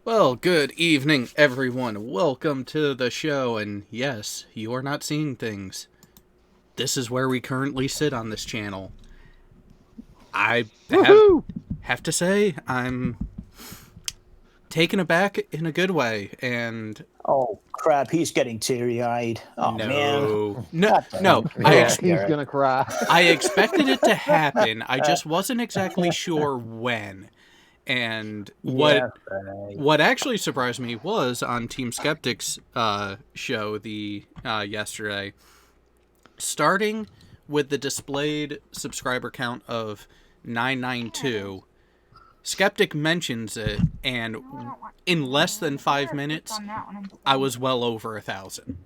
Well, good evening, everyone. Welcome to the show. And yes, you are not seeing things. This is where we currently sit on this channel. I Woohoo! have to say, I'm taken aback in a good way. And Oh crap, he's getting teary-eyed. Oh man. no, God damn no. it. Relax, He's Garrett. gonna cry. I expected it to happen. I just wasn't exactly sure when. And Yeah, right. what actually surprised me was on Team Skeptic's show the yesterday, starting with the displayed subscriber count of 992. Skeptic mentions it, and in less than 5 minutes, I was well over 1,000.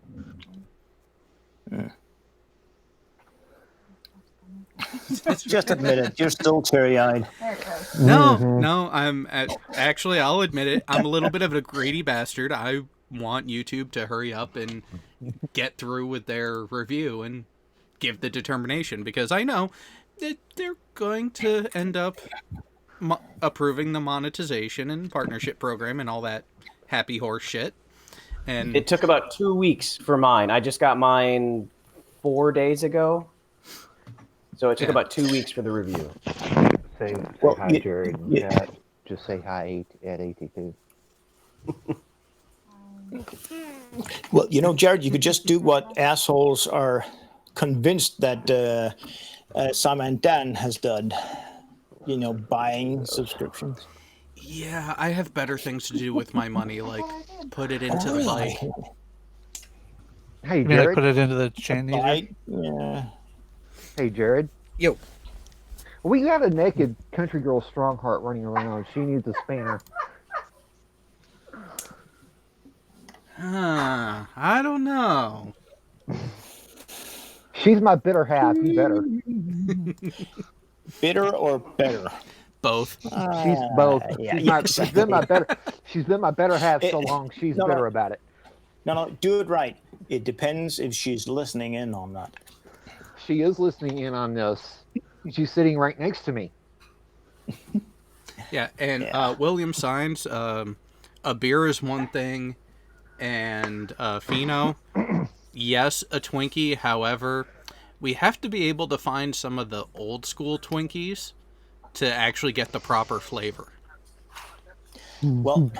Just admit it. You're still teary-eyed. No, actually, I'll admit it. I'm a little bit of a greedy bastard. I want YouTube to hurry up and get through with their review and give the determination, because I know that they're going to end up approving the monetization and partnership program and all that happy horse shit. And It took about 2 weeks for mine. I just got mine 4 days ago. So it took about 2 weeks for the review. Say Well, hi, Jared. Just say hi at AT2. Well, Jared, you could just do what assholes are convinced that Simon Dan has done. Buying subscriptions. yeah, I have better things to do with my money, like put it into the bike. Hey, You mean like Jared. put it into the chain eater? Yeah. Hey, Jared. Yo, We got a naked country girl Strongheart running around. She needs a spanner. I don't know. She's my better half. You better. Bitter or better? Both. She's both. Yeah, She's been my better. She's been my better half so It- long. She's no, bitter no. about it. No, do it right. It depends if she's listening in or not. She is listening in on this. She's sitting right next to me. Yeah, and Yeah. William Signs, a beer is one thing, and Fino, yes, a Twinkie. However, we have to be able to find some of the old school Twinkies to actually get the proper flavor. Well,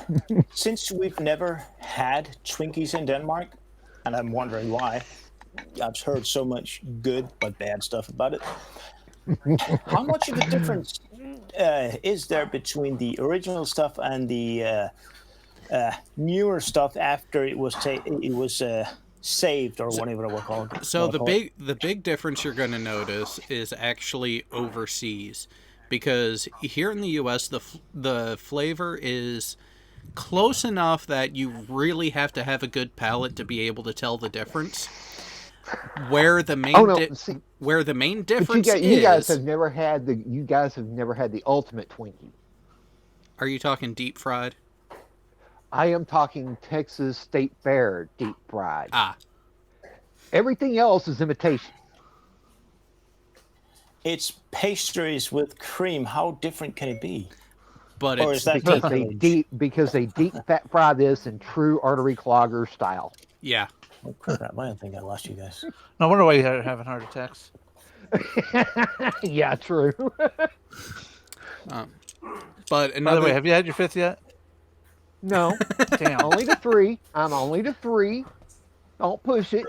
since we've never had Twinkies in Denmark, and I'm wondering why, I've heard so much good but bad stuff about it. How much of a difference is there between the original stuff and the newer stuff after it was saved or whatever we're called? So the big difference you're going to notice is actually overseas, because here in the U.S. the flavor is close enough that you really have to have a good palate to be able to tell the difference. Where the main See, where the main but difference you guys is, have never had the. You guys have never had the ultimate Twinkie. are you talking deep fried? I am talking Texas State Fair deep fried. Ah, Everything else is imitation. It's pastries with cream. How different can it be? but Or it's is that Because they deep fat fry this in true artery clogger style. yeah. Oh, crap. I don't think I lost you guys. No wonder why you're having heart attacks. Yeah, true. But By another the way, have you had your fifth yet? No, Damn. only to 3. I'm only to 3. Don't push it.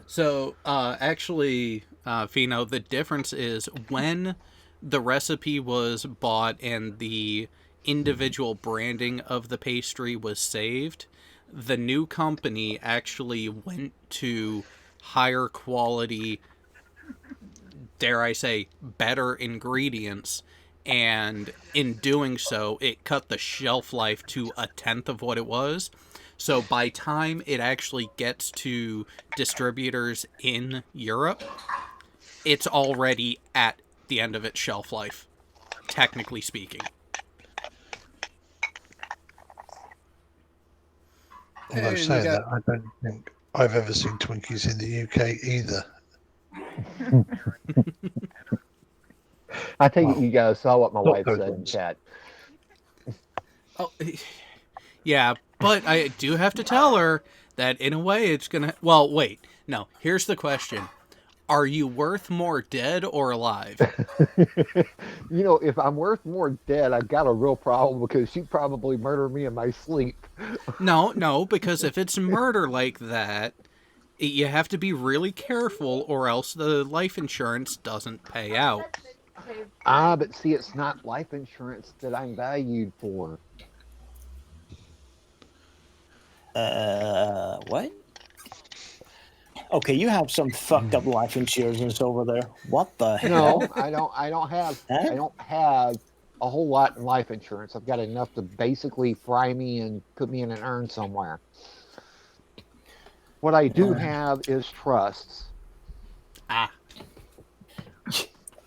So, actually, Fino, the difference is when the recipe was bought and the individual branding of the pastry was saved, the new company actually went to higher quality, dare I say, better ingredients. And in doing so, it cut the shelf life to 1/10 of what it was. So by time it actually gets to distributors in Europe, it's already at the end of its shelf life, technically speaking. Although And saying you that, got- I don't think I've ever seen Twinkies in the UK either. I take it you guys saw what my Not wife those said in ones. chat. Oh, yeah, but I do have to tell her that in a way it's gonna. Well, wait. No, here's the question: are you worth more dead or alive? If I'm worth more dead, I've got a real problem because she'd probably murder me in my sleep. No, because if it's murder like that, you have to be really careful, or else the life insurance doesn't pay out. But see, it's not life insurance that I'm valued for. What? Okay, you have some fucked up life insurance over there. What the hell? No, I don't. I don't have. Huh? I don't have a whole lot in life insurance. I've got enough to basically fry me and put me in an urn somewhere. What I do have is trusts. Ah,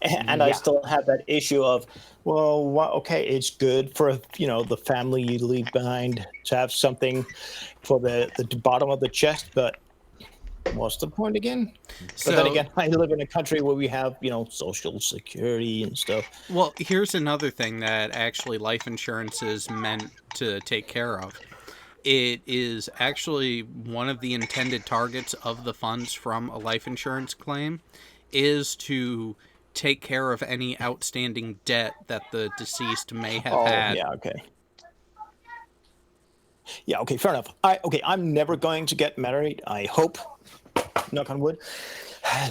And I still have that issue of, well, okay, it's good for the family you leave behind to have something for the bottom of the chest, but what's the point again? But then again, I live in a country where we have Social Security and stuff. well, here's another thing that actually life insurance is meant to take care of. It is actually one of the intended targets of the funds from a life insurance claim is to take care of any outstanding debt that the deceased may have had. Yeah, okay. Yeah, okay, fair enough. I'm never going to get married. I hope, knock on wood.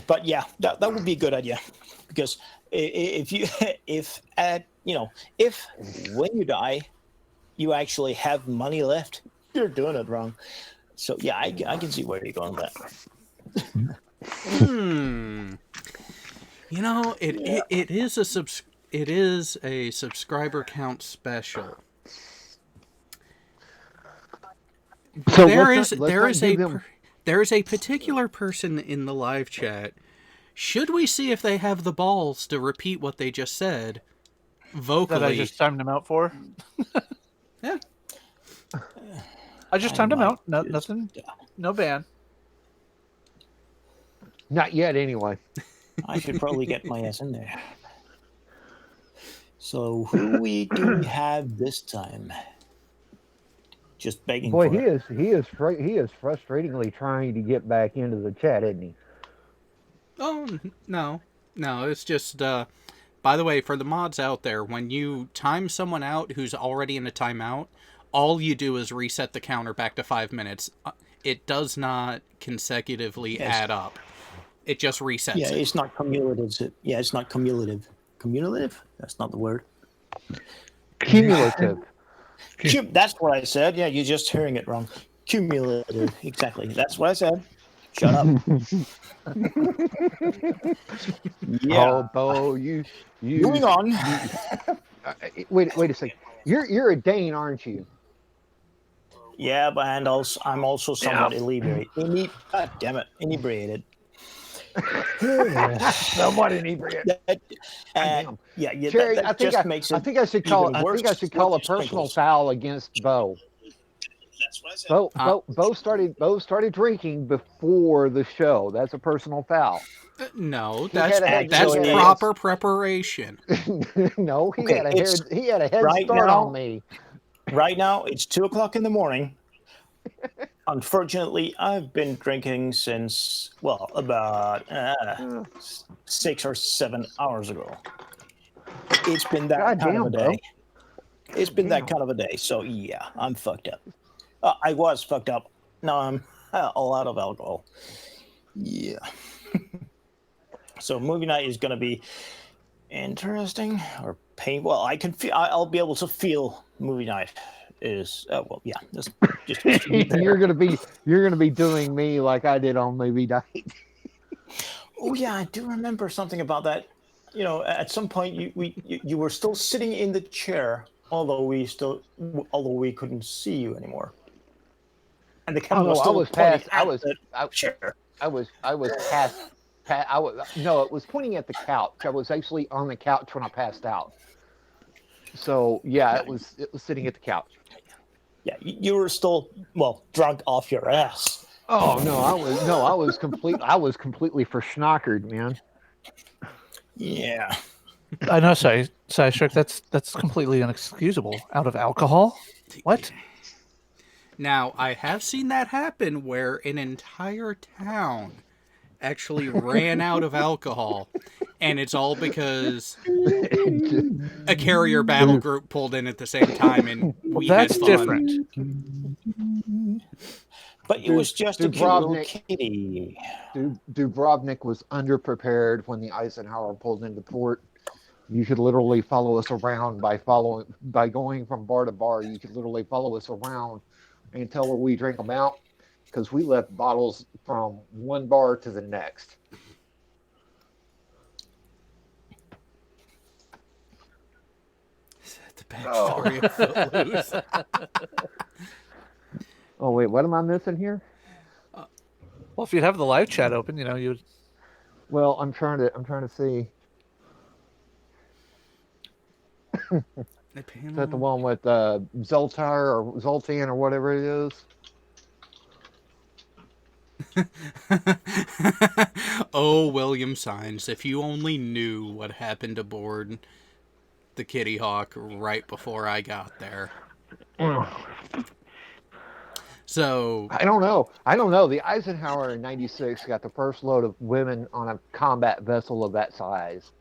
But yeah, that would be a good idea, because if when you die, you actually have money left, you're doing it wrong. So yeah, I can see where you're going with that. It is a subscriber count special. So There let's is not- let's there not is give a them- there is a particular person in the live chat. Should we see if they have the balls to repeat what they just said That I vocally? just timed him out for. Yeah. I just timed him out. No, nothing. No ban. Not yet, anyway. I should probably get my ass in there. So who do we have this time? Just begging Boy, for it. he is frustratingly trying to get back into the chat, isn't he? Oh no, it's just. By the way, for the mods out there, when you time someone out who's already in a timeout, all you do is reset the counter back to 5 minutes. It does not consecutively add up. It just resets Yeah, it. it's not cumulative. Yeah, it's not cumulative. Cumulative? That's not the word. Cumulative. That's what I said. Yeah, you're just hearing it wrong. Cumulative. Exactly. That's what I said. Shut up. Yeah. Oh, Bo, you. Moving on. Wait a second. You're a Dane, aren't you? Yeah, but I'm also somewhat inebriated. God damn it, inebriated. Somewhat inebriated. Yeah, Jerry, that just makes it. I think I should call. even I worse think I should call a with your personal sprinkles. foul against Bo. That's what I said. Bo started drinking before the show. That's a personal foul. No, He had a- that's actually- proper preparation. No, he Okay, had it's a head right start now- on me. Right now, it's 2:00 in the morning. Unfortunately, I've been drinking since about 6 or 7 hours ago. It's been that kind Goddamn, of a bro. day. It's been that kind of a day. So yeah, I'm fucked up. I was fucked up. Now I'm all out of alcohol. Yeah. So movie night is going to be interesting or painful. Well, I can feel. I'll be able to feel movie night is. Well, yeah. Just you're gonna be doing me like I did on movie night. Oh yeah, I do remember something about that. At some point you were still sitting in the chair, although we couldn't see you anymore. And the camera was I still was pointing past. at the chair. I was past. No, it was pointing at the couch. I was actually on the couch when I passed out. So yeah, it was sitting at the couch. Yeah, you were still drunk off your ass. Oh no, I was completely for schnockered, man. Yeah. I know, Shrek. That's completely inexcusable. Out of alcohol? What? Now, I have seen that happen where an entire town actually ran out of alcohol, and it's all because a carrier battle group pulled in at the same time, and Well, we that's had fun. different. But it was just a cute little Dubrovnik. kitty. Dubrovnik was underprepared when the Eisenhower pulled into port. You could literally follow us around by going from bar to bar. You could literally follow us around until we drink them out, because we left bottles from one bar to the next. The backstory of Footloose. Oh wait, what am I missing here? Well, if you'd have the live chat open, you'd. Well, I'm trying to see. Is that the one with Zoltar or Zoltan or whatever it is? Oh, William Signs, if you only knew what happened aboard the Kitty Hawk right before I got there. So I don't know. The Eisenhower in '96 got the first load of women on a combat vessel of that size,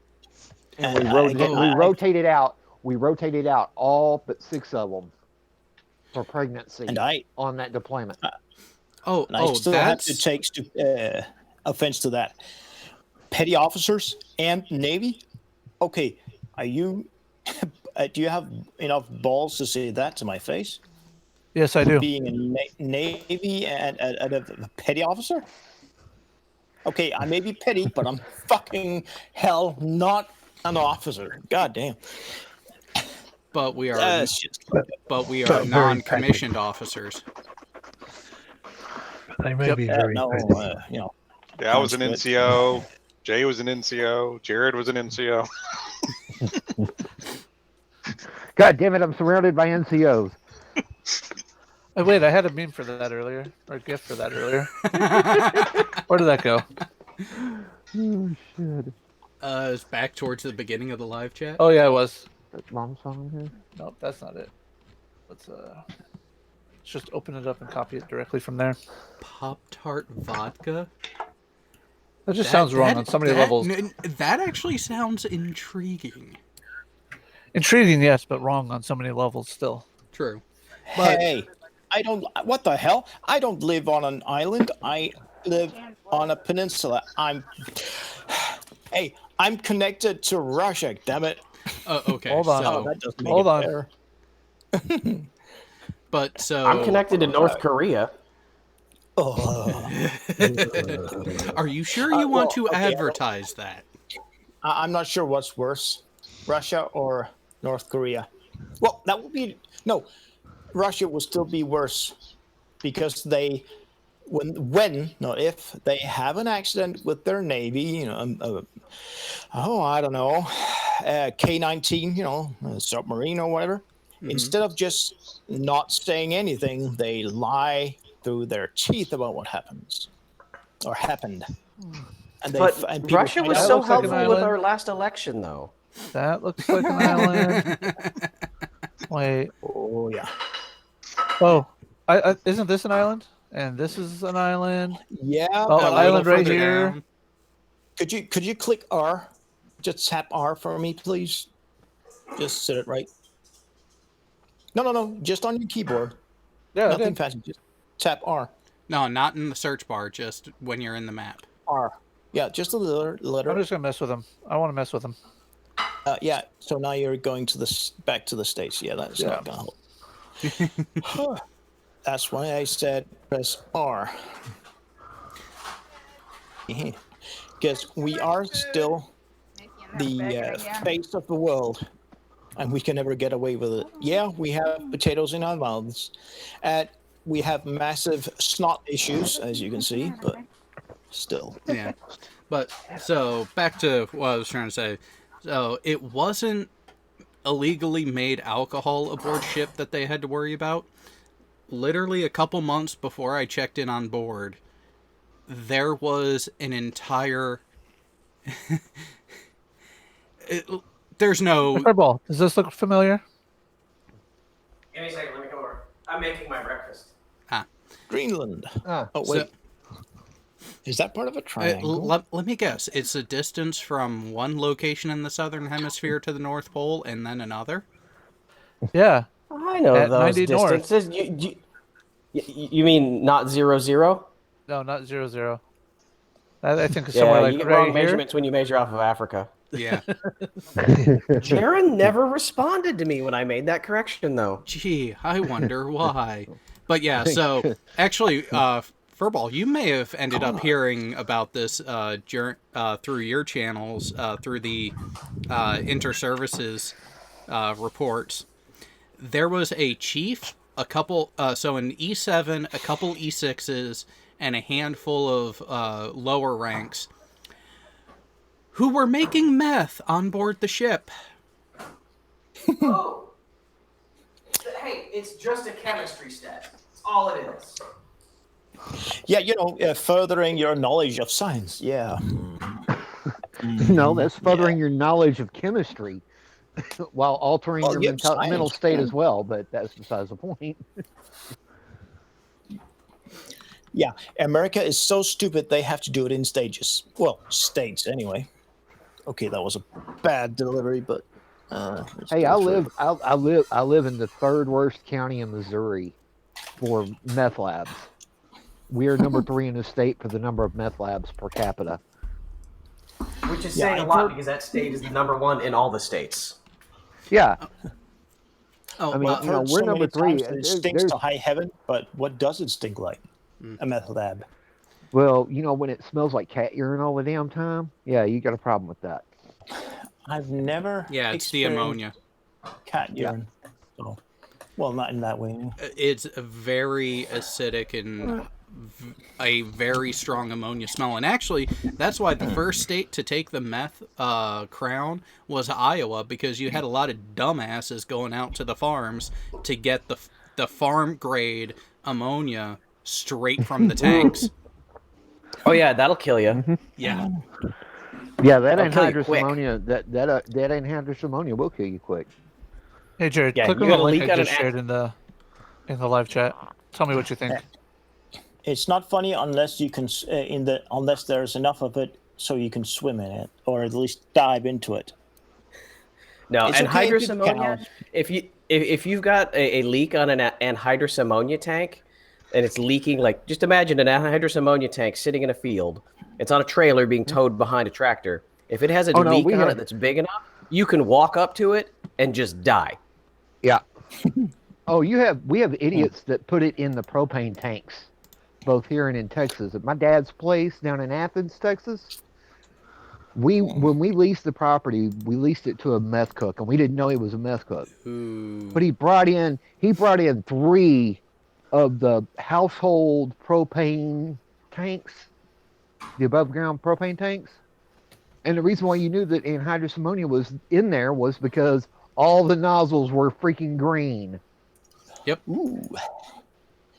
and we rotated out. We rotated out all but 6 of them for pregnancy on that deployment. I still have to take offense to that. Petty officers and Navy? Okay, are you... do you have enough balls to say that to my face? Yes, I do. Being a Navy and a petty officer? Okay, I may be petty, but I'm fucking hell not an officer. God damn. But we are non-commissioned officers. They may be very petty. Yeah, I was an NCO. Jay was an NCO. Jared was an NCO. God damn it! I'm surrounded by NCOs. Oh, wait, I had a meme for that earlier, or a GIF for that earlier. Where did that go? Oh shit! It's back towards the beginning of the live chat. Oh yeah, it was. Mom song here. Nope, that's not it. Let's just open it up and copy it directly from there. Pop-Tart vodka? That just sounds wrong on so many levels. That actually sounds intriguing. Intriguing, yes, but wrong on so many levels still. True. But hey, what the hell? I don't live on an island. I live on a peninsula. I'm connected to Russia, damn it. Okay. Hold on. So, That doesn't make Hold it on. fair. but so I'm connected to North Korea. are you sure you want to advertise that? I'm not sure what's worse, Russia or North Korea. Well, that would be Russia will still be worse because if they have an accident with their navy, I don't know, K-19, submarine or whatever. Mm-hmm. Instead of just not saying anything, they lie through their teeth about what happens or happened. And Russia was so helpful with our last election, though. That looks like an island. Wait. Oh yeah. Oh, isn't this an island? And this is an island. Yeah. Oh, island right here. Down. Could you click R? Just tap R for me, please. Just set it right. No. Just on your keyboard. Yeah. Nothing fancy. Just tap R. No, not in the search bar. Just when you're in the map. R. Yeah, just a letter. I'm just gonna mess with them. I want to mess with them. Yeah. So now you're going back to the States. Yeah, that's not gonna help. That's why I said press R. Because we are still the face of the world, and we can never get away with it. Yeah, we have potatoes in our mouths, and we have massive snot issues, as you can see, but still. Yeah. But so back to what I was trying to say. So it wasn't illegally made alcohol aboard ship that they had to worry about. Literally a couple months before I checked in on board, there was an entire there's no. Furball, does this look familiar? Give me a second. Let me come over. I'm making my breakfast. Greenland. Ah. Oh, wait. Is that part of a triangle? Let me guess. It's a distance from one location in the southern hemisphere to the North Pole, and then another. Yeah. I know At those 90 north. distances. You mean not 0, 0? No, not 0, 0. I think it's Yeah, somewhere you like get right wrong here. measurements when you measure off of Africa. Yeah. Jaron never responded to me when I made that correction, though. Gee, I wonder why. But yeah, so actually, Furball, you may have ended up hearing about this through your channels, through the inter-services reports. There was a chief, a couple, so an E7, a couple E6s, and a handful of lower ranks who were making meth on board the ship. Oh. Hey, it's just a chemistry stat. That's all it is. Yeah, furthering your knowledge of science. Yeah. No, that's furthering your knowledge of chemistry while altering your science, mental state as well, but that's besides the point. Yeah, America is so stupid they have to do it in stages. Well, states anyway. Okay, that was a bad delivery, but Hey, I live in the third worst county in Missouri for meth labs. We are number 3 in the state for the number of meth labs per capita. Which is Yeah, saying a I've lot heard- because that state is the #1 in all the states. Yeah, Oh, I mean, I've you know, heard we're so number many 3. times that it stinks There's- to high heaven, but what does it stink like? A meth lab. Well, when it smells like cat urine all the damn time, yeah, you got a problem with that. I've never yeah, it's the experienced ammonia. cat urine. So, well, not in that way. It's very acidic and a very strong ammonia smell. And actually, that's why the first state to take the meth crown was Iowa, because you had a lot of dumbasses going out to the farms to get the farm grade ammonia straight from the tanks. Oh yeah, that'll kill you. Yeah. Yeah, that I'll kill you anhydrous quick. ammonia. That anhydrous ammonia will kill you quick. Hey Jared, Yeah, click you on the got a link leak I on just an shared in the live chat. Tell me what you think. It's not funny unless you can unless there's enough of it so you can swim in it or at least dive into it. No, It's okay if anhydrous you ammonia. count. If you've got a leak on an anhydrous ammonia tank, and it's leaking, like just imagine an anhydrous ammonia tank sitting in a field. It's on a trailer being towed behind a tractor. If it has a Oh, no, leak we on have- it that's big enough, you can walk up to it and just die. Yeah. Oh, we have idiots that put it in the propane tanks, both here and in Texas. At my dad's place down in Athens, Texas, when we leased the property, we leased it to a meth cook, and we didn't know he was a meth cook. Ooh. But he brought in 3 of the household propane tanks, the above ground propane tanks. And the reason why you knew that anhydrous ammonia was in there was because all the nozzles were freaking green. Ooh.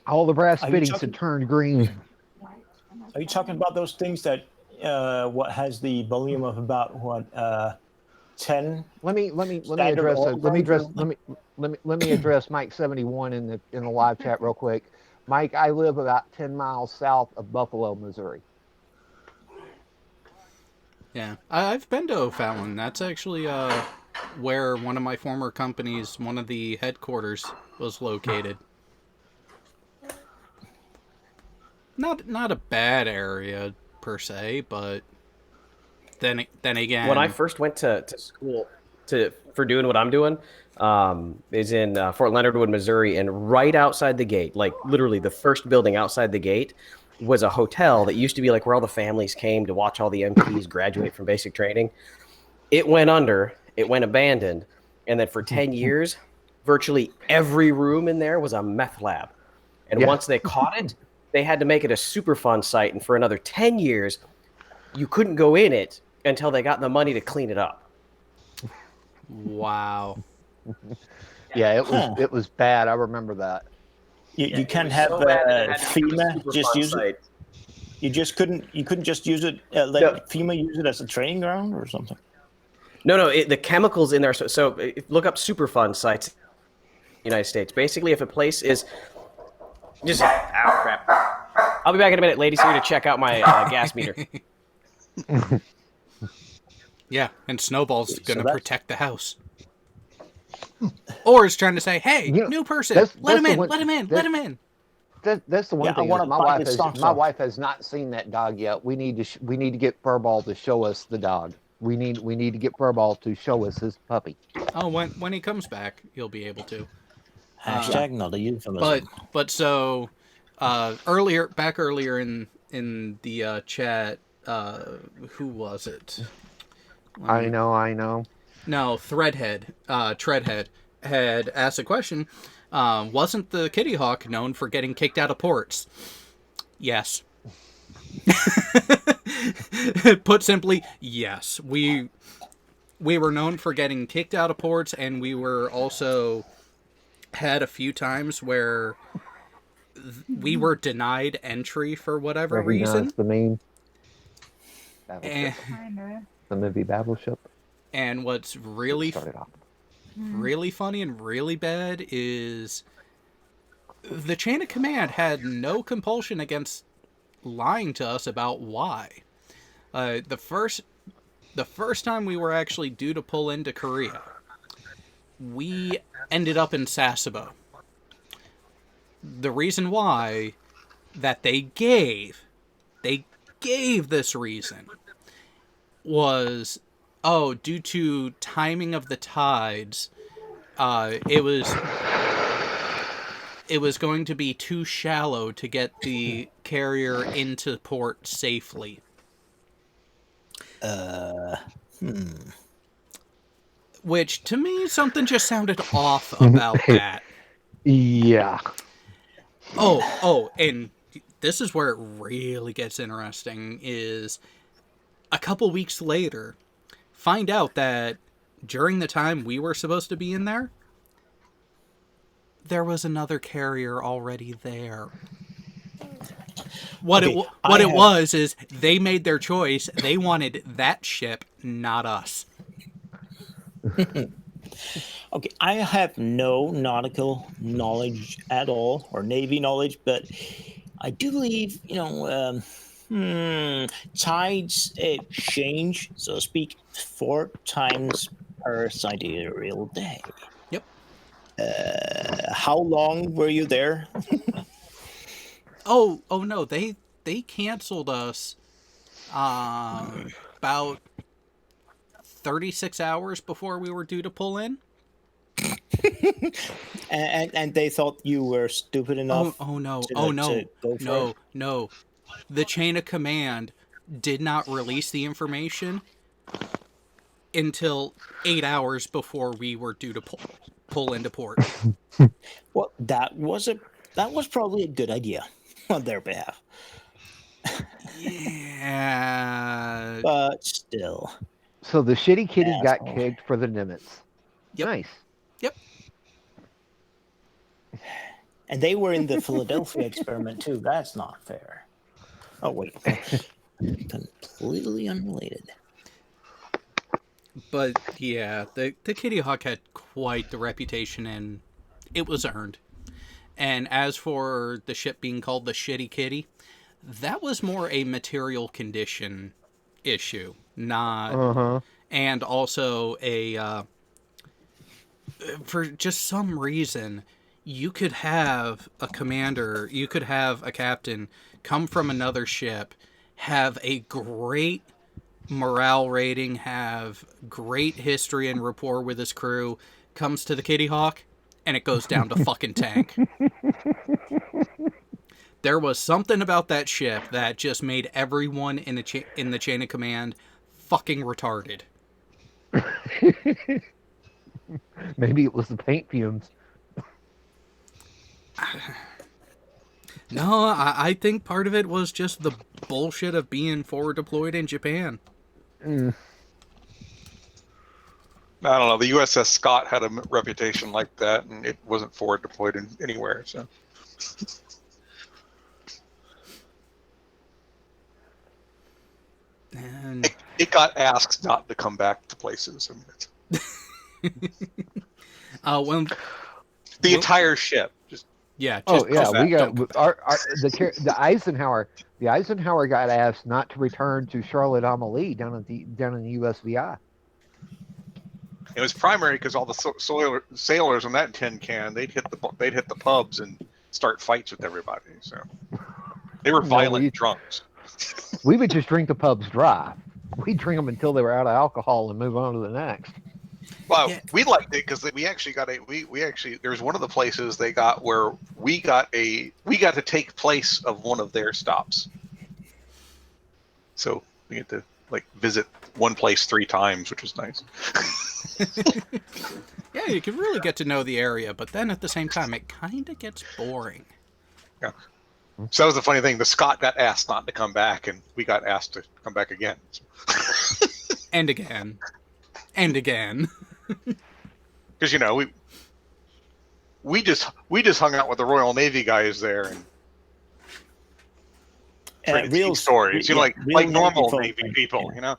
All the brass Are you fittings talking- had turned green. Are you talking about those things that what has the volume of about 10? Let me Standard address oil let me address Mike 71 in the live chat real quick. Mike, I live about 10 miles south of Buffalo, Missouri. Yeah, I've been to O'Fallon. That's actually where one of my former companies, one of the headquarters, was located. Not a bad area per se, but then again, When I first went to school for doing what I'm doing, is in Fort Leonard Wood, Missouri, and right outside the gate, like literally the first building outside the gate, was a hotel that used to be like where all the families came to watch all the MPs graduate from basic training. It went under, it went abandoned, and then for 10 years, virtually every room in there was a meth lab. And Yeah. once they caught it, they had to make it a Superfund site, and for another 10 years, you couldn't go in it until they got the money to clean it up. wow. Yeah, it was bad. I remember that. You can't It was have so bad that it had to be a FEMA just Superfund use it. site. You couldn't just use it. Let No. FEMA use it as a training ground or something. No, the chemicals in there. So look up Superfund sites in the United States. Basically, if a place is just ow crap. I'll be back in a minute, ladies. Here to check out my gas meter. Yeah, and Snowball's So gonna that's- protect the house. Or is trying to say, hey, You know, new person, that's let him the in, one- let him in, let him in. That's the one Yeah, I thing. wanna Is my buy wife his has socks my off. wife has not seen that dog yet. We need to get Furball to show us the dog. We need to get Furball to show us his puppy. Oh, when he comes back, you'll be able to. Hashtag not a euphemism. But so earlier in the chat, who was it? I know. No, Treadhead had asked a question. Wasn't the Kitty Hawk known for getting kicked out of ports? Yes. Put simply, yes. We were known for getting kicked out of ports, and we were also had a few times where we were denied entry for whatever reason. The main And, Battleship. The movie Battleship. and what's really Started off. really funny and really bad is the chain of command had no compulsion against lying to us about why. The first time we were actually due to pull into Korea, we ended up in Sasebo. The reason why that they gave this reason was, due to timing of the tides, it was going to be too shallow to get the carrier into port safely. Which, to me, something just sounded off about that. Yeah. And this is where it really gets interesting, is a couple weeks later, find out that during the time we were supposed to be in there, there was another carrier already there. What Okay, it was is they made their choice. They wanted that ship, not us. Okay, I have no nautical knowledge at all, or Navy knowledge, but I do believe, tides change, so to speak, 4 times per sidereal day. Yep. How long were you there? Oh no, they canceled us about 36 hours before we were due to pull in. And they thought you were stupid enough. No. to go for it? No. The chain of command did not release the information until 8 hours before we were due to pull into port. Well, that was probably a good idea on their behalf. Yeah. But still. So the shitty kitty got Asshole. kicked for the Nimitz. Yep. Nice. Yep. And they were in the Philadelphia experiment too. That's not fair. Oh wait. Completely unrelated. But yeah, the Kitty Hawk had quite the reputation, and it was earned. And as for the ship being called the Shitty Kitty, that was more a material condition issue, not, and also for just some reason, you could have a commander, you could have a captain come from another ship, have a great morale rating, have great history and rapport with his crew, comes to the Kitty Hawk, and it goes down to fucking tank. There was something about that ship that just made everyone in the chain of command fucking retarded. Maybe it was the paint fumes. No, I think part of it was just the bullshit of being forward deployed in Japan. I don't know. The USS Scott had a reputation like that, and it wasn't forward deployed anywhere. So And it got asked not to come back to places. I mean, When the Well- entire ship. Just yeah, Oh just yeah, come we back, got don't come the Eisenhower got asked not to return to Charlotte Amalie down in the USVI. it was primary because all the sailors on that tin can they'd hit the pubs and start fights with everybody. So they were No, violent drunks. We would just drink the pubs dry. We'd drink them until they were out of alcohol and move on to the next. Well, Yeah. we liked it because we actually got there's one of the places they got where we got to take place of one of their stops. So we get to like visit one place 3 times, which was nice. Yeah, you can really get to know the area, but then at the same time, it kind of gets boring. Yeah. So that was the funny thing. The Scott got asked not to come back, and we got asked to come back again. And again. And again. Because we just hung out with the Royal Navy guys there and traded real stories. yeah, Like real normal folk, Navy people, yeah.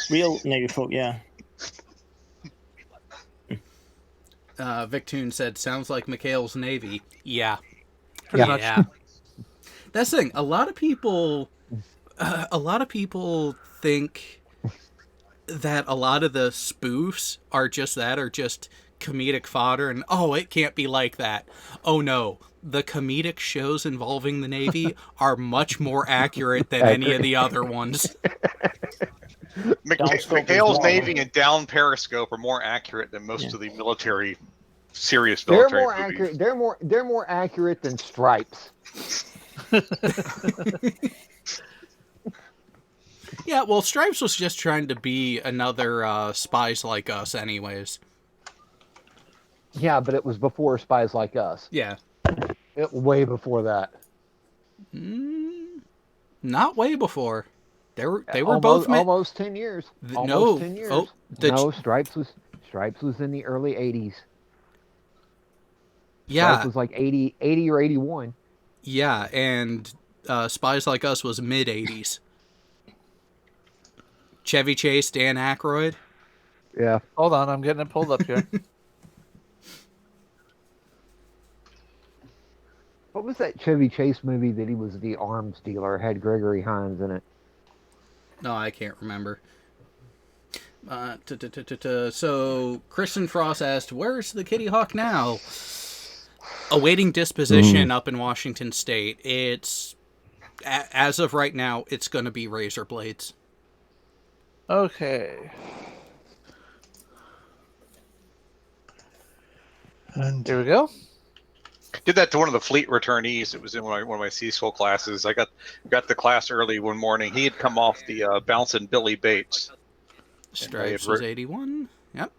Real Navy folk, yeah. Victoon said, sounds like McHale's Navy. Yeah. Pretty much. Yeah. That's the thing. A lot of people think that a lot of the spoofs are just comedic fodder and, oh, it can't be like that. Oh, no. The comedic shows involving the Navy are much more accurate than any of the other ones. McHale's Navy and Down Periscope are more accurate than most of the serious military movies. They're more accurate than Stripes. Yeah, well, Stripes was just trying to be another Spies Like Us anyways. Yeah, but it was before Spies Like Us. Yeah. Way before that. Not way before. They were almost, both almost 10 years. Almost no, 10 years. oh, No, Stripes was in the early 80s. yeah, Stripes was like 80 or 81. yeah, and Spies Like Us was mid 80s. Chevy Chase, Dan Aykroyd. Yeah. Hold on, I'm getting it pulled up here. What was that Chevy Chase movie that he was the arms dealer? Had Gregory Hines in it. No, I can't remember. So, Kristen Frost asked, where's the Kitty Hawk now? Awaiting disposition up in Washington State. It's, as of right now, it's going to be Razor Blades. Okay. And Here we go. Did that to one of the fleet returnees. It was in one of my sea school classes. I got to class early one morning. He had come off the bouncing Billy Bates. Stripes was 81. Yep.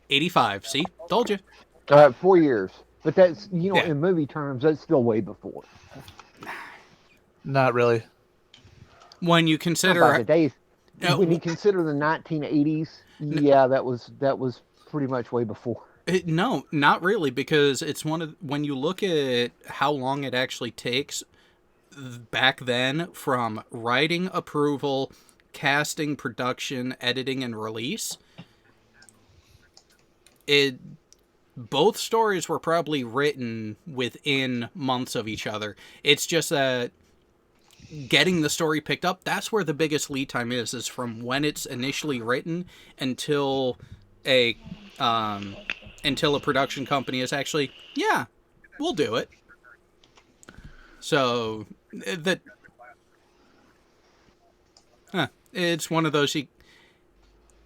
85. See? Told you. 4 years. But that's, Yeah. in movie terms, that's still way before. Not really. When you By consider... the days, when Uh, you consider the 1980s, yeah, that was pretty much way before. No, not really, because it's when you look at how long it actually takes back then from writing approval, casting, production, editing, and release, both stories were probably written within months of each other. It's just that getting the story picked up, that's where the biggest lead time is from when it's initially written until a production company is actually, yeah, we'll do it. So it's one of those,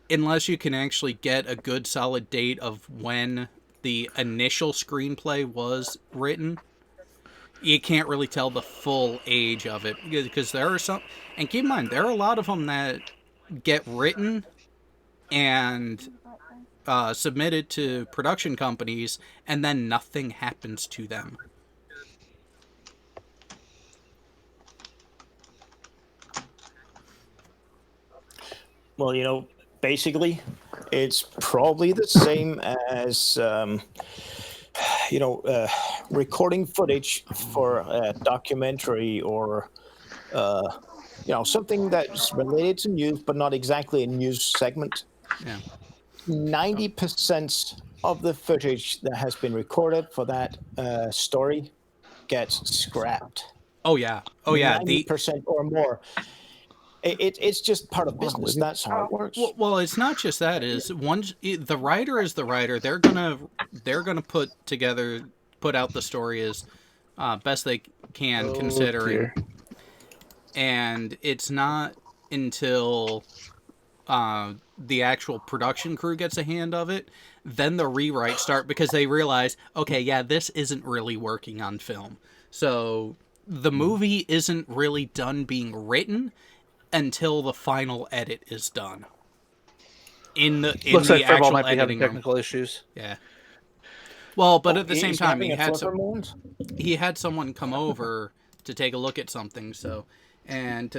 unless you can actually get a good solid date of when the initial screenplay was written, you can't really tell the full age of it, because there are some, and keep in mind, there are a lot of them that get written and submitted to production companies, and then nothing happens to them. Well, basically, it's probably the same as, recording footage for a documentary or something that's related to news, but not exactly a news segment. Yeah. 90% of the footage that has been recorded for that story gets scrapped. Oh yeah. Oh yeah. 90% or more. It's just part of business. That's how it works. Well, it's not just that. Is the writer is the writer. They're gonna put out the story as best they can, considering. Dear. And it's not until the actual production crew gets a hand of it, then the rewrites start, because they realize, okay, yeah, this isn't really working on film. So the movie isn't really done being written until the final edit is done. Looks like Furbo might be having technical issues. Yeah. Well, but at the same He's time, having a flipper moment? he had someone come over to take a look at something. So, and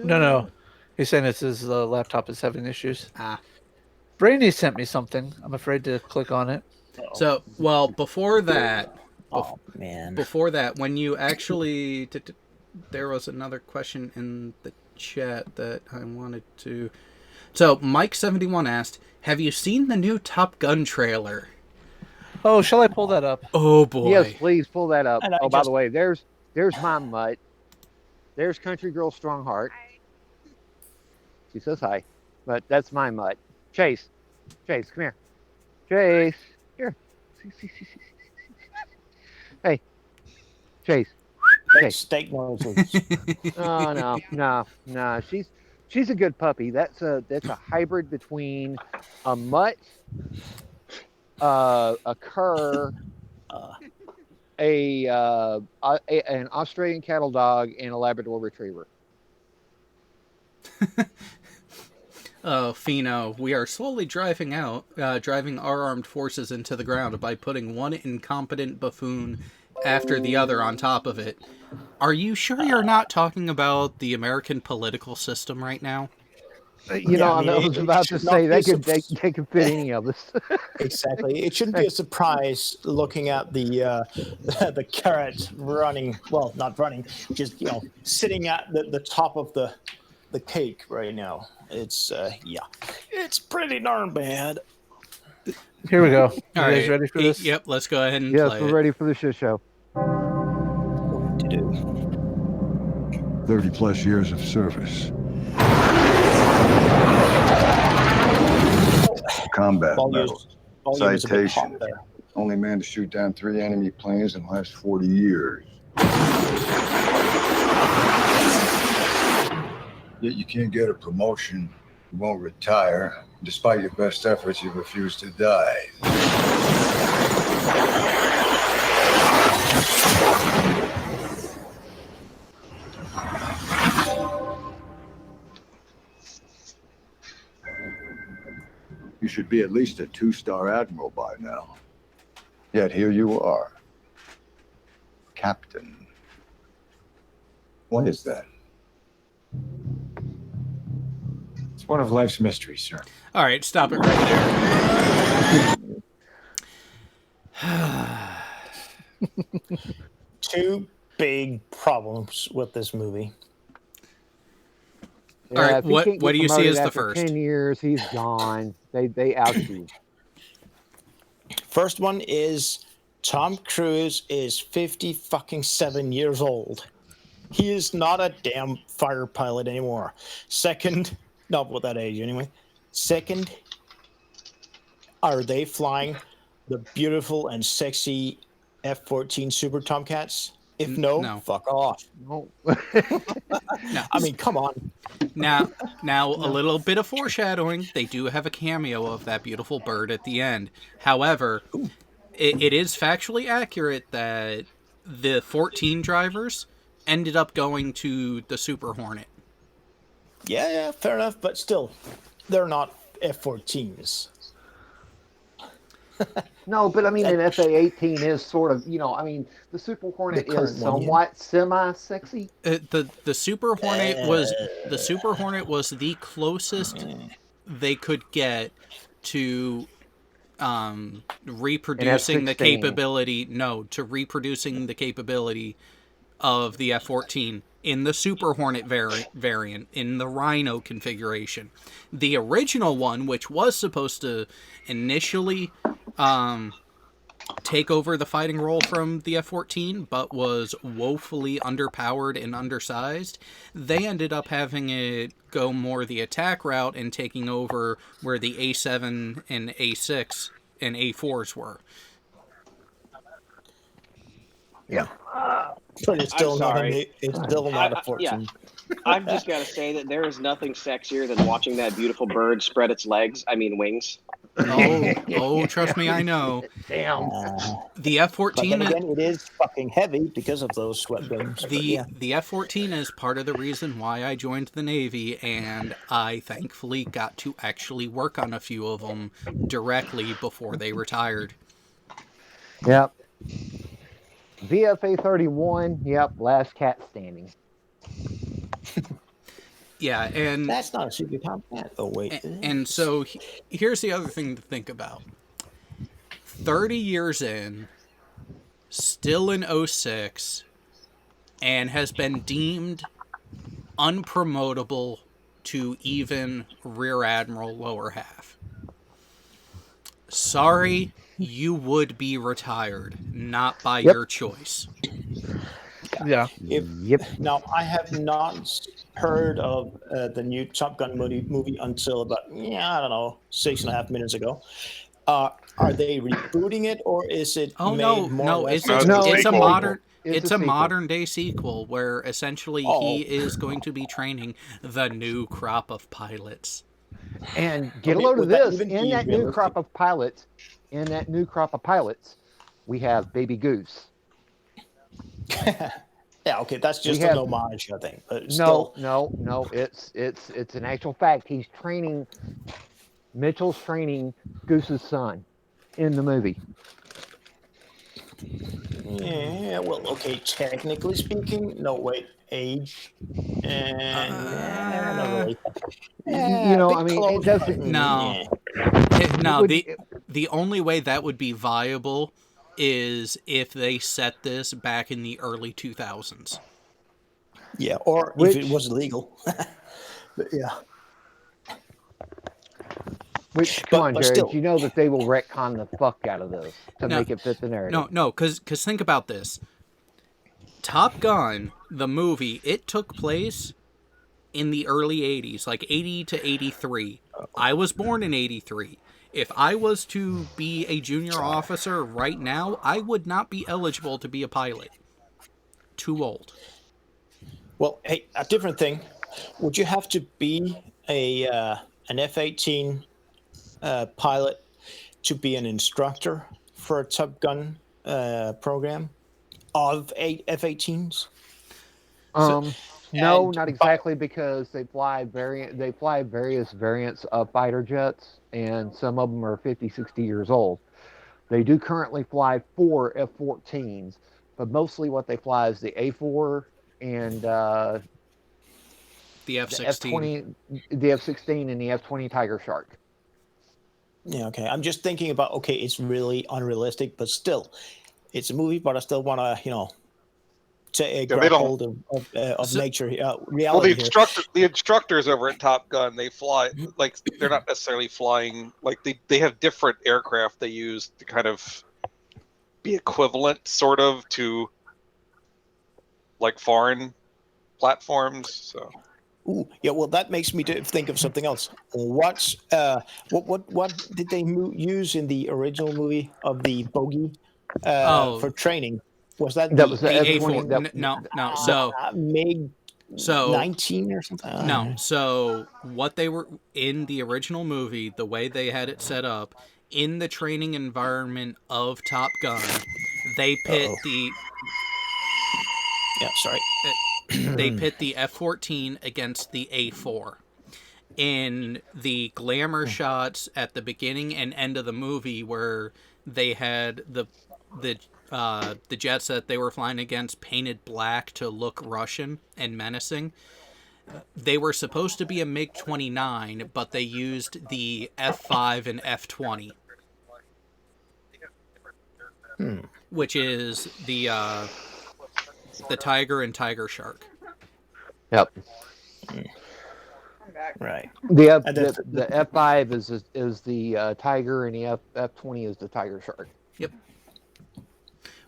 No. He's saying it's his laptop is having issues. Ah. Brainy sent me something. I'm afraid to click on it. So, well, before that, Oh man. before that, when you actually, there was another question in the chat that I wanted to. So, Mike71 asked, "Have you seen the new Top Gun trailer?" Oh, shall I pull that up? Oh boy. Yes, please pull that up. And I Oh, by just- the way, there's my mutt. There's Country Girl Strongheart. She says hi, but that's my mutt. Chase, come here. Chase, here. Hey, Chase. Chase. Steak noises. Oh no. She's a good puppy. That's a hybrid between a mutt, a cur, an Australian cattle dog, and a Labrador Retriever. Oh, Fino, we are slowly driving our armed forces into the ground by putting one incompetent buffoon after the other on top of it. Are you sure you're not talking about the American political system right now? I was about to say they could fit any of us. Exactly. It shouldn't be a surprise looking at the carrot running. Well, not running, just sitting at the top of the cake right now. It's it's pretty darn bad. Here we go. You All guys right. ready for this? Yep, let's go ahead and Yes, play we're it. ready for the shit show. To do. 30 plus years of service. Combat medals. Volume is a bit hot Citation. there. Only man to shoot down 3 enemy planes in the last 40 years. Yet you can't get a promotion, you won't retire. Despite your best efforts, you refuse to die. You should be at least a 2-star admiral by now. Yet here you are. Captain. What is that? It's one of life's mysteries, sir. All right, stop it right there. Two big problems with this movie. All right, if he what can't do get you see promoted as the after first? 10 years, he's gone. They out you. First one is Tom Cruise is 57 years old. He is not a damn fighter pilot anymore. Second, not with that age anyway. Second, are they flying the beautiful and sexy F-14 Super Tomcats? If no, No. fuck off. No. No. I mean, come on. Now, a little bit of foreshadowing. They do have a cameo of that beautiful bird at the end. However, it is factually accurate that the 14 drivers ended up going to the Super Hornet. Yeah, fair enough. But still, they're not F-14s. No, but I mean, an FA-18 is sort of, the Super Hornet The current is one, yeah. somewhat semi-sexy. The Super Hornet was the closest they could get to reproducing the F-16. capability. No, to reproducing the capability of the F-14 in the Super Hornet variant, in the Rhino configuration. The original one, which was supposed to initially take over the fighting role from the F-14, but was woefully underpowered and undersized, they ended up having it go more the attack route and taking over where the A7 and A6 and A4s were. Yeah. But it's still I'm not sorry. it's still not a 14. I've just got to say that there is nothing sexier than watching that beautiful bird spread its wings. Oh, trust me, I know. Damn. The But F-14 then again, it is fucking heavy because of those sweat wings. But yeah. the F-14 is part of the reason why I joined the Navy, and I thankfully got to actually work on a few of them directly before they retired. Yep. VFA 31. Yep. Last cat standing. Yeah, and That's not a super compact. Oh, wait. and so here's the other thing to think about. 30 years in, still in 06, and has been deemed unpromotable to even Rear Admiral lower half. Sorry, you would be retired, not by your choice. Yeah. Yep. Now, I have not heard of the new Top Gun movie until about, I don't know, 6.5 minutes ago. Are they rebooting it, or is it Oh made no, more or no, less it's No, a, it's it's a a modern It's it's a a sequel. modern day sequel where essentially Oh. he is going to be training the new crop of pilots. And get a Okay, load of would that this. even In be that new realistic? crop of pilots, we have Baby Goose. Yeah, okay, that's just We have- an homage, I think. But No, still, no. It's an actual fact. Mitchell's training Goose's son in the movie. yeah, well, okay, technically speaking, no, wait, age, and not really. You know, a bit I mean, it close, doesn't- but, No. yeah. No, would- the only way that would be viable is if they set this back in the early 2000s. Yeah, or Which- if it was legal. But yeah. Which, But- come on, but Jared, still. you know that they will retcon the fuck out of this to No. make it fit the narrative. No, because think about this. Top Gun, the movie, it took place in the early 80s, like 80 to 83. I was born in 83. If I was to be a junior officer right now, I would not be eligible to be a pilot. Too old. Well, hey, a different thing. Would you have to be an F-18 pilot to be an instructor for a Top Gun program of F-18s? No, And- not exactly, because they fly various variants of fighter jets, and some of them are 50, 60 years old. They do currently fly 4 F-14s, but mostly what they fly is the A4 and The the F-16. the F-16 and the F-20 Tiger Shark. Yeah, okay. I'm just thinking about, okay, it's really unrealistic, but still, it's a movie, but I still want to, grab they don't- hold of So- nature, Well, reality here. the instructors over at Top Gun, they fly like they're not necessarily flying like they have different aircraft they use to kind of be equivalent, sort of, to like foreign platforms. So Ooh, yeah, well, that makes me think of something else. What did they use in the original movie of the bogey for training? Was that That was the The F-20. A4. that- No. So MiG So 19 or something? no. So what they were in the original movie, the way they had it set up in the training environment of Top Gun, they pit Yeah, sorry. they pit the F-14 against the A4. In the glamour shots at the beginning and end of the movie, where they had the jets that they were flying against painted black to look Russian and menacing, they were supposed to be a MiG-29, but they used the F-5 and F-20, which is the Tiger and Tiger Shark. Yep. Right. The F, And the F5 is the Tiger, and the F20 is the Tiger Shark. Yep.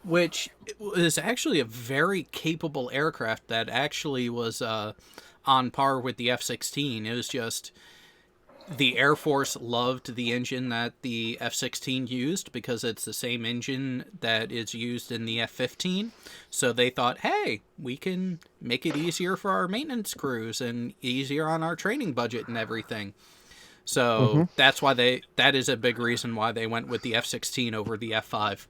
Which is actually a very capable aircraft that actually was on par with the F-16. It was just the Air Force loved the engine that the F-16 used because it's the same engine that is used in the F-15. So they thought, hey, we can make it easier for our maintenance crews and easier on our training budget and everything. So that's why that is a big reason why they went with the F-16 over the F-5.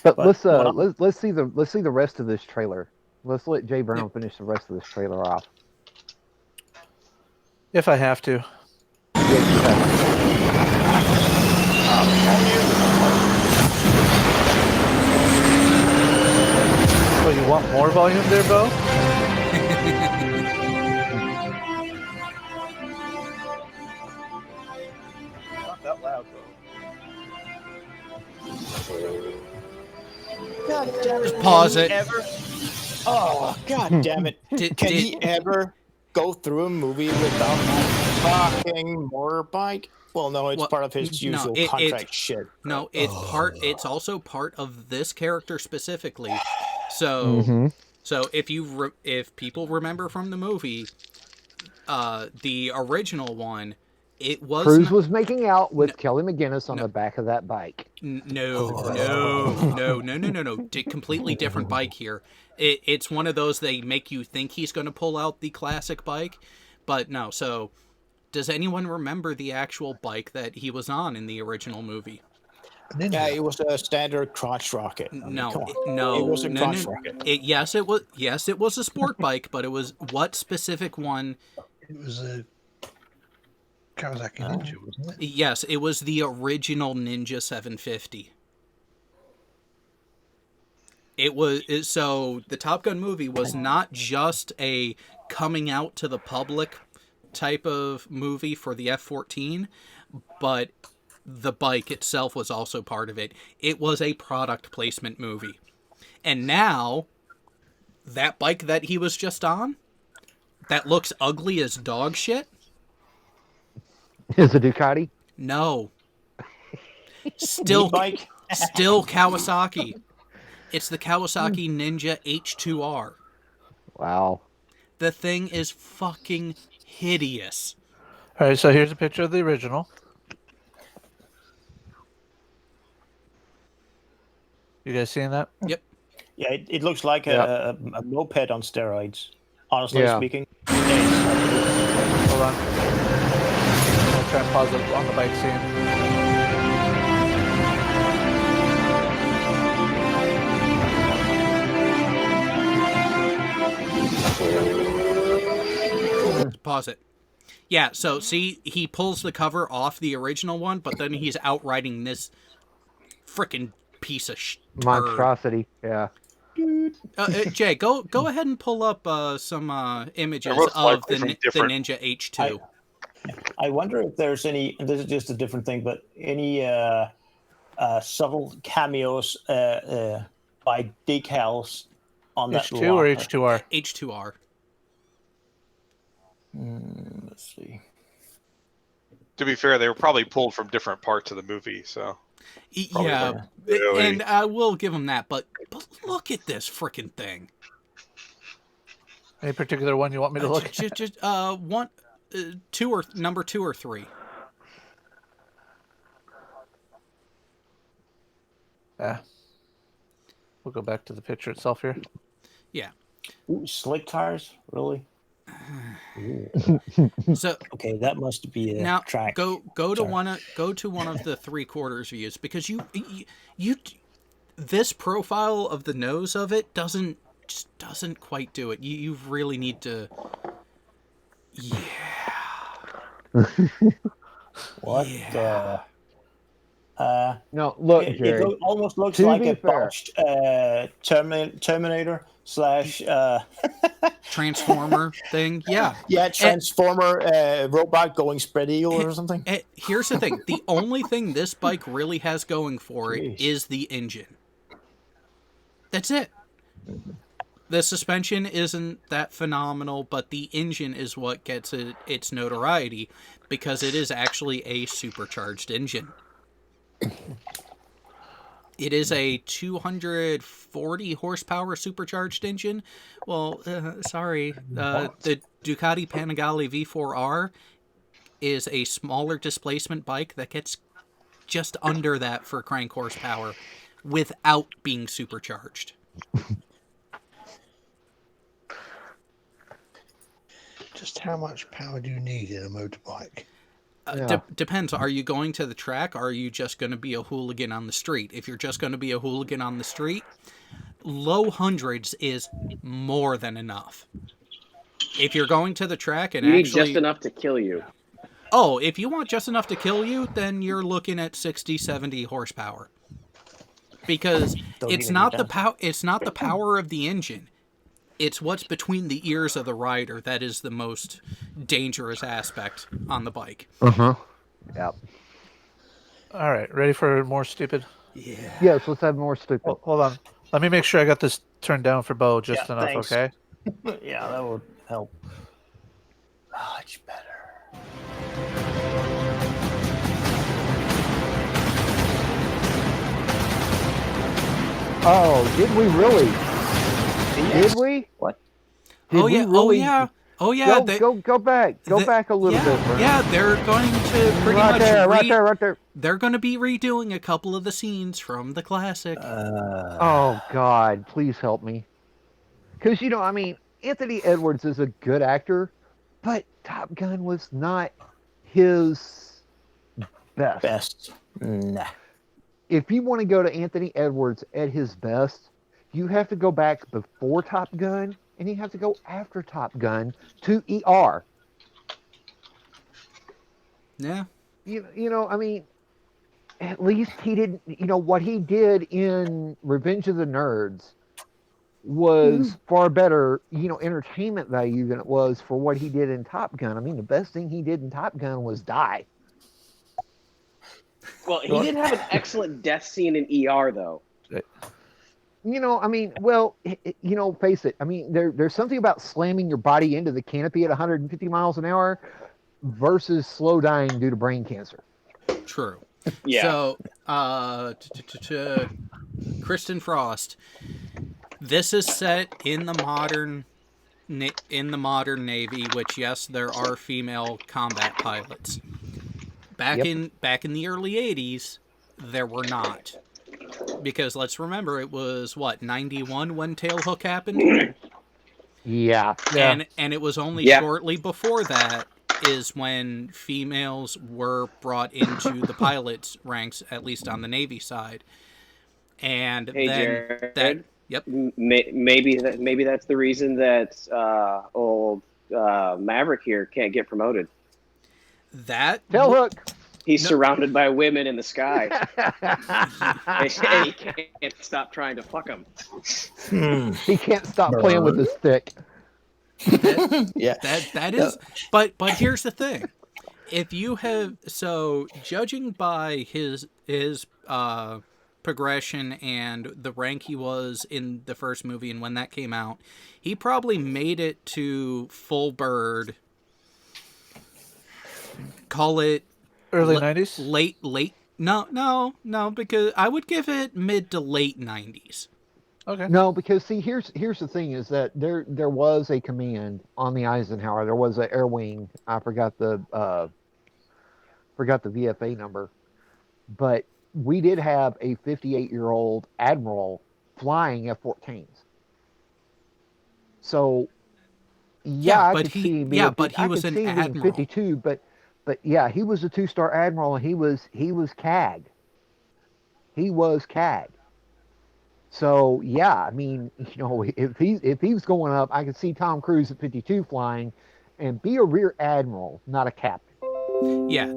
But But let's see the rest of this trailer. Let's let Jay Brown finish the rest of this trailer off. If I have to. Oh, you want more volume there, Bo? Not that loud, though. God damn it! Pause can it. he Ever... Oh God damn it! Can did- he ever go through a movie without that fucking motorbike? Well, no, it's Well, part of his no, usual it- contract shit. No, it's also part of this character specifically. So so if people remember from the movie, the original one, it was Cruz was making out with Kelly McGinnis on the back of that bike. No. Completely different bike here. It's one of those they make you think he's going to pull out the classic bike, but no. So, does anyone remember the actual bike that he was on in the original movie? Yeah, it was a standard crotch rocket. I mean, No, come on. no, It was a no, crotch no. rocket. Yes, it was a sport bike, but it was what specific one? It was a Kawasaki Ninja, wasn't it? Yes, it was the original Ninja 750. So the Top Gun movie was not just a coming out to the public type of movie for the F-14, but the bike itself was also part of it. It was a product placement movie. And now, that bike that he was just on, that looks ugly as dog shit, Is a Ducati? no. Still bike. Still Kawasaki. It's the Kawasaki Ninja H2R. Wow. The thing is fucking hideous. All right, so here's a picture of the original. You guys seeing that? Yep. Yeah, it looks like a moped on steroids. Honestly Yeah. speaking. Hold on. I'll try and pause it on the bike scene. Pause it. Yeah, so see, he pulls the cover off the original one, but then he's outriding this frickin' piece of Monstrosity. Yeah. Jay, go ahead and pull up some images They're most of likely the from different- Ninja H2. I wonder if there's any, and this is just a different thing, but any subtle cameos by decals on that H2 or locker. H2R? H2R. Let's see. To be fair, they were probably pulled from different parts of the movie, so. Probably Yeah, not really. and I will give him that, but look at this frickin' thing. Any particular one you want me to look at? Just one, number 2 or 3. Yeah. We'll go back to the picture itself here. Yeah. Ooh, slick tires, really? So okay, that must be a now track. go to Sorry. one of the 3/4 views, because you this profile of the nose of it doesn't quite do it. You really need to. Yeah. What? No, look, It Jerry. almost looks to like be a fair- botched Terminator slash Transformer thing. Yeah. Transformer robot going spread eagle or something. Here's the thing. The only thing this bike really has going for it Jeez. is the engine. That's it. The suspension isn't that phenomenal, but the engine is what gets it its notoriety because it is actually a supercharged engine. It is a 240 horsepower supercharged engine. Well, sorry. The Ducati Panigale V4R is a smaller displacement bike that gets just under that for crank horsepower without being supercharged. Just how much power do you need in a motorbike? Depends. Are you going to the track or are you just going to be a hooligan on the street? If you're just going to be a hooligan on the street, low hundreds is more than enough. If you're going to the track and You need actually... just enough to kill you. Oh, if you want just enough to kill you, then you're looking at 60, 70 horsepower. Because it's not the power of the engine. It's what's between the ears of the rider that is the most dangerous aspect on the bike. Uh-huh. Yep. All right, ready for more stupid? Yeah. Yes, let's have more stupid. Hold on. Let me make sure I got this turned down for Bo just enough, thanks. okay? Yeah, that would help. Much better. Oh, did we really? Yes. Did we? What? Did Oh we yeah, really? oh yeah. Go back. Go back a little bit. Bro. Yeah, they're going to pretty right much right there. They're going to be redoing a couple of the scenes from the classic. Oh God, please help me. Because I mean, Anthony Edwards is a good actor, but Top Gun was not his best. Nah. If you want to go to Anthony Edwards at his best, you have to go back before Top Gun, and you have to go after Top Gun to ER. Yeah. I mean, at least he didn't, what he did in Revenge of the Nerds was far better, entertainment value than it was for what he did in Top Gun. I mean, the best thing he did in Top Gun was die. Well, he did have an excellent death scene in ER, though. I mean, well, face it. I mean, there's something about slamming your body into the canopy at 150 miles an hour versus slow dying due to brain cancer. True. Yeah. So, Kristen Frost. This is set in the modern Navy, which yes, there are female combat pilots. Back in the early 80s, there were not. Because let's remember, it was 91 when Tailhook happened. Yeah. And it was only shortly before that is when females were brought into the pilots ranks, at least on the Navy side. And Hey, then Jared. yep. Maybe that's the reason that old Maverick here can't get promoted. Tailhook. He's surrounded by women in the sky, and he can't stop trying to fuck them. He can't stop playing with his stick. That is. But here's the thing: if you have judging by his progression and the rank he was in the first movie and when that came out, he probably made it to full bird. Call it early 90s? Late. No, because I would give it mid to late 90s. Okay. No, because see, here's the thing: is that there was a command on the Eisenhower. There was an air wing. I forgot the VFA number, but we did have a 58-year-old admiral flying F-14s. So, I could see him being, but he was an admiral. 52, but yeah, he was a 2-star admiral, and he was CAG. He was CAG. So yeah, I mean, if he's going up, I could see Tom Cruise at 52 flying, and be a rear admiral, not a captain. Yeah,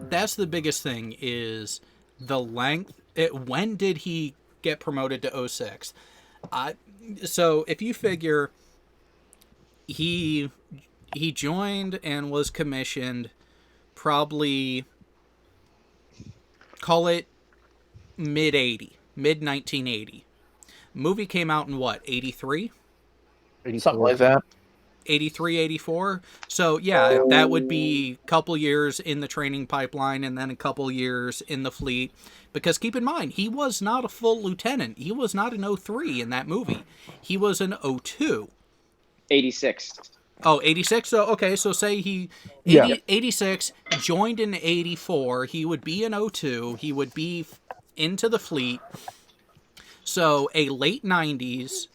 that's the biggest thing is the length. When did he get promoted to 06? So if you figure he joined and was commissioned, probably call it mid 1980. Movie came out in what, 83? Something like that. 83, 84. So yeah, that would be a couple years in the training pipeline and then a couple years in the fleet. Because keep in mind, he was not a full lieutenant. He was not an 03 in that movie. He was an 02. 86. Oh, 86? So, okay, so say he... 86, joined in 84. He would be an 02. He would be into the fleet. So a late 90s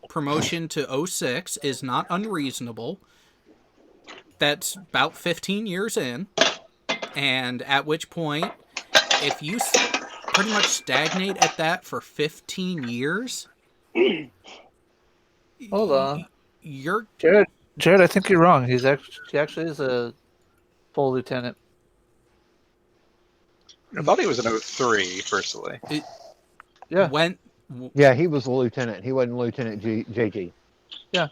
promotion to 06 is not unreasonable. That's about 15 years in. And at which point, if you pretty much stagnate at that for 15 years... Hold on. You're... Jared, I think you're wrong. He actually is a full lieutenant. I thought he was an 03, personally. Yeah. Yeah, he was a lieutenant. He wasn't Lieutenant JG. Yeah.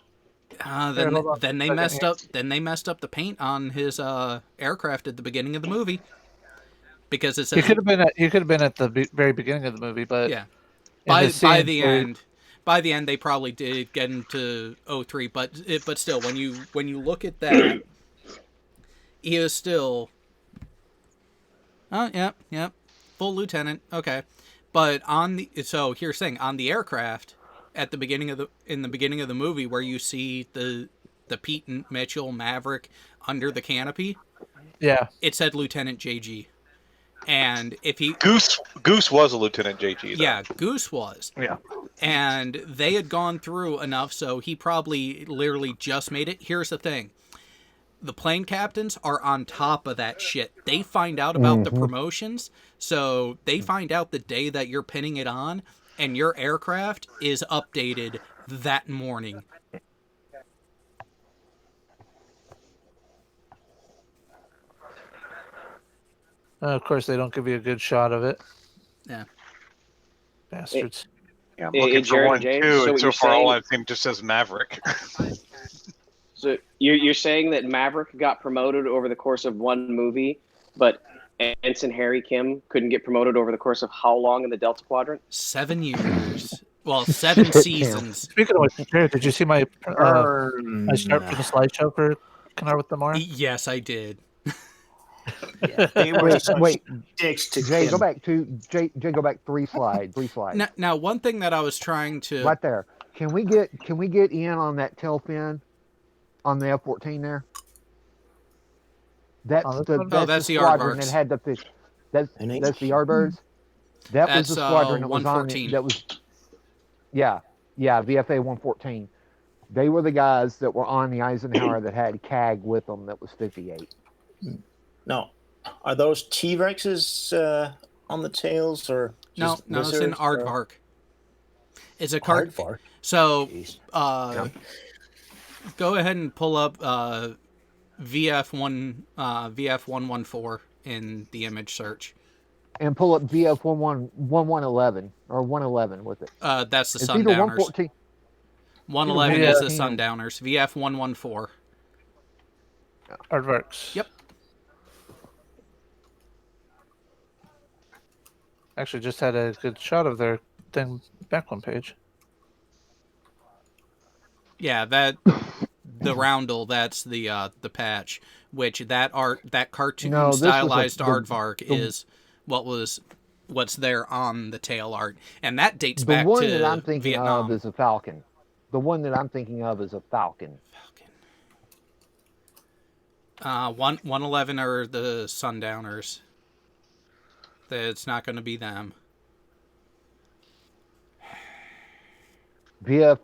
Then they messed up. Then they messed up the paint on his aircraft at the beginning of the movie, because it says he could have been at the very beginning of the movie, but yeah. By the end, they probably did get into 03, but still, when you look at that, he is still. Oh, yep, full lieutenant. Okay, but so here's the thing, on the aircraft at the beginning of the movie where you see the Pete and Mitchell Maverick under the canopy, yeah, it said Lieutenant JG. And if he Goose was a Lieutenant JG though. Yeah, Goose was. Yeah. And they had gone through enough, so he probably literally just made it. Here's the thing. The plane captains are on top of that shit. They find out about the promotions, so they find out the day that you're pinning it on, and your aircraft is updated that morning. Of course, they don't give you a good shot of it. Yeah. Bastards. Yeah, I'm looking for one too, and so far all I've seen just says Maverick. So you're saying that Maverick got promoted over the course of one movie, but Ensign Harry Kim couldn't get promoted over the course of how long in the Delta Quadrant? 7 years. Well, 7 seasons. Speaking of which, Jared, did you see my start from the slideshow for Canard with the Mar? Yes, I did. They were Wait, dicks to Jay, Kim. go back 3 slides. 3 slides. Now, one thing that I was trying to Right there. Can we get in on that tail fin on the F-14 there? That's that's the squadron Aardvarks. that had the fish. That's the Yardbirds. That was the squadron that was 114. on. That was. Yeah, VFA 114. They were the guys that were on the Eisenhower that had CAG with them. That was 58. No, are those T-Rexes on the tails or no? It's an Aardvark. It's a cart. Aardvark. So, go ahead and pull up VF114 in the image search. And pull up VF 1111 or 111 with it. That's the it's either Sundowners. 114. 111 is the Sundowners. VF 114. Aardvarks. Yep. Actually, just had a good shot of their thing back one page. Yeah, the roundel, that's the patch, which that cartoon stylized aardvark is what's there on the tail art, and that dates back to The one that I'm thinking Vietnam. of is a Falcon. The one that I'm thinking of is a Falcon. 111 are the Sundowners. It's not going to be them. VF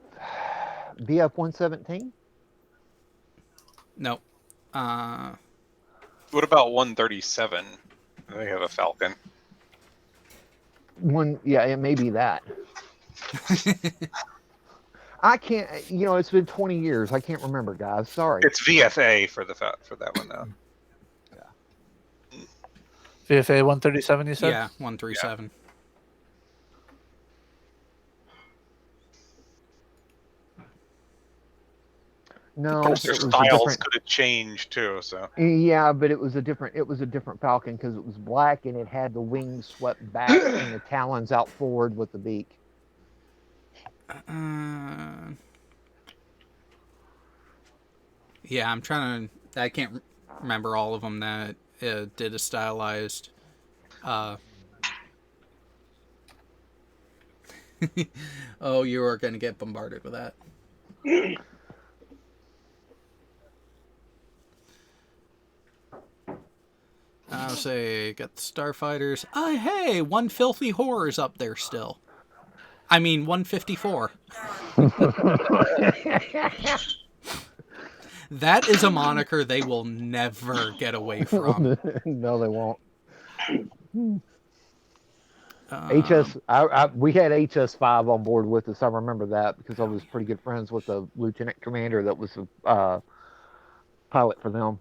117? No. What about 137? They have a Falcon. It may be that. I can't. It's been 20 years. I can't remember, guys. Sorry. It's VFA for that one though. VFA 137, you said? Yeah, 137. No, Of course, their it was a styles different. could have changed too. So Yeah, but it was a different Falcon because it was black and it had the wings swept back and the talons out forward with the beak. Yeah, I'm trying to. I can't remember all of them that did a stylized. Oh, you are going to get bombarded with that. I'll say, got the Starfighters. Oh, hey, one filthy horror's up there still. I mean, 154. That is a moniker they will never get away from. No, they won't. We had HS5 on board with us. I remember that because I was pretty good friends with the lieutenant commander that was a pilot for them.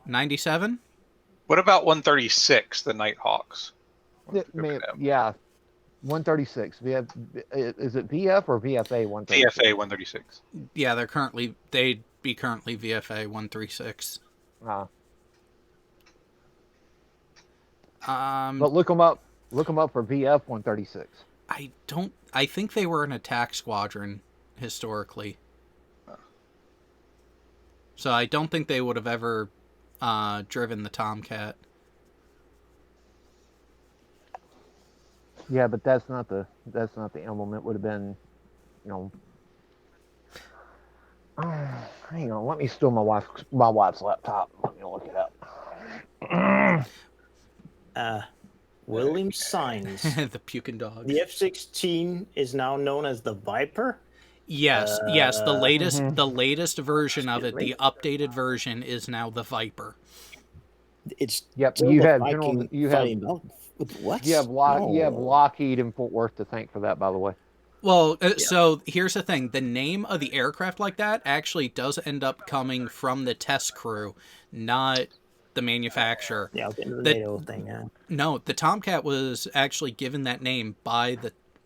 97? what about 136, the Nighthawks? Yeah, 136. Is it VF or VFA 136? VFA 136. Yeah, they'd be currently VFA 136. But look them up for VF 136. I think they were an attack squadron historically. So I don't think they would have ever driven the Tomcat. Yeah, but that's not the emblem. It would have been, hang on, let me steal my wife's laptop. Let me look it up. William Signs. The puking dog. The F-16 is now known as the Viper. Yes, the latest version of it, the updated version, is now the Viper. It's you have what? You have Lockheed and Fort Worth to thank for that, by the way. Well, so here's the thing: the name of the aircraft like that actually does end up coming from the test crew, not the manufacturer. Yeah, the NATO thing. Yeah. No, the Tomcat was actually given that name by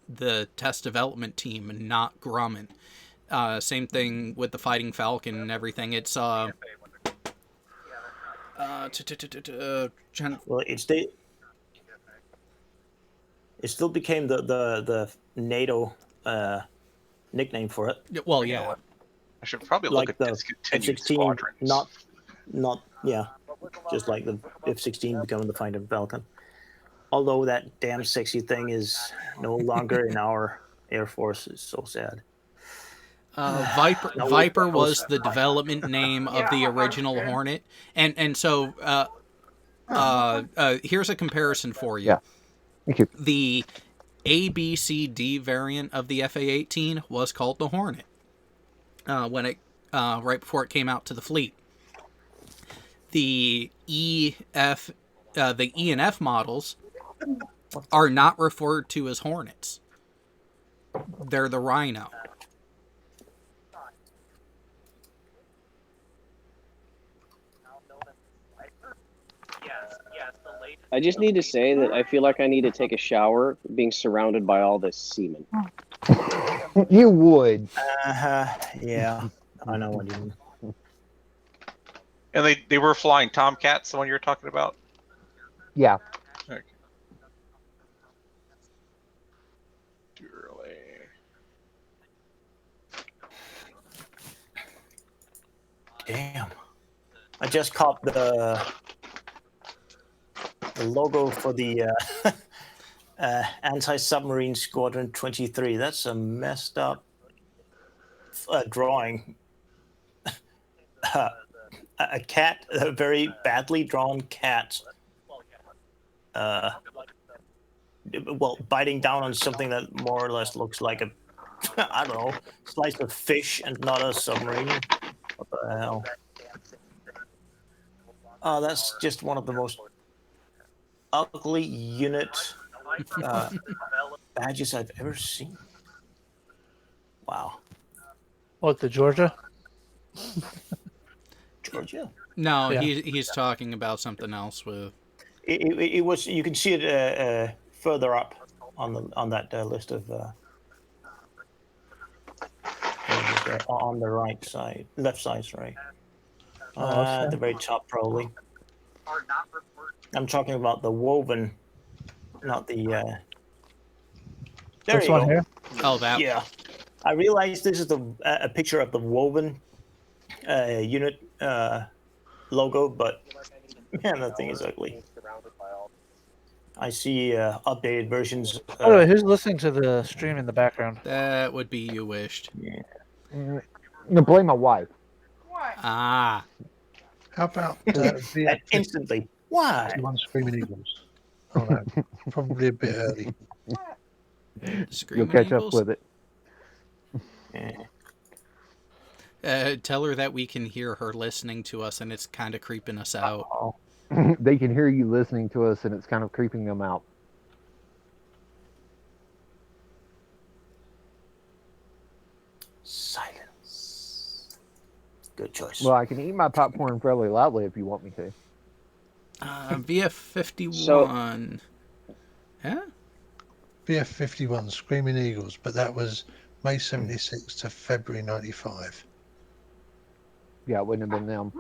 the test development team, and not Grumman. Same thing with the Fighting Falcon and everything. It's Well, it still became the NATO nickname for it. Well, yeah. I should probably look at discontinued squadrons. Not just like the F-16 becoming the Fighting Falcon. Although that damn sexy thing is no longer in our Air Force, it's so sad. Viper was the development name of the original Hornet, and so here's a comparison for you. Yeah. Thank you. The ABCD variant of the FA-18 was called the Hornet when it right before it came out to the fleet. The E and F models are not referred to as Hornets. They're the Rhino. I just need to say that I feel like I need to take a shower being surrounded by all this semen. You would. Yeah, I know what you mean. And they were flying Tomcats, the one you were talking about? Yeah. Okay. Too early. Damn. I just caught the logo for the Anti-Submarine Squadron 23. That's a messed up drawing. A cat, a very badly drawn cat, biting down on something that more or less looks like a, I don't know, slice of fish and not a submarine. What the hell? Oh, that's just one of the most ugly unit badges I've ever seen. Wow. What, the Georgia? Georgia? No, Yeah. he's talking about something else with. It was. You can see it further up on that list of. On the right side, left side, sorry. At the very top, probably. I'm talking about the woven, not the. There This you one go. here? Oh, that. Yeah, I realized this is a picture of the woven unit logo, but man, that thing is ugly. I see updated versions. By the way, who's listening to the stream in the background? That would be You Wished. Yeah. I'm gonna blame my wife. Ah. How about Instantly? Why? One Screaming Eagles? Oh no, probably a bit early. You'll catch up with it. Tell her that we can hear her listening to us, and it's kind of creeping us out. They can hear you listening to us, and it's kind of creeping them out. Silence. Good choice. Well, I can eat my popcorn fairly loudly if you want me to. VF51. Huh? VF51 Screaming Eagles, but that was May 76 to February 95. Yeah, it wouldn't have been them.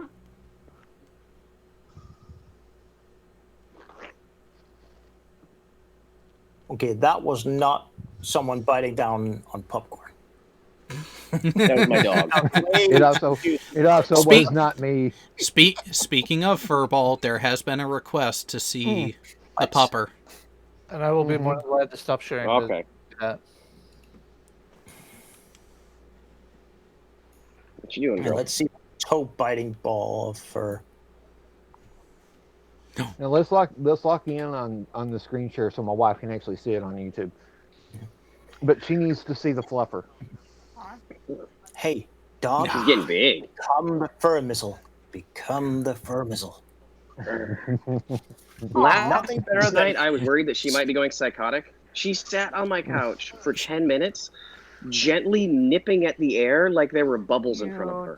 Okay, that was not someone biting down on popcorn. That was my dog. It also was not me. Speaking of Furball, there has been a request to see the pupper. And I will be more than glad to stop sharing. Okay. That. What you doing, girl? Let's see toe biting ball of fur. Now let's lock in on the screen share so my wife can actually see it on YouTube. But she needs to see the fluffer. Hey, dog. This is getting big. Become the fur missile. Become the fur missile. Last night, I was worried that she might be going psychotic. She sat on my couch for 10 minutes, gently nipping at the air like there were bubbles in front of her.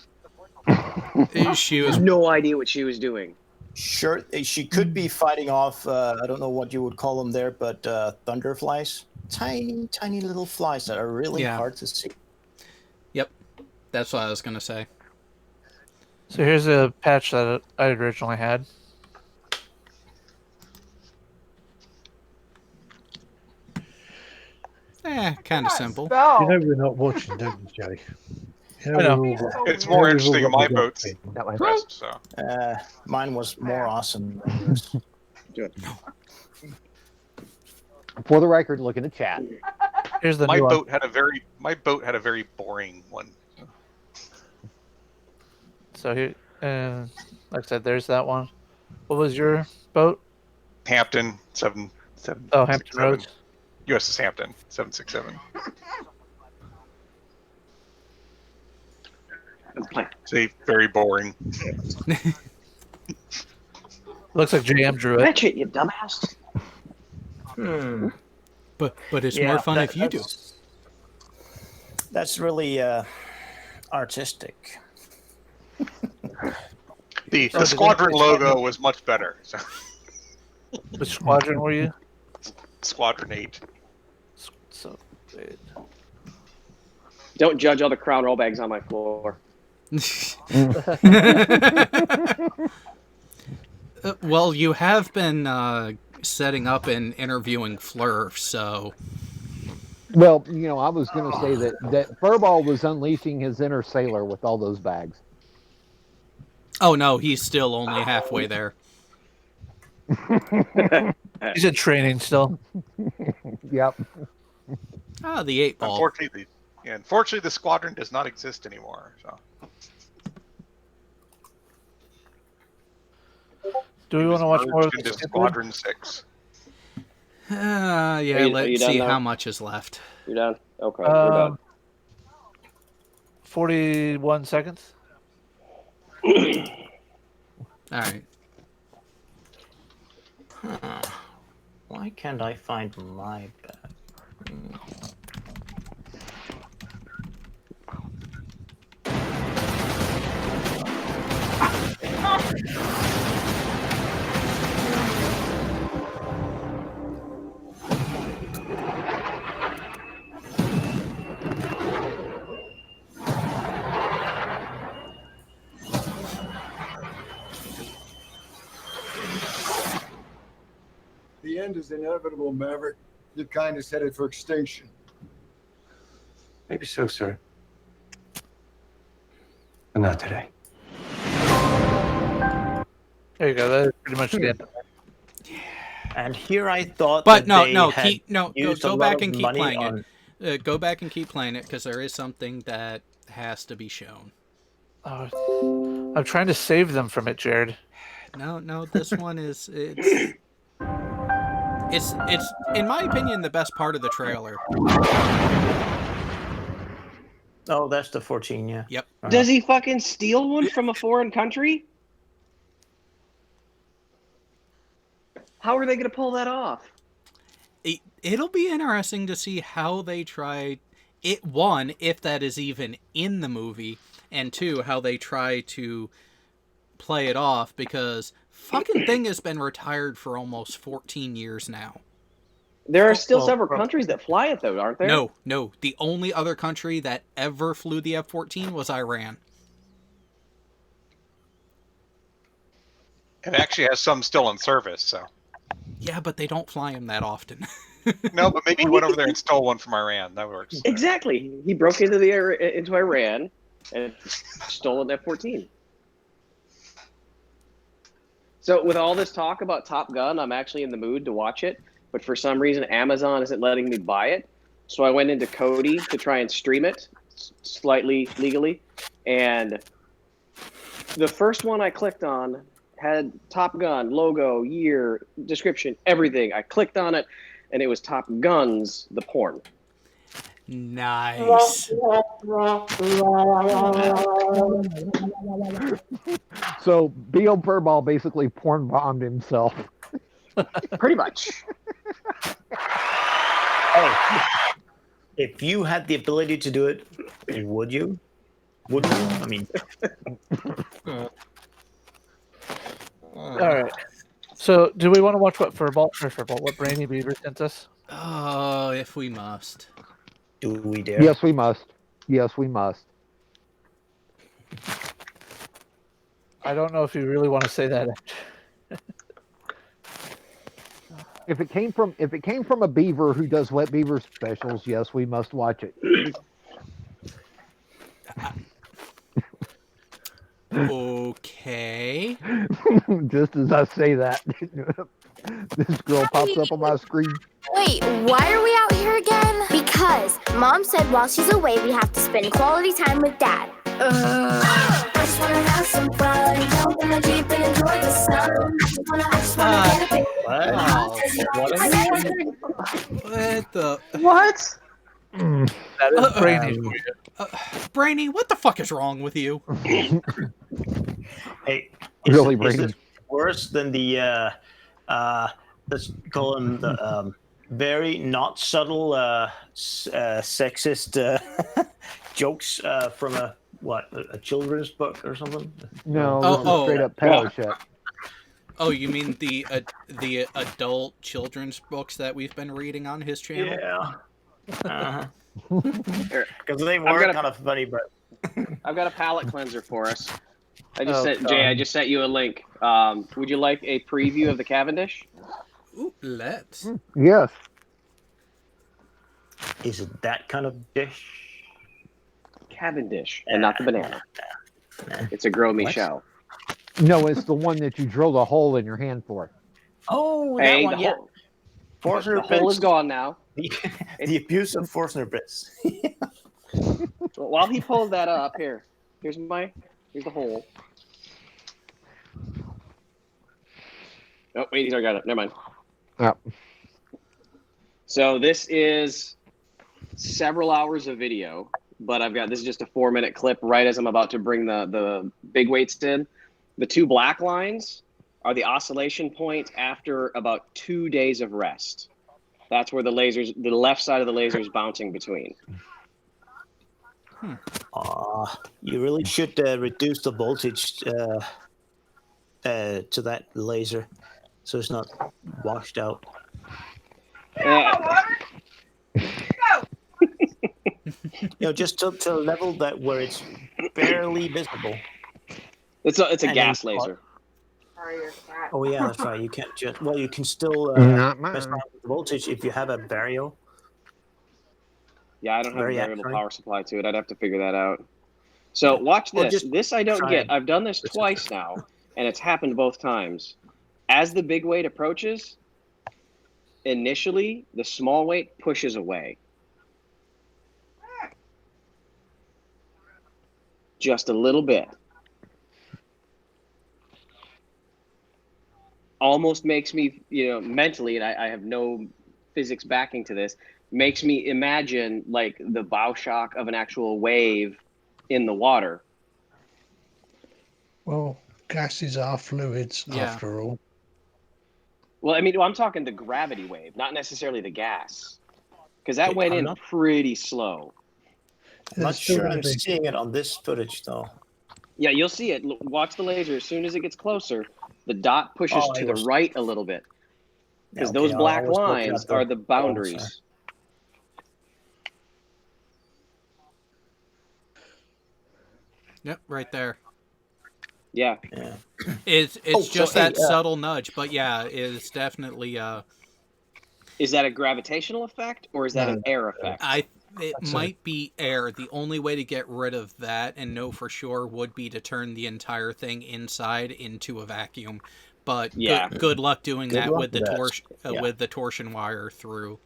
She was no idea what she was doing. Sure, she could be fighting off, I don't know what you would call them there, but thunder flies. Tiny, tiny little flies that are really hard to see. Yep, that's what I was going to say. So here's a patch that I originally had. Kind of simple. You know we're not watching, don't you, Jay? You know, I know. we're all- It's more interesting in my boats. That way. Rest, so. Mine was more awesome than this. For the record, look in the chat. Here's the My new one. boat had a very boring one. So here, and like I said, there's that one. What was your boat? Hampton 7. Oh, Hampton Roads. USS Hampton 767. See, very boring. Looks like JM drew it. Fetch it, you dumbass. But it's more fun if you do. That's really artistic. The squadron logo was much better. So. Which squadron were you? Squadron 8. So, Don't judge all the crown roll bags on my floor. Well, you have been setting up and interviewing Fleur, so... Well, you know, I was going to say that Furball was unleashing his inner sailor with all those bags. Oh, no, he's still only halfway there. He's in training still. Yep. Ah, the 8-ball. Unfortunately, the squadron does not exist anymore. So. Do we want to watch more of into this? Squadron 6. Yeah, let's see how much is left. You're done? Okay, we're done. 41 seconds. All right. Why can't I find my bag? end is inevitable, Maverick. Your kind is headed for extinction. Maybe so, sir. But not today. There you go. That is pretty much the end. And here I thought, But that they no, had used a go lot back of and keep money playing on... it. Go back and keep playing it because there is something that has to be shown. Oh, I'm trying to save them from it, Jared. No, this one is it's in my opinion the best part of the trailer. Oh, that's the 14, yeah. Yep. Does he fucking steal one from a foreign country? How are they going to pull that off? It'll be interesting to see how they try it. One, if that is even in the movie, and two, how they try to play it off, because fucking thing has been retired for almost 14 years now. There are still several countries that fly it, though, aren't there? No. The only other country that ever flew the F-14 was Iran. It actually has some still in service, so. Yeah, but they don't fly them that often. No, but maybe he went over there and stole one from Iran. That works. Exactly. He broke into Iran and stole an F-14. So with all this talk about Top Gun, I'm actually in the mood to watch it, but for some reason Amazon isn't letting me buy it. So I went into Kodi to try and stream it slightly legally, and the first one I clicked on had Top Gun logo, year, description, everything. I clicked on it, and it was Top Guns, the porn. Nice. So B.O. Furball basically porn bombed himself. Pretty much. Hey, if you had the ability to do it, would you? Wouldn't you? I mean... All right. So, do we want to watch what what Brainy Beaver sent us? Oh, if we must. Do we dare? Yes, we must. Yes, we must. I don't know if you really want to say that. If it came from a beaver who does wet beaver specials, yes, we must watch it. Okay. Just as I say that, this girl pops up on my screen. Wait, why are we out here again? Because Mom said while she's away, we have to spend quality time with Dad. I just wanna have some fun, jump in the Jeep and enjoy the sun. I just wanna get a big What the? What? That is Brainy. Brainy, what the fuck is wrong with you? Hey, Really, is Brady? this worse than the let's call them the very not subtle sexist jokes from a children's book or something? No, straight up pedo shit. Oh, you mean the adult children's books that we've been reading on his channel? Yeah. Because they were kind of funny, but I've got a palate cleanser for us. I just sent you a link. Would you like a preview of the Cavendish? Ooh, let's. Yes. Is it that kind of dish? Cavendish, and not the banana. It's a Gros Michel. No, it's the one that you drilled a hole in your hand for. Oh, hey, that one, yeah. The hole is gone now. The abuse of Forstner bits. While he pulls that up, here's the hole. Oh wait, he's already got it. Never mind. Yeah. So this is several hours of video, but this is just a 4-minute clip right as I'm about to bring the big weights in. The two black lines are the oscillation point after about 2 days of rest. That's where the left side of the laser is bouncing between. You really should reduce the voltage to that laser so it's not washed out. Just to a level where it's barely visible. It's a gas laser. Oh yeah, that's right. You can't just. Well, you can still Not mess mine. around with the voltage if you have a vario. Yeah, I don't have a Variac, variable sorry. power supply to it. I'd have to figure that out. So watch Or this. just This I don't try get. it. I've done this twice now, and it's happened both times. As the big weight approaches, initially the small weight pushes away. Just a little bit. Almost makes me, mentally, and I have no physics backing to this, makes me imagine like the bow shock of an actual wave in the water. Well, gases are fluids Yeah. after all. Well, I mean, I'm talking the gravity wave, not necessarily the gas, because that Okay, went I'm in not- pretty slow. I'm not There's still sure gonna I'm be- seeing it on this footage though. Yeah, you'll see it. Watch the laser. As soon as it gets closer, the dot pushes Oh, to it the was- right a little bit, because Yeah, those okay, I black was looking lines at are the boundaries. sorry. Yep, right there. Yeah. Yeah. It's Oh, just so, hey, that subtle nudge, but yeah, it's definitely Is that a gravitational effect or is that an air effect? it That's might be air. The only way to get rid of that and know for sure would be to turn the entire thing inside into a vacuum. But Yeah. good luck doing Good that luck with the with that. torsion Yeah. with the torsion wire through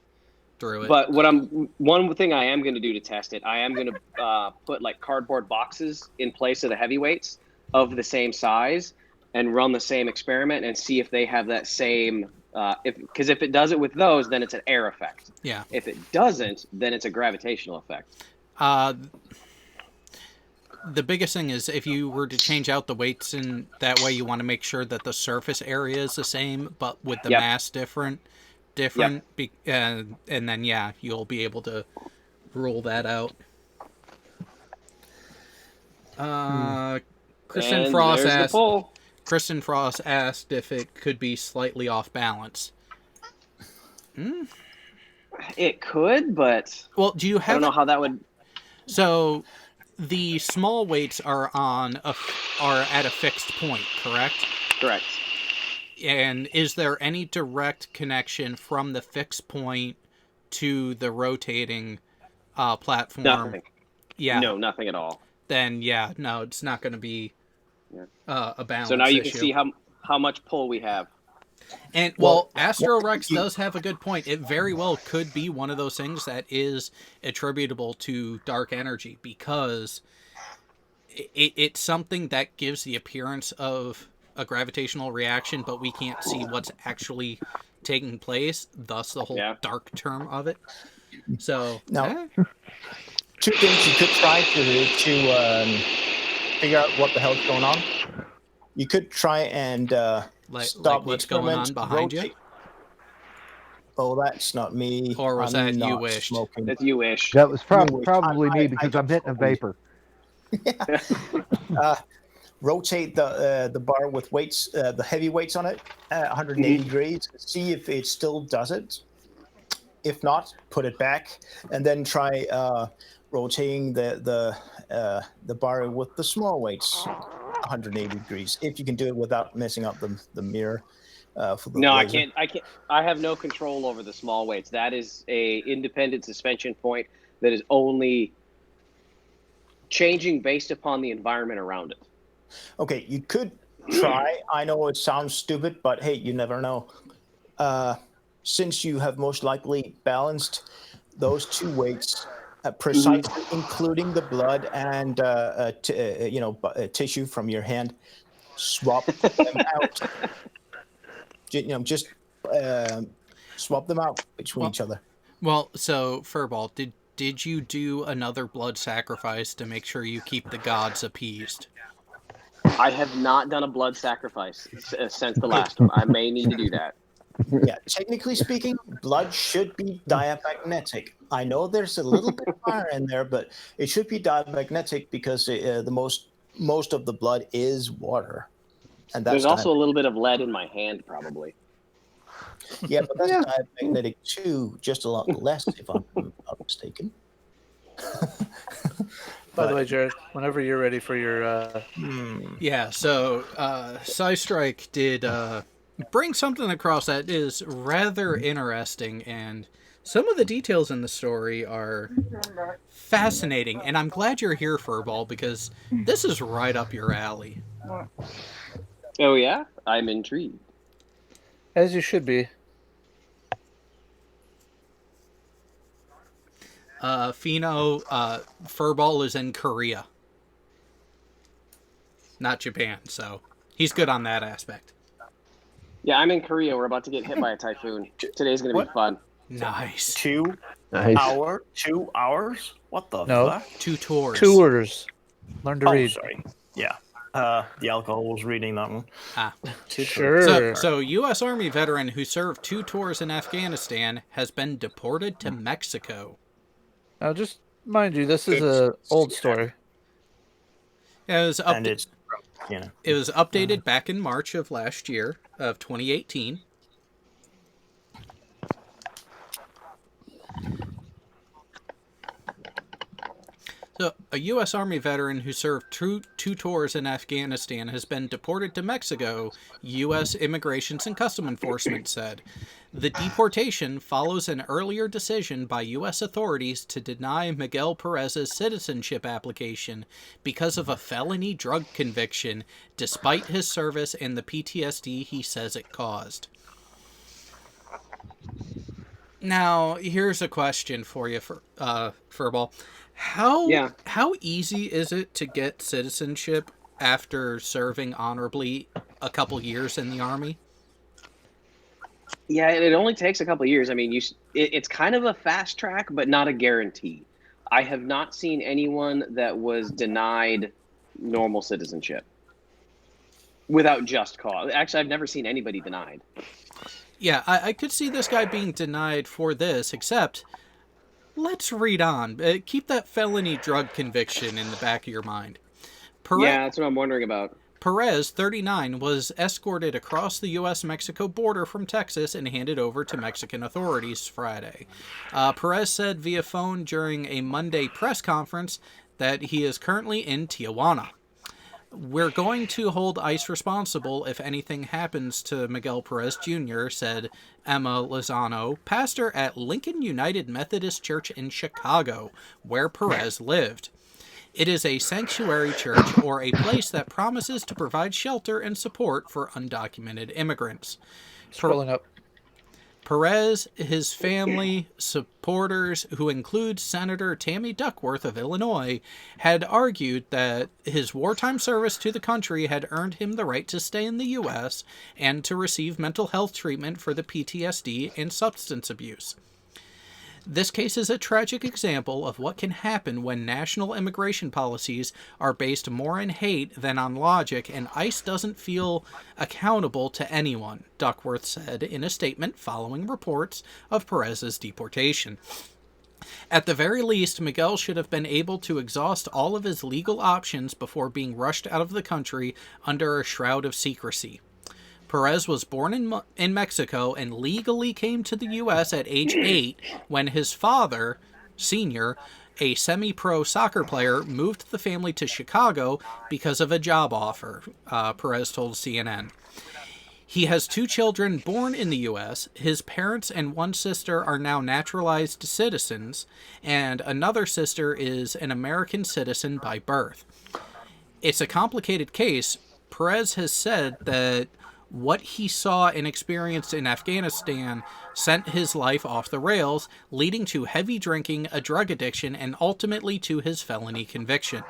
it. But one thing I am going to do to test it, I am going to put like cardboard boxes in place of the heavyweights of the same size and run the same experiment and see if they have that same. Because if it does it with those, then it's an air effect. Yeah. If it doesn't, then it's a gravitational effect. The biggest thing is if you were to change out the weights in that way, you want to make sure that the surface area is the same, but with the Yep. mass different, and then yeah, you'll be able to rule that out. Kristen And Frost there's the asked. poll. Kristen Frost asked if it could be slightly off balance. It could, but Well, do you I have? don't know how that would. So, the small weights are at a fixed point, correct? Correct. And is there any direct connection from the fixed point to the rotating platform? Nothing. Yeah. No, nothing at all. Then yeah, no, it's not going to be a balance. So now you issue. can see how much pull we have. And Astro Rex does have a good point. It very well could be one of those things that is attributable to dark energy because it's something that gives the appearance of a gravitational reaction, but we can't see what's actually taking place. Thus, the whole dark term of it. So Now, two things you could try to figure out what the hell's going on. You could try and stop what's the going on experiment, behind you? rotate. Oh, that's not me. Or was I'm that you not wished? Smoking. That's you wish. That was You wish. probably I me because I'm hitting a vapor. Rotate the bar with weights, the heavy weights on it, 180 degrees. See if it still does it. If not, put it back, and then try rotating the bar with the small weights, 180 degrees. If you can do it without messing up the mirror. For the No, laser. I can't. I have no control over the small weights. That is a independent suspension point that is only changing based upon the environment around it. Okay, you could try. I know it sounds stupid, but hey, you never know. Since you have most likely balanced those two weights precisely, including the blood and tissue from your hand, swap them out. Just swap them out between each other. Well, so Furball, did you do another blood sacrifice to make sure you keep the gods appeased? I have not done a blood sacrifice since the last one. I may need to do that. Yeah, technically speaking, blood should be diamagnetic. I know there's a little bit of fire in there, but it should be diamagnetic because the most of the blood is water. And that's There's also a little bit of lead in my hand, probably. Yeah, but that's diamagnetic too, just a lot less, if I'm not mistaken. By the way, Jared, whenever you're ready for your Yeah, so Psystrike did bring something across that is rather interesting, and some of the details in the story are fascinating, and I'm glad you're here, Furball, because this is right up your alley. Oh, yeah? I'm intrigued. As you should be. Fino, Furball is in Korea. Not Japan, so he's good on that aspect. Yeah, I'm in Korea. We're about to get hit by a typhoon. Today's going to be fun. Nice. 2 Nice. hours? What the No. fuck? 2 tours. Tours. Learn to read. Sorry. Yeah. The alcohol was reading that one. Sure. So, U.S. Army veteran who served 2 tours in Afghanistan has been deported to Mexico. Now, just mind you, this is an old story. It was, And it's, it was updated back in March of last year, of 2018. So, a U.S. Army veteran who served two tours in Afghanistan has been deported to Mexico, U.S. Immigration and Customs Enforcement said. The deportation follows an earlier decision by U.S. authorities to deny Miguel Perez's citizenship application because of a felony drug conviction, despite his service and the PTSD he says it caused. Now, here's a question for you, Furball. How easy is it to get citizenship after serving honorably a couple years in the Army? Yeah, it only takes a couple of years. I mean, it's kind of a fast track, but not a guarantee. I have not seen anyone that was denied normal citizenship without just cause. Actually, I've never seen anybody denied. Yeah, I could see this guy being denied for this, except let's read on. Keep that felony drug conviction in the back of your mind. Yeah, that's what I'm wondering about. Perez, 39, was escorted across the U.S.-Mexico border from Texas and handed over to Mexican authorities Friday. Perez said via phone during a Monday press conference that he is currently in Tijuana. We're going to hold ICE responsible if anything happens to Miguel Perez Jr., said Emma Lozano, pastor at Lincoln United Methodist Church in Chicago, where Perez lived. It is a sanctuary church or a place that promises to provide shelter and support for undocumented immigrants. Scrolling up. Perez, his family, supporters, who include Senator Tammy Duckworth of Illinois, had argued that his wartime service to the country had earned him the right to stay in the U.S. and to receive mental health treatment for the PTSD and substance abuse. This case is a tragic example of what can happen when national immigration policies are based more on hate than on logic, and ICE doesn't feel accountable to anyone, Duckworth said in a statement following reports of Perez's deportation. At the very least, Miguel should have been able to exhaust all of his legal options before being rushed out of the country under a shroud of secrecy. Perez was born in Mexico and legally came to the U.S. at age 8 when his father, Sr., a semi-pro soccer player, moved the family to Chicago because of a job offer, Perez told CNN. He has 2 children born in the U.S. His parents and 1 sister are now naturalized citizens, and another sister is an American citizen by birth. It's a complicated case. Perez has said that what he saw and experienced in Afghanistan sent his life off the rails, leading to heavy drinking, a drug addiction, and ultimately to his felony conviction.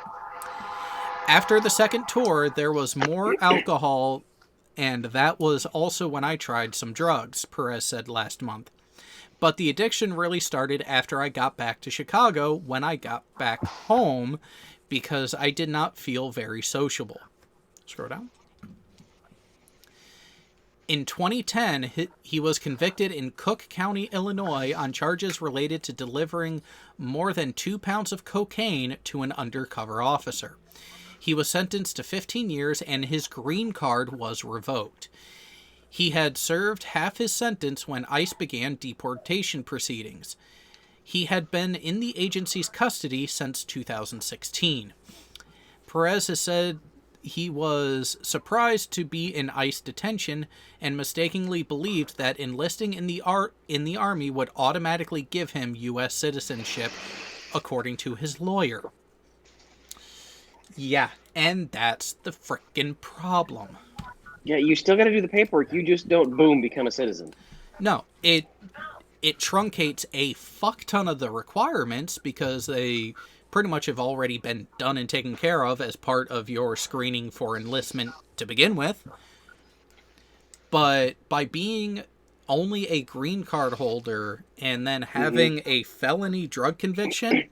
After the second tour, there was more alcohol, and that was also when I tried some drugs, Perez said last month. But the addiction really started after I got back to Chicago, when I got back home, because I did not feel very sociable. Scroll down. In 2010, he was convicted in Cook County, Illinois, on charges related to delivering more than 2 pounds of cocaine to an undercover officer. He was sentenced to 15 years, and his green card was revoked. He had served half his sentence when ICE began deportation proceedings. He had been in the agency's custody since 2016. Perez has said he was surprised to be in ICE detention and mistakenly believed that enlisting in the Army would automatically give him U.S. citizenship, according to his lawyer. Yeah, and that's the frickin' problem. Yeah, you still got to do the paperwork. You just don't, boom, become a citizen. No, it truncates a fuck ton of the requirements because they pretty much have already been done and taken care of as part of your screening for enlistment to begin with. But by being only a green card holder and then having a felony drug conviction,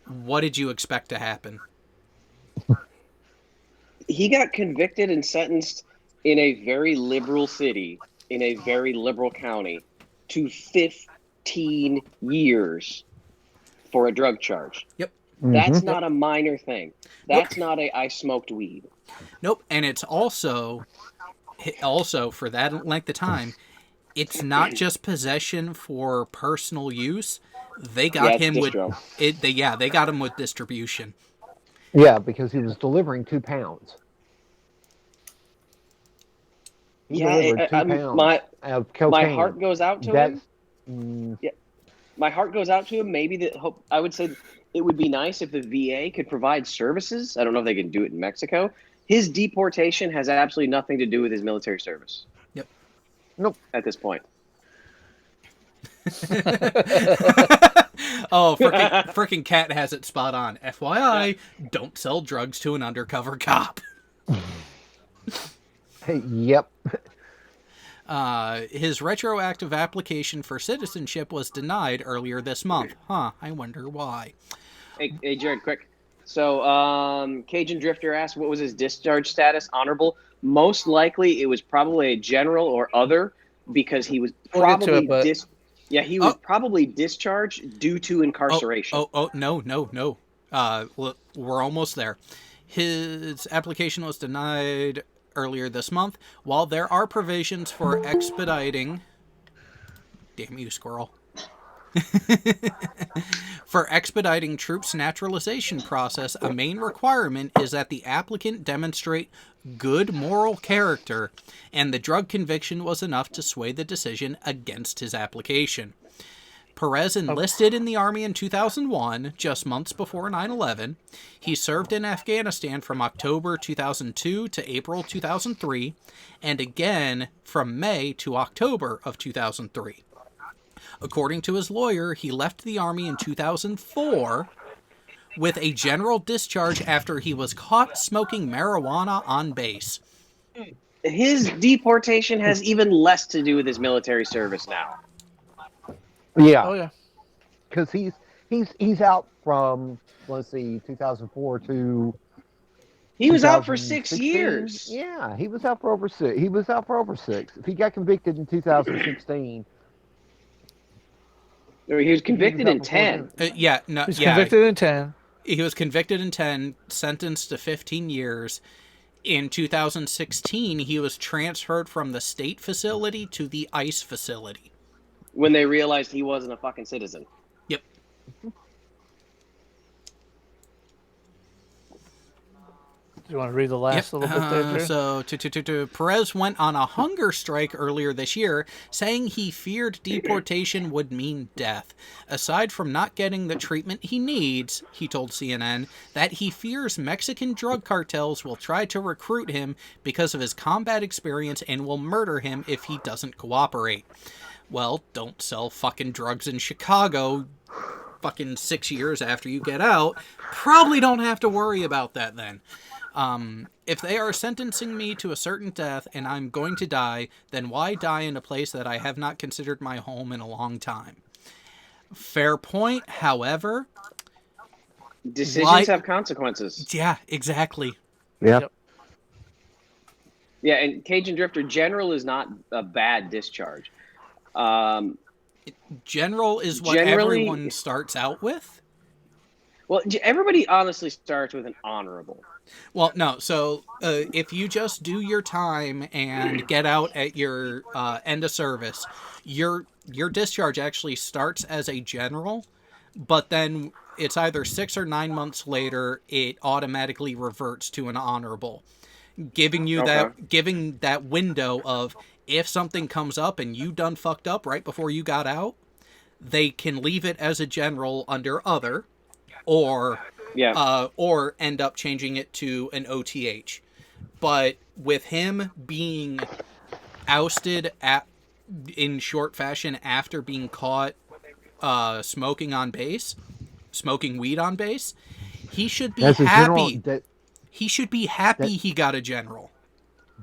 what did you expect to happen? He got convicted and sentenced in a very liberal city, in a very liberal county, to 15 years for a drug charge. Yep. That's not a minor thing. That's not I smoked weed. Nope. And it's also for that length of time, it's not just possession for personal use. They got him with it. They got him with distribution. Yeah, because he was delivering 2 pounds. He delivered 2 pounds of cocaine. My heart goes out to him. Yeah, my heart goes out to him. Maybe I would say it would be nice if the VA could provide services. I don't know if they can do it in Mexico. His deportation has absolutely nothing to do with his military service. Yep. Nope. At this point. Oh, frickin' Cat has it spot on. FYI, don't sell drugs to an undercover cop. Yep. His retroactive application for citizenship was denied earlier this month. I wonder why. Hey, Jared, quick. So, Cajun Drifter asked, what was his discharge status? Honorable. Most likely, it was probably a general or other, because he was probably probably discharged due to incarceration. No. We're almost there. His application was denied earlier this month. While there are provisions for expediting... Damn you, squirrel. For expediting troops' naturalization process, a main requirement is that the applicant demonstrate good moral character, and the drug conviction was enough to sway the decision against his application. Perez enlisted in the Army in 2001, just months before 9/11. He served in Afghanistan from October 2002 to April 2003, and again from May to October of 2003. According to his lawyer, he left the Army in 2004 with a general discharge after he was caught smoking marijuana on base. His deportation has even less to do with his military service now. Yeah. Oh yeah. Because he's out from, let's see, 2004 to. He was out for 6 years. Yeah, he was out for over 6. He was out for over 6. If he got convicted in 2016. He was convicted in 10. He was convicted in 10. He was convicted in 10, sentenced to 15 years. In 2016, he was transferred from the state facility to the ICE facility. When they realized he wasn't a fucking citizen. Yep. Do you want to read the last little bit there, Drew? So, Perez went on a hunger strike earlier this year, saying he feared deportation would mean death. Aside from not getting the treatment he needs, he told CNN that he fears Mexican drug cartels will try to recruit him because of his combat experience and will murder him if he doesn't cooperate. Well, don't sell fucking drugs in Chicago fucking 6 years after you get out. Probably don't have to worry about that then. If they are sentencing me to a certain death and I'm going to die, then why die in a place that I have not considered my home in a long time? Fair point, however. Decisions have consequences. Yeah, exactly. Yep. Yeah, and Cajun Drifter, general is not a bad discharge. General is what everyone starts out with? Well, everybody honestly starts with an honorable. Well, no. So if you just do your time and get out at your end of service, your discharge actually starts as a general, but then it's either 6 or 9 months later, it automatically reverts to an honorable, giving you giving that window of if something comes up and you done fucked up right before you got out, they can leave it as a general under other, or end up changing it to an OTH. But with him being ousted in short fashion after being caught smoking weed on base, he should be happy. He should be happy he got a general.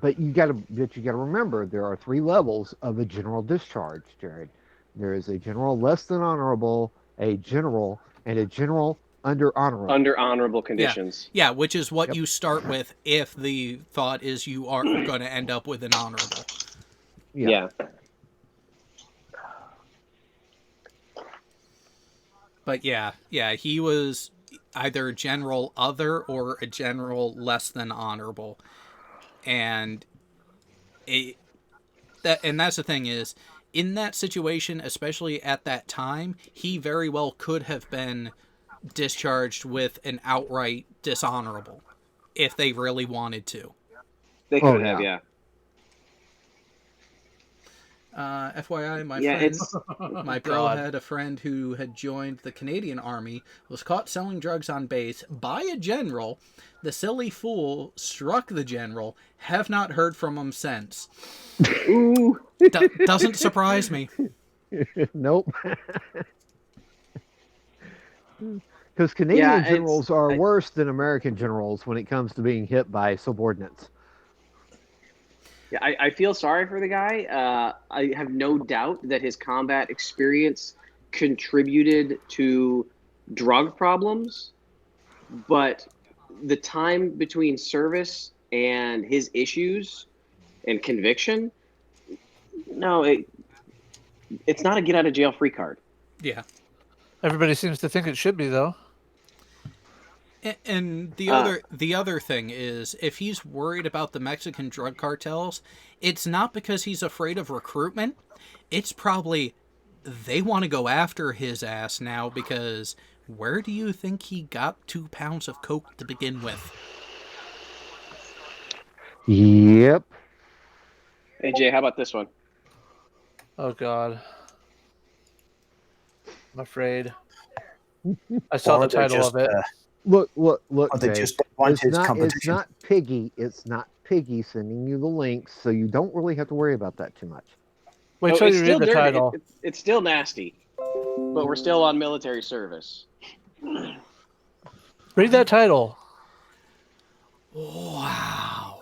But you got to remember there are 3 levels of a general discharge, Jared. There is a general less than honorable, a general, and a general under honorable. Under honorable conditions. Yeah, which is what you start with if the thought is you are going to end up with an honorable. Yeah. But yeah, he was either general other or a general less than honorable. And that's the thing is, in that situation, especially at that time, he very well could have been discharged with an outright dishonorable if they really wanted to. They could have, yeah. FYI, my bro had a friend who had joined the Canadian Army, was caught selling drugs on base by a general. The silly fool struck the general. Have not heard from him since. Ooh. Doesn't surprise me. Nope. Because Canadian generals are worse than American generals when it comes to being hit by subordinates. Yeah, I feel sorry for the guy. I have no doubt that his combat experience contributed to drug problems, but the time between service and his issues and conviction, it's not a get out of jail free card. Yeah. Everybody seems to think it should be, though. And the other thing is, if he's worried about the Mexican drug cartels, it's not because he's afraid of recruitment. It's probably they want to go after his ass now because where do you think he got 2 pounds of coke to begin with? Yep. Hey, Jay, how about this one? Oh, God. I'm afraid. I saw the title of it. Look, they Jay, just want his it's competition. not Piggy sending you the links, so you don't really have to worry about that too much. Wait till you read the title. It's still nasty, but we're still on military service. Read that title. Wow.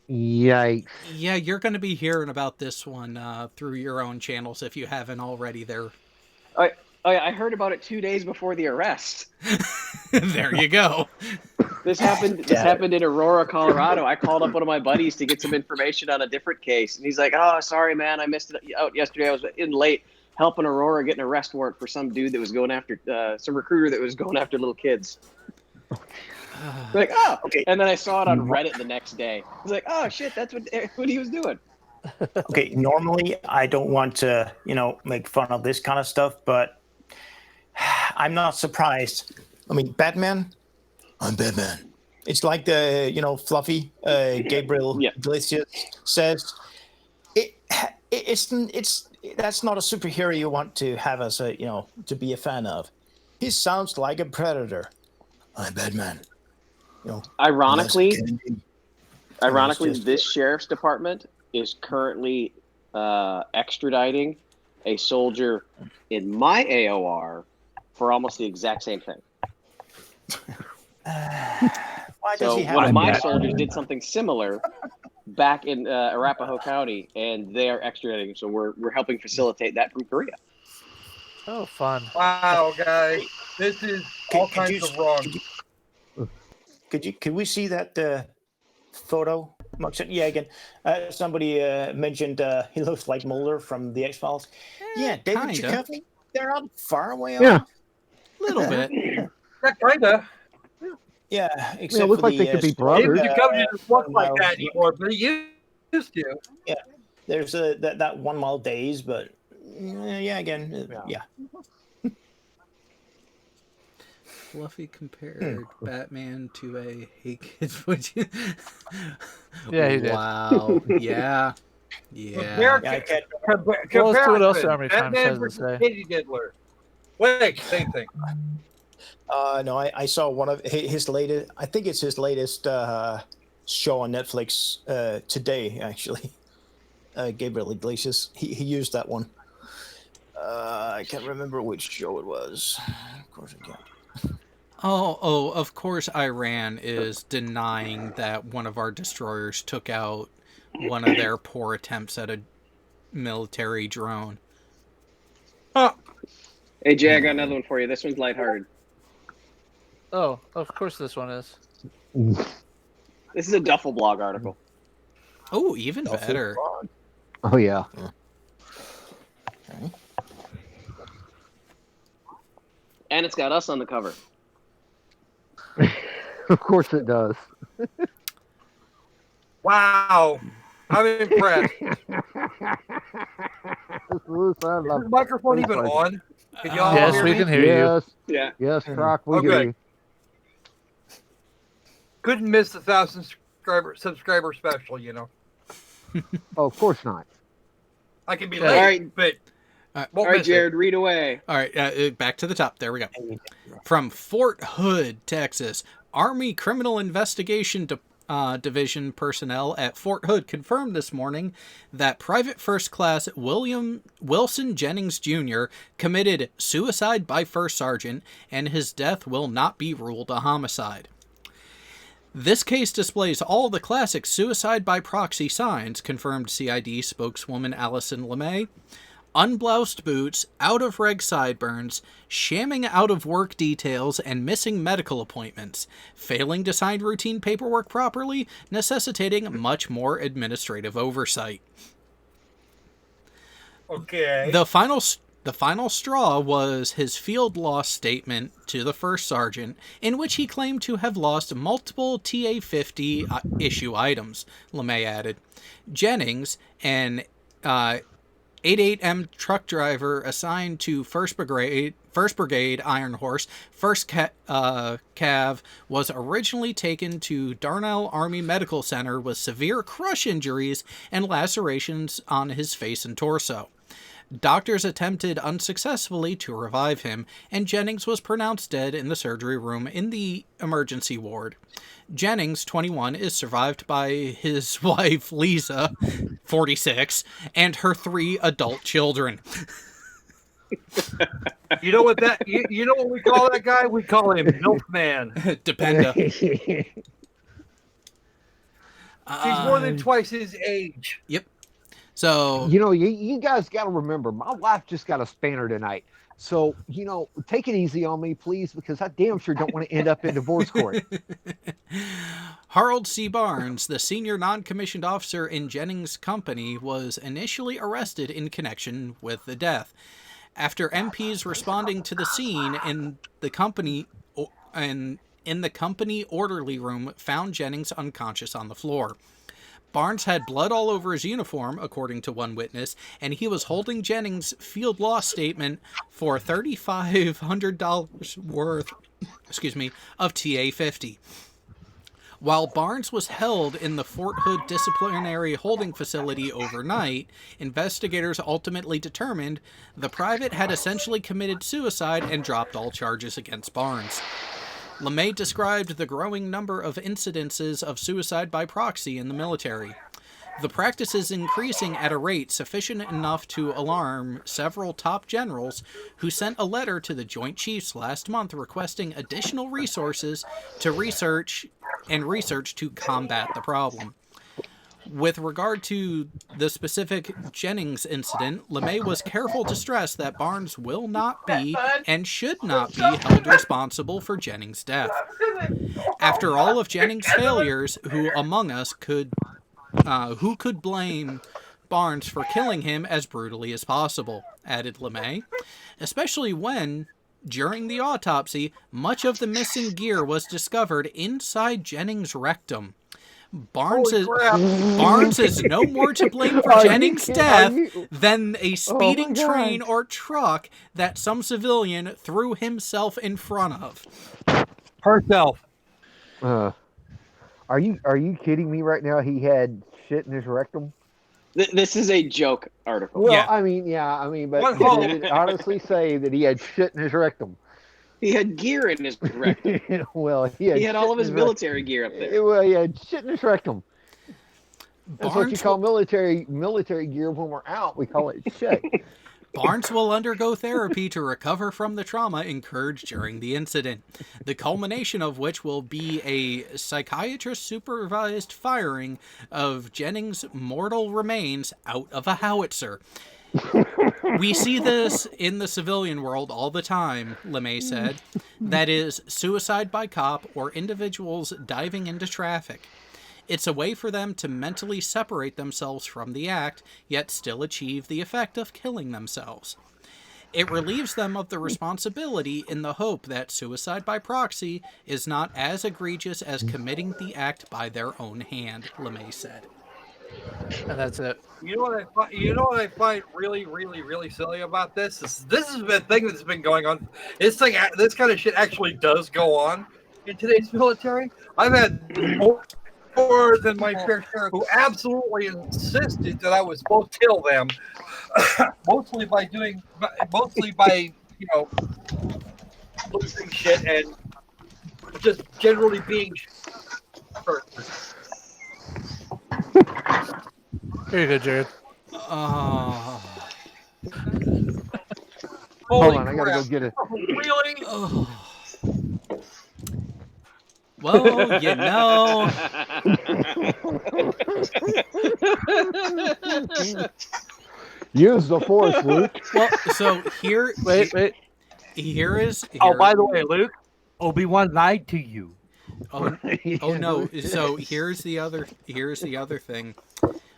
Yikes. Yeah, you're going to be hearing about this one through your own channels if you haven't already there. I heard about it 2 days before the arrest. There you go. This happened in Aurora, Colorado. I called up one of my buddies to get some information on a different case, and he's like, "Oh, sorry, man, I missed it out yesterday. I was in late helping Aurora get an arrest warrant for some dude that was going after some recruiter that was going after little kids." Like, oh, okay. And then I saw it on Reddit the next day. I was like, "Oh shit, that's what he was doing." Okay, normally I don't want to, make fun of this kind of stuff, but I'm not surprised. I mean, Batman. I'm Batman. It's like the, Fluffy Gabriel Iglesias says. It's that's not a superhero you want to have as a, to be a fan of. He sounds like a predator. I'm Batman. Ironically, this sheriff's department is currently extraditing a soldier in my AOR for almost the exact same thing. Why does So he have one of a my bat? soldiers did something similar back in Arapahoe County, and they are extraditing. So we're helping facilitate that from Korea. Oh, fun. Wow, guys. This is all kinds of wrong. Could we see that photo? Yeah, again, somebody mentioned he looks like Mulder from the X-Files. Yeah, David Duchovny. They're not far away. Yeah. A little bit. Yeah, kinda. Yeah, except it looks for like they could be brothers. David Duchovny doesn't look like that anymore, but he used to. Yeah, there's that 1 Mile Days, but yeah, again, yeah. Fluffy compared Batman to a Hey Kids, would you? Yeah, he did. Wow. Yeah. Yeah. Well, let's see what else Army Time Batman says to versus say. Katie Diddler. Wait, same thing. No, I saw one of his latest. I think it's his latest show on Netflix today. Actually, Gabriel Iglesias. He used that one. I can't remember which show it was. Of course, I can't. Oh, of course Iran is denying that one of our destroyers took out one of their poor attempts at a military drone. Hey, Jay, I got another one for you. This one's lighthearted. Oh, of course this one is. This is a Duffel Blog article. Oh, even better. Oh yeah. And it's got us on the cover. Of course it does. Wow. I'm impressed. Is the microphone even on? Can y'all Yes, hear we me? can hear you. Yeah. Yes, Croc, we hear Okay. you. Couldn't miss the 1,000 subscriber special, you know. Oh, of course not. I can be All late, right. but All won't right, miss it. Jared, read away. All right, back to the top. There we go. From Fort Hood, Texas, Army Criminal Investigation Division personnel at Fort Hood confirmed this morning that Private First Class Wilson Jennings Jr. committed suicide by First Sergeant, and his death will not be ruled a homicide. This case displays all the classic suicide by proxy signs, confirmed CID spokeswoman Allison LeMay. Unbloused boots, out-of-reg sideburns, shamming out-of-work details, and missing medical appointments, failing to sign routine paperwork properly, necessitating much more administrative oversight. Okay. The final straw was his field loss statement to the first sergeant, in which he claimed to have lost multiple TA-50 issue items, LeMay added. Jennings, an 88M truck driver assigned to 1st Brigade Iron Horse, 1st Cav, was originally taken to Darnell Army Medical Center with severe crush injuries and lacerations on his face and torso. Doctors attempted unsuccessfully to revive him, and Jennings was pronounced dead in the surgery room in the emergency ward. Jennings, 21, is survived by his wife, Lisa, 46, and her 3 adult children. You know what you know what we call that guy? We call him Milkman. Dependa. He's more than twice his age. Yep. So, you know, you guys got to remember, my wife just got a spanner tonight. So, you know, take it easy on me, please, because I damn sure don't want to end up in divorce court. Harold C. Barnes, the senior non-commissioned officer in Jennings' company, was initially arrested in connection with the death. After MPs responding to the scene in the company orderly room found Jennings unconscious on the floor. Barnes had blood all over his uniform, according to one witness, and he was holding Jennings' field loss statement for $3,500 worth, of TA-50. While Barnes was held in the Fort Hood Disciplinary Holding Facility overnight, investigators ultimately determined the private had essentially committed suicide and dropped all charges against Barnes. LeMay described the growing number of incidences of suicide by proxy in the military. The practice is increasing at a rate sufficient enough to alarm several top generals who sent a letter to the Joint Chiefs last month requesting additional resources to research to combat the problem. With regard to the specific Jennings incident, LeMay was careful to stress that Barnes will not be and should not be held responsible for Jennings' death. After all of Jennings' failures, who could blame Barnes for killing him as brutally as possible, added LeMay, especially when, during the autopsy, much of the missing gear was discovered inside Jennings' rectum. Barnes is no more to blame for Jennings' death than a speeding train or truck that some civilian threw himself in front of. Herself. Are you kidding me right now? He had shit in his rectum. This is a joke article. Well, I mean, but did it honestly say that he had shit in his rectum? He had gear in his rectum. Well, he had all of his military gear up there. Well, he had shit in his rectum. That's what you Barnes call military gear when we're out. We call it shit. Barnes will undergo therapy to recover from the trauma incurred during the incident, the culmination of which will be a psychiatrist-supervised firing of Jennings' mortal remains out of a howitzer. We see this in the civilian world all the time, LeMay said. That is, suicide by cop or individuals diving into traffic. It's a way for them to mentally separate themselves from the act, yet still achieve the effect of killing themselves. It relieves them of the responsibility in the hope that suicide by proxy is not as egregious as committing the act by their own hand, LeMay said. And that's it. You know what I find really, really, really silly about this? This has been a thing that's been going on. This kind of shit actually does go on in today's military. I've had more than my fair share who absolutely insisted that I was supposed to kill them, mostly by losing shit and just generally being. Here you go, Jared. Hold on, I gotta go get it. Really? Well, you know. Use the force, Luke. Well, so here. Wait. Here is. Oh, by the way, Luke, Obi-Wan lied to you. Oh no! So here's the other thing.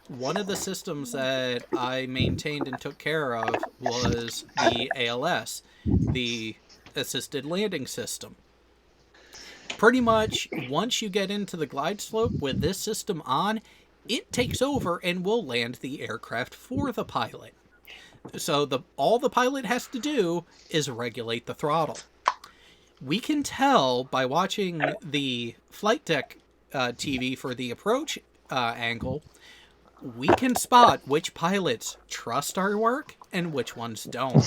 One of the systems that I maintained and took care of was the ALS, the Assisted Landing System. Pretty much, once you get into the glide slope with this system on, it takes over and will land the aircraft for the pilot. So all the pilot has to do is regulate the throttle. We can tell by watching the flight deck TV for the approach angle, we can spot which pilots trust our work and which ones don't.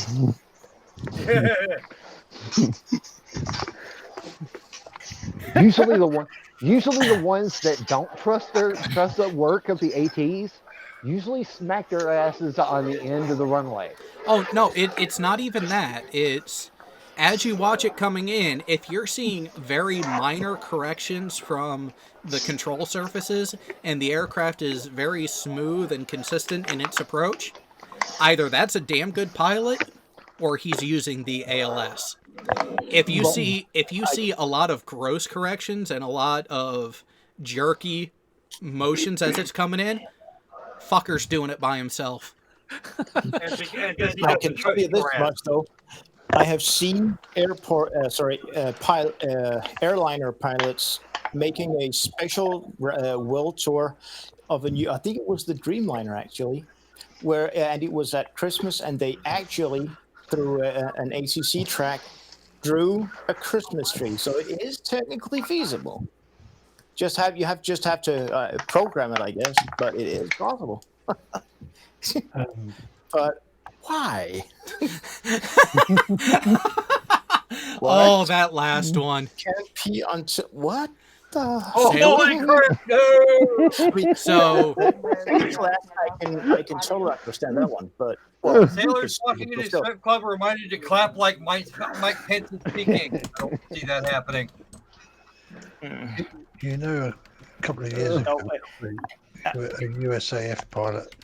Usually the ones that don't trust the work of the ATs usually smack their asses on the end of the runway. Oh no, it's not even that. It's as you watch it coming in, if you're seeing very minor corrections from the control surfaces and the aircraft is very smooth and consistent in its approach, either that's a damn good pilot or he's using the ALS. If you see a lot of gross corrections and a lot of jerky motions as it's coming in, fucker's doing it by himself. I can tell you this much though. I have seen airliner pilots making a special world tour of a new. I think it was the Dreamliner actually, and it was at Christmas, and they actually through an ACC track drew a Christmas tree. So it is technically feasible. You have to program it, I guess, but it is possible. But why? Oh, that last one. Can't pee until what? The holy crap! No. So I can totally understand that one, but sailors walking in a strip club are reminded to clap like Mike Pence is speaking. I don't see that happening. You know, a couple of years ago, a USAF pilot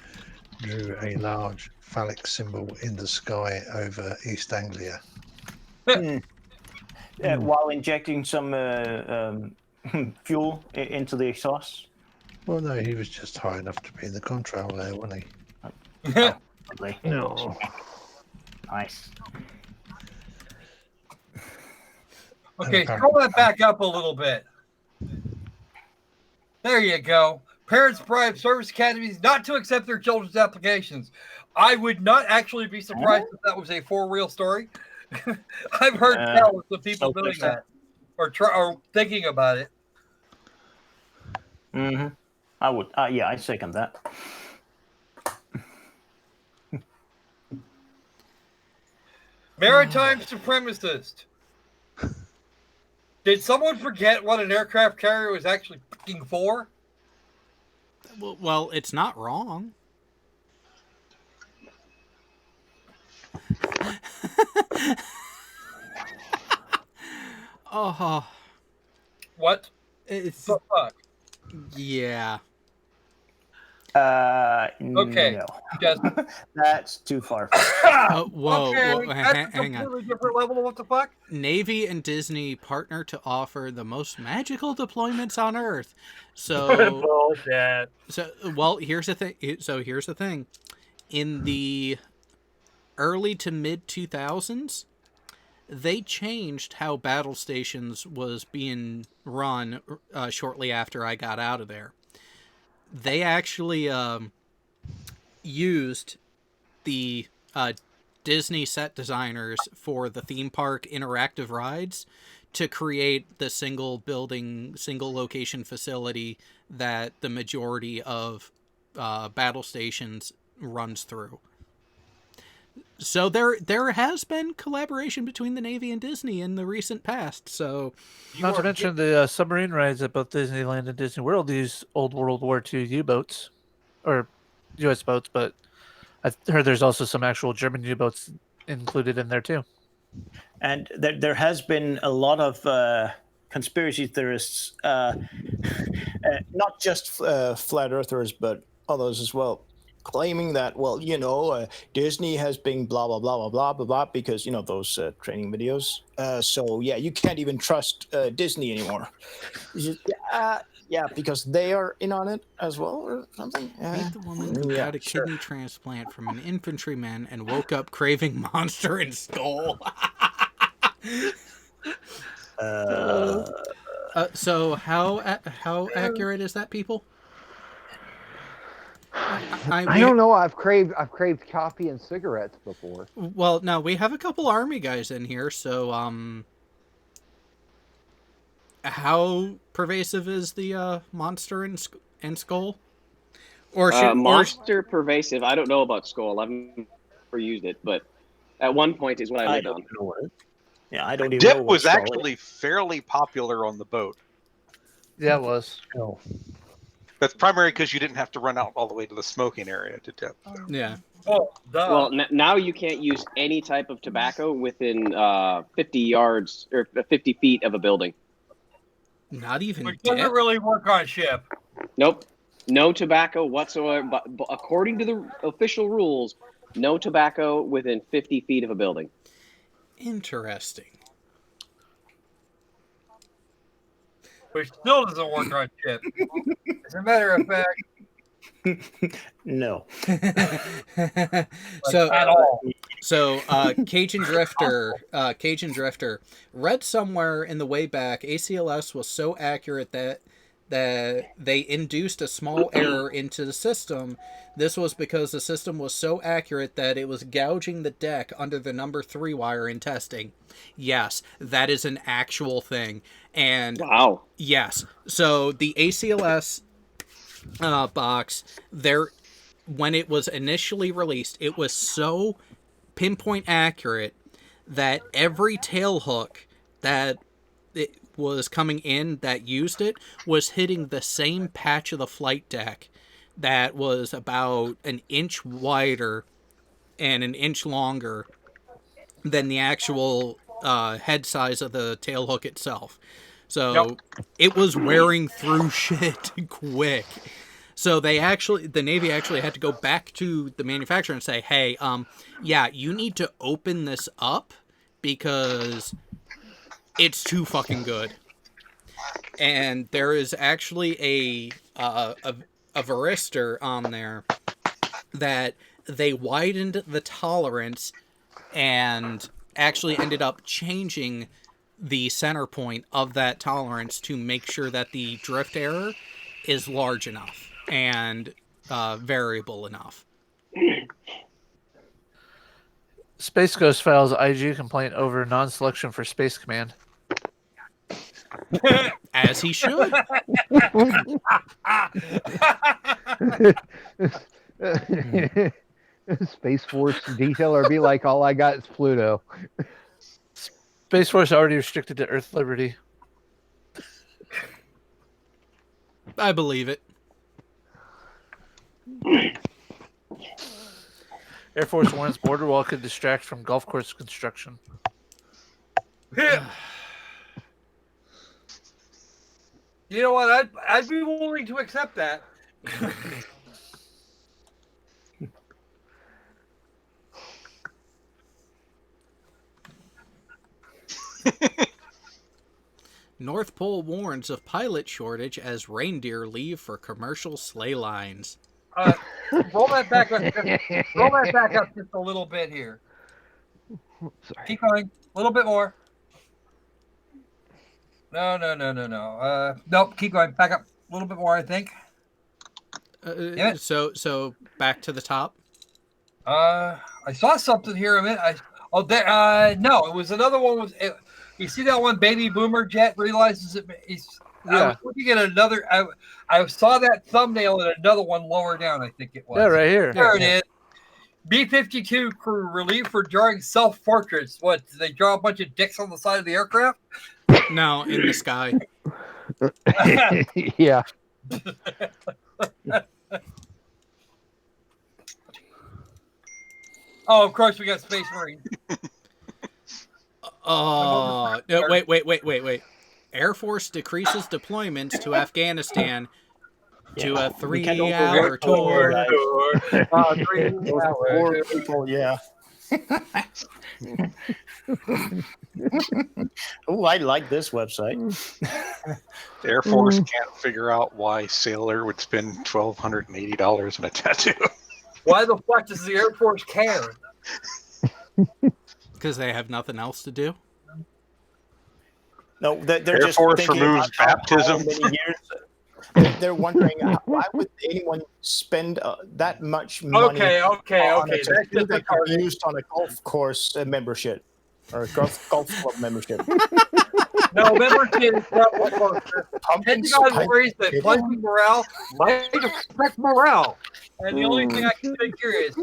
drew a large phallic symbol in the sky over East Anglia. While injecting some fuel into the exhaust? Well, no, he was just high enough to be in the contrail there, wasn't he? No. Nice. Okay, throw that back up a little bit. There you go. Parents bribe service academies not to accept their children's applications. I would not actually be surprised if that was a for-real story. I've heard countless of people doing that or thinking about it. Mm-hmm. I would. Yeah, I second that. Maritime supremacist. Did someone forget what an aircraft carrier was actually fucking for? Well, it's not wrong. Oh. What? It's the fuck? Yeah. Okay. No. That's too far. Whoa, okay, whoa, that's hang a on. completely different level of what the fuck? Navy and Disney partner to offer the most magical deployments on Earth. So, bullshit. Well, here's the thing. Here's the thing. In the early to mid 2000s, they changed how battle stations was being run shortly after I got out of there. They actually used the Disney set designers for the theme park interactive rides to create the single building, single location facility that the majority of battle stations runs through. So there has been collaboration between the Navy and Disney in the recent past. So, not to mention the submarine rides at both Disneyland and Disney World use old World War II U-boats, or U.S. boats, but I heard there's also some actual German U-boats included in there too. And there has been a lot of conspiracy theorists, not just flat earthers, but others as well, claiming that, well, Disney has been blah, blah, blah, blah, blah, blah, blah, because, those training videos. So, yeah, you can't even trust Disney anymore. Yeah, because they are in on it as well or something. Meet the woman who got a kidney transplant from an infantryman and woke up craving Monster and Skull. So how accurate is that, people? I don't know. I've craved coffee and cigarettes before. Well, no, we have a couple army guys in here, so how pervasive is the Monster and Skull? Or should Monster pervasive? I don't know about Skull. I've never used it, but at one point is what I lived on. Yeah, I don't even Dip know. was actually fairly popular on the boat. Yeah, it was. Oh. That's primarily because you didn't have to run out all the way to the smoking area to dip. Yeah. Oh, duh. Well, now you can't use any type of tobacco within 50 yards or 50 feet of a building. Not even Which doesn't really work on ship. Nope. No tobacco whatsoever. But according to the official rules, no tobacco within 50 feet of a building. Interesting. Which still doesn't work on ship. As a matter of fact, no. At all. So Cajun Drifter read somewhere in the way back, ACLS was so accurate that they induced a small error into the system. This was because the system was so accurate that it was gouging the deck under the number 3 wire in testing. Yes, that is an actual thing. And wow. Yes. So the ACLS box, when it was initially released, it was so pinpoint accurate that every tail hook that it was coming in that used it was hitting the same patch of the flight deck that was about an inch wider and an inch longer than the actual head size of the tail hook itself. So it was wearing through shit quick. So the Navy actually had to go back to the manufacturer and say, hey, yeah, you need to open this up because it's too fucking good. And there is actually a varistor on there that they widened the tolerance and actually ended up changing the center point of that tolerance to make sure that the drift error is large enough and variable enough. Space Ghost files IG complaint over non-selection for Space Command. As he should. Space Force detailer be like, all I got is Pluto. Space Force already restricted to Earth Liberty. I believe it. Air Force warns border wall could distract from golf course construction. You know what? I'd be willing to accept that. North Pole warns of pilot shortage as reindeer leave for commercial sleigh lines. Roll that back up. Roll that back up just a little bit here. Sorry. Keep going. A little bit more. No. Nope. Keep going. Back up a little bit more, I think. So back to the top. I saw something here a minute. No, it was another one. You see that one? Baby Boomer jet realizes it. I was looking at another. I saw that thumbnail and another one lower down. I think it was. Yeah, right here. There it is. B-52 crew relieved for drawing self-portraits. What? Did they draw a bunch of dicks on the side of the aircraft? No, in the sky. Yeah. Oh, of course we got Space Marine. Oh, no, wait. Air Force decreases deployments to Afghanistan to a 3-hour tour. 3 hours. People, yeah. Oh, I like this website. The Air Force can't figure out why Sailor would spend $1,280 on a tattoo. Why the fuck does the Air Force care? Because they have nothing else to do. No, they're Air just Force thinking removes about how baptism. many years. They're wondering why would anyone spend that much money on a tattoo that could be used on a golf course membership or a golf club membership. No, membership is not what Pentagon worries that plunging morale might affect morale. And the only thing I can figure is,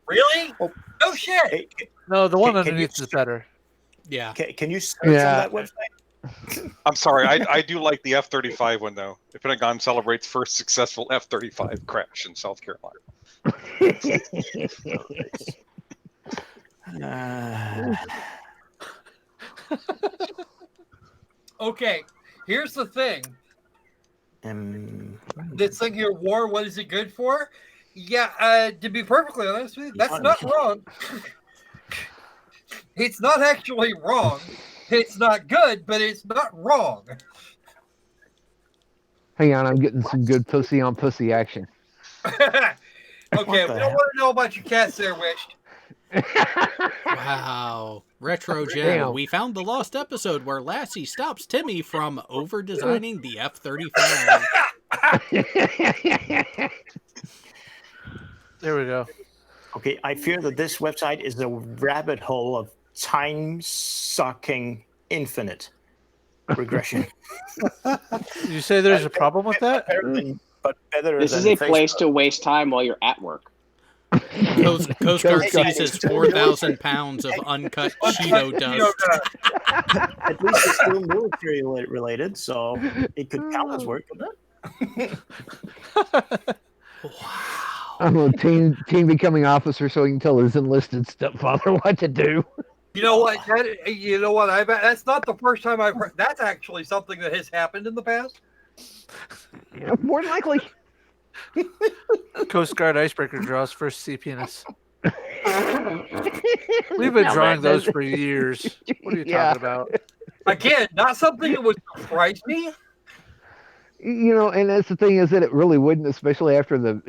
really? No shit. No, the one underneath is better. Yeah. Can you search on that website? I'm sorry, I do like the F-35 one, though. The Pentagon celebrates first successful F-35 crash in South Carolina. Okay, here's the thing. This thing here, war, what is it good for? Yeah, to be perfectly honest with you, that's not wrong. It's not actually wrong. It's not good, but it's not wrong. Hang on, I'm getting some good pussy on pussy action. Okay, we don't want to know about your cats there, Wished. Wow. Retro Gem. Damn. We found the lost episode where Lassie stops Timmy from over-designing the F-35. There we go. Okay, I fear that this website is a rabbit hole of time-sucking infinite regression. You say there's a problem with that? But better This than is a Facebook. place to waste time while you're at work. Coast Guard seizes 4,000 pounds of uncut Cheeto dust. At least it's still military related, so it could count as work, couldn't it? I don't know, teen becoming officer so he can tell his enlisted stepfather what to do. You know what? I bet that's not the first time I've heard. That's actually something that has happened in the past. Yeah, more than likely. Coast Guard icebreaker draws first CPNS. We've been drawing those for years. What are you talking about? Again, not something that would surprise me. You know, and that's the thing is that it really wouldn't, especially after the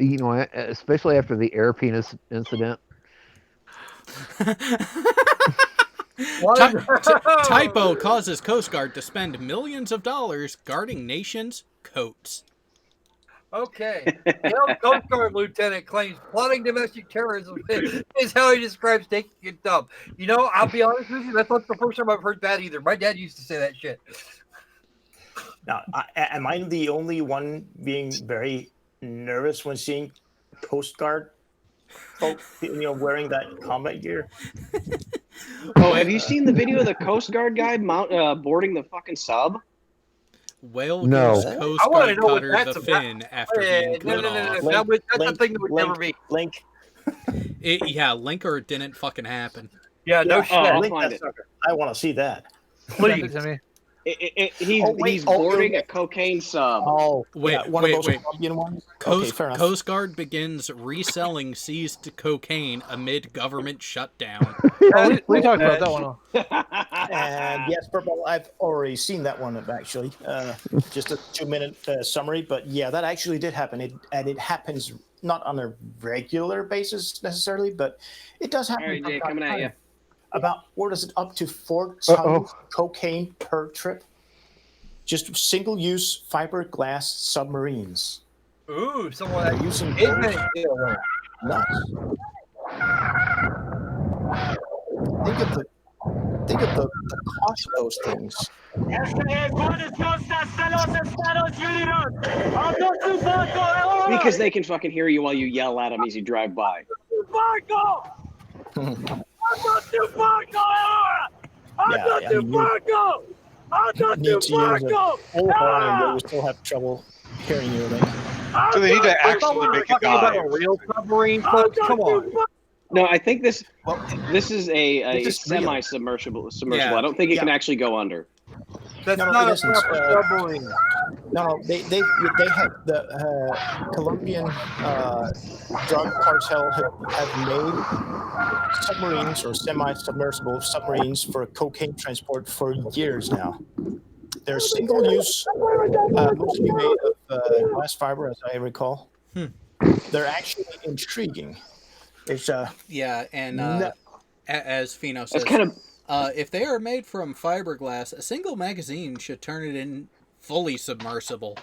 air penis incident. Typo causes Coast Guard to spend millions of dollars guarding nations' coats. Okay. Yale Coast Guard lieutenant claims plotting domestic terrorism is how he describes taking a dump. You know, I'll be honest with you, that's not the first time I've heard that either. My dad used to say that shit. Now, am I the only one being very nervous when seeing Coast Guard folk, wearing that combat gear? Oh, have you seen the video of the Coast Guard guy boarding the fucking sub? Whale No. goes I Coast want to Guard know what cutter that's the about. fin after being cut off. That's the thing that would never be. Link. Yeah, Linker didn't fucking happen. Yeah, no shit. I'll Link find that it. sucker. I want to see that. Send it to me. He's boarding a cocaine sub. Oh, Wait, one wait, of those wait. Colombian ones? Okay, fair enough. Coast Guard begins reselling seized cocaine amid government shutdown. Oh, we talked about that one. And yes, Purple, I've already seen that one actually. Just a 2-minute summary, but yeah, that actually did happen. It happens not on a regular basis necessarily, but it does happen. All right, Jay, from coming at you. About what is it? Up to 4 tons Uh-oh. cocaine per trip. Just single-use fiberglass submarines. Ooh, someone that Using nuts. nuts. Think of the cost of those things. Because they can fucking hear you while you yell at them as you drive by. Need to use a full horn, but we still have trouble hearing you. Link. So they need to actually make a About dive. a real submarine, folks. Come on. No, I think this is a This is real. semi-submersible. Yeah. I don't think it Yeah. can actually go under. That's No, not it a isn't. proper submarine. No, they have the Colombian drug cartel have made submarines or semi-submersible submarines for cocaine transport for years now. They're single-use, mostly made of glass fiber, as I recall. They're actually intriguing. It's Yeah, and No. as Fino says, That's kind of if they are made from fiberglass, a single magazine should turn it in fully submersible.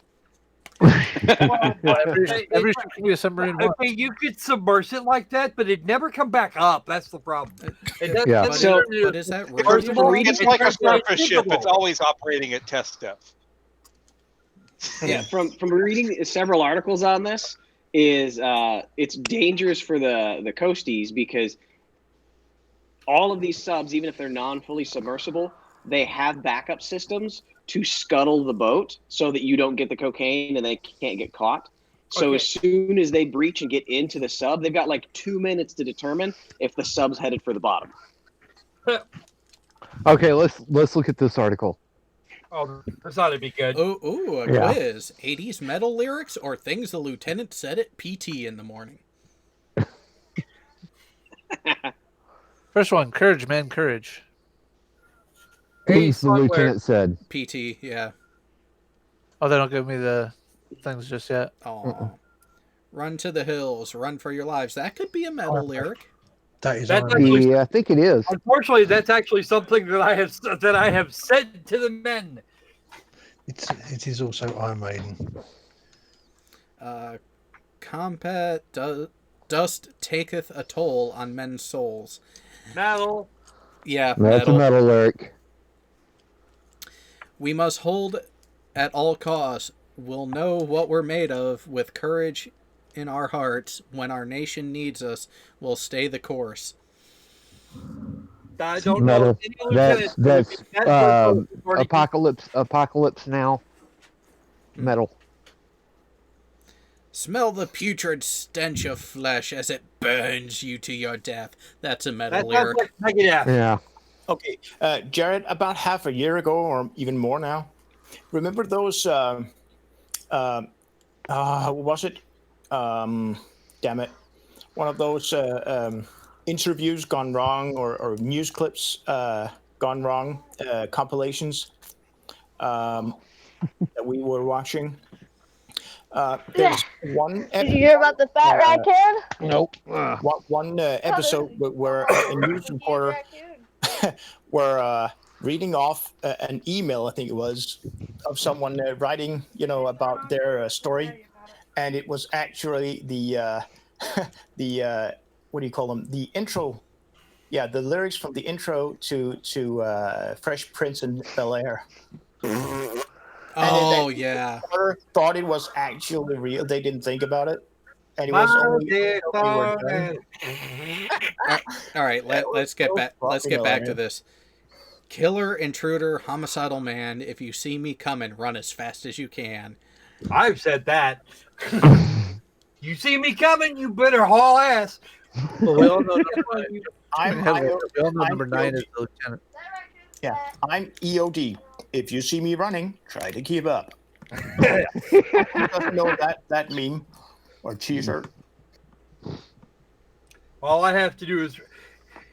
Every ship can be a submarine. once. Okay, you could submerge it like that, but it'd never come back up. That's the problem. Yeah. But, So- but is that First of all, really? It's like a surface ship. It's always operating at test depth. yeah. From reading several articles on this, is it's dangerous for the coasties because all of these subs, even if they're non-fully submersible, they have backup systems to scuttle the boat so that you don't get the cocaine and they can't get caught. So Okay. as soon as they breach and get into the sub, they've got like 2 minutes to determine if the sub's headed for the bottom. Okay, let's look at this article. Oh, this ought to be good. Ooh, a Yeah. quiz. 80s metal lyrics or things the lieutenant said at PT in the morning? First one, courage, man, courage. Things the somewhere. lieutenant said. PT, yeah. Oh, they don't give me the things just yet. Aw. Run to the hills, run for your lives. That could be a metal lyric. That is That's Iron Maiden. actually- Yeah, I think it is. Unfortunately, that's actually something that I have said to the men. It is also Iron Maiden. Compat dust taketh a toll on men's souls. Metal. Yeah, That's metal. a metal lyric. We must hold at all costs. We'll know what we're made of with courage in our hearts. When our nation needs us, we'll stay the course. I don't Metal. know. If any lieutenant That's told me that was already- Apocalypse Now. Metal. Smell the putrid stench of flesh as it burns you to your death. That's a metal That lyric. sounds like Megadeth. Yeah. Okay, Jared, about half a year ago, or even more now, remember those, what was it? Damn it. One of those interviews gone wrong or news clips gone wrong, compilations that we were watching. There's one Did you hear about the fat rat kid? Nope. one episode where a news reporter were reading off an email, I think it was, of someone writing, about their story, and it was actually the the what do you call them? The intro. Yeah, the lyrics from the intro to Fresh Prince in Bel-Air. Oh yeah. Thought it was actually real. They didn't think about it, and it was only. All right, let's get back. Let's get back to this. Killer, intruder, homicidal man. If you see me coming, run as fast as you can. I've said that. You see me coming, you better haul ass. Well, we all know number 9 is the lieutenant. Yeah, I'm EOD. If you see me running, try to keep up. Who doesn't know that meme or T-shirt? All I have to do is,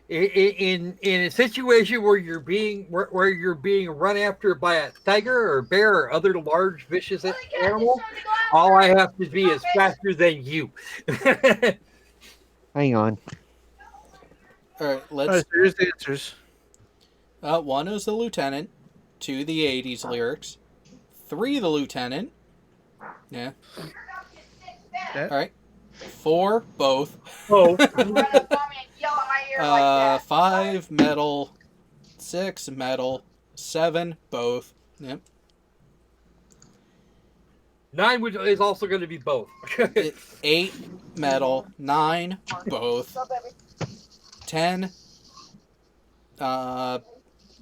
in a situation where you're being run after by a tiger or bear or other large vicious animal, all I have to be is faster than you. Hang on. All right, let's. All right, so here's the answers. 1 is the lieutenant. 2 the 80s lyrics. 3 the lieutenant. Yeah. Okay. All right. 4 both. Oh. 5 metal. 6 metal. 7 both. Yep. 9 is also going to be both. 8 metal. 9 both. 10 the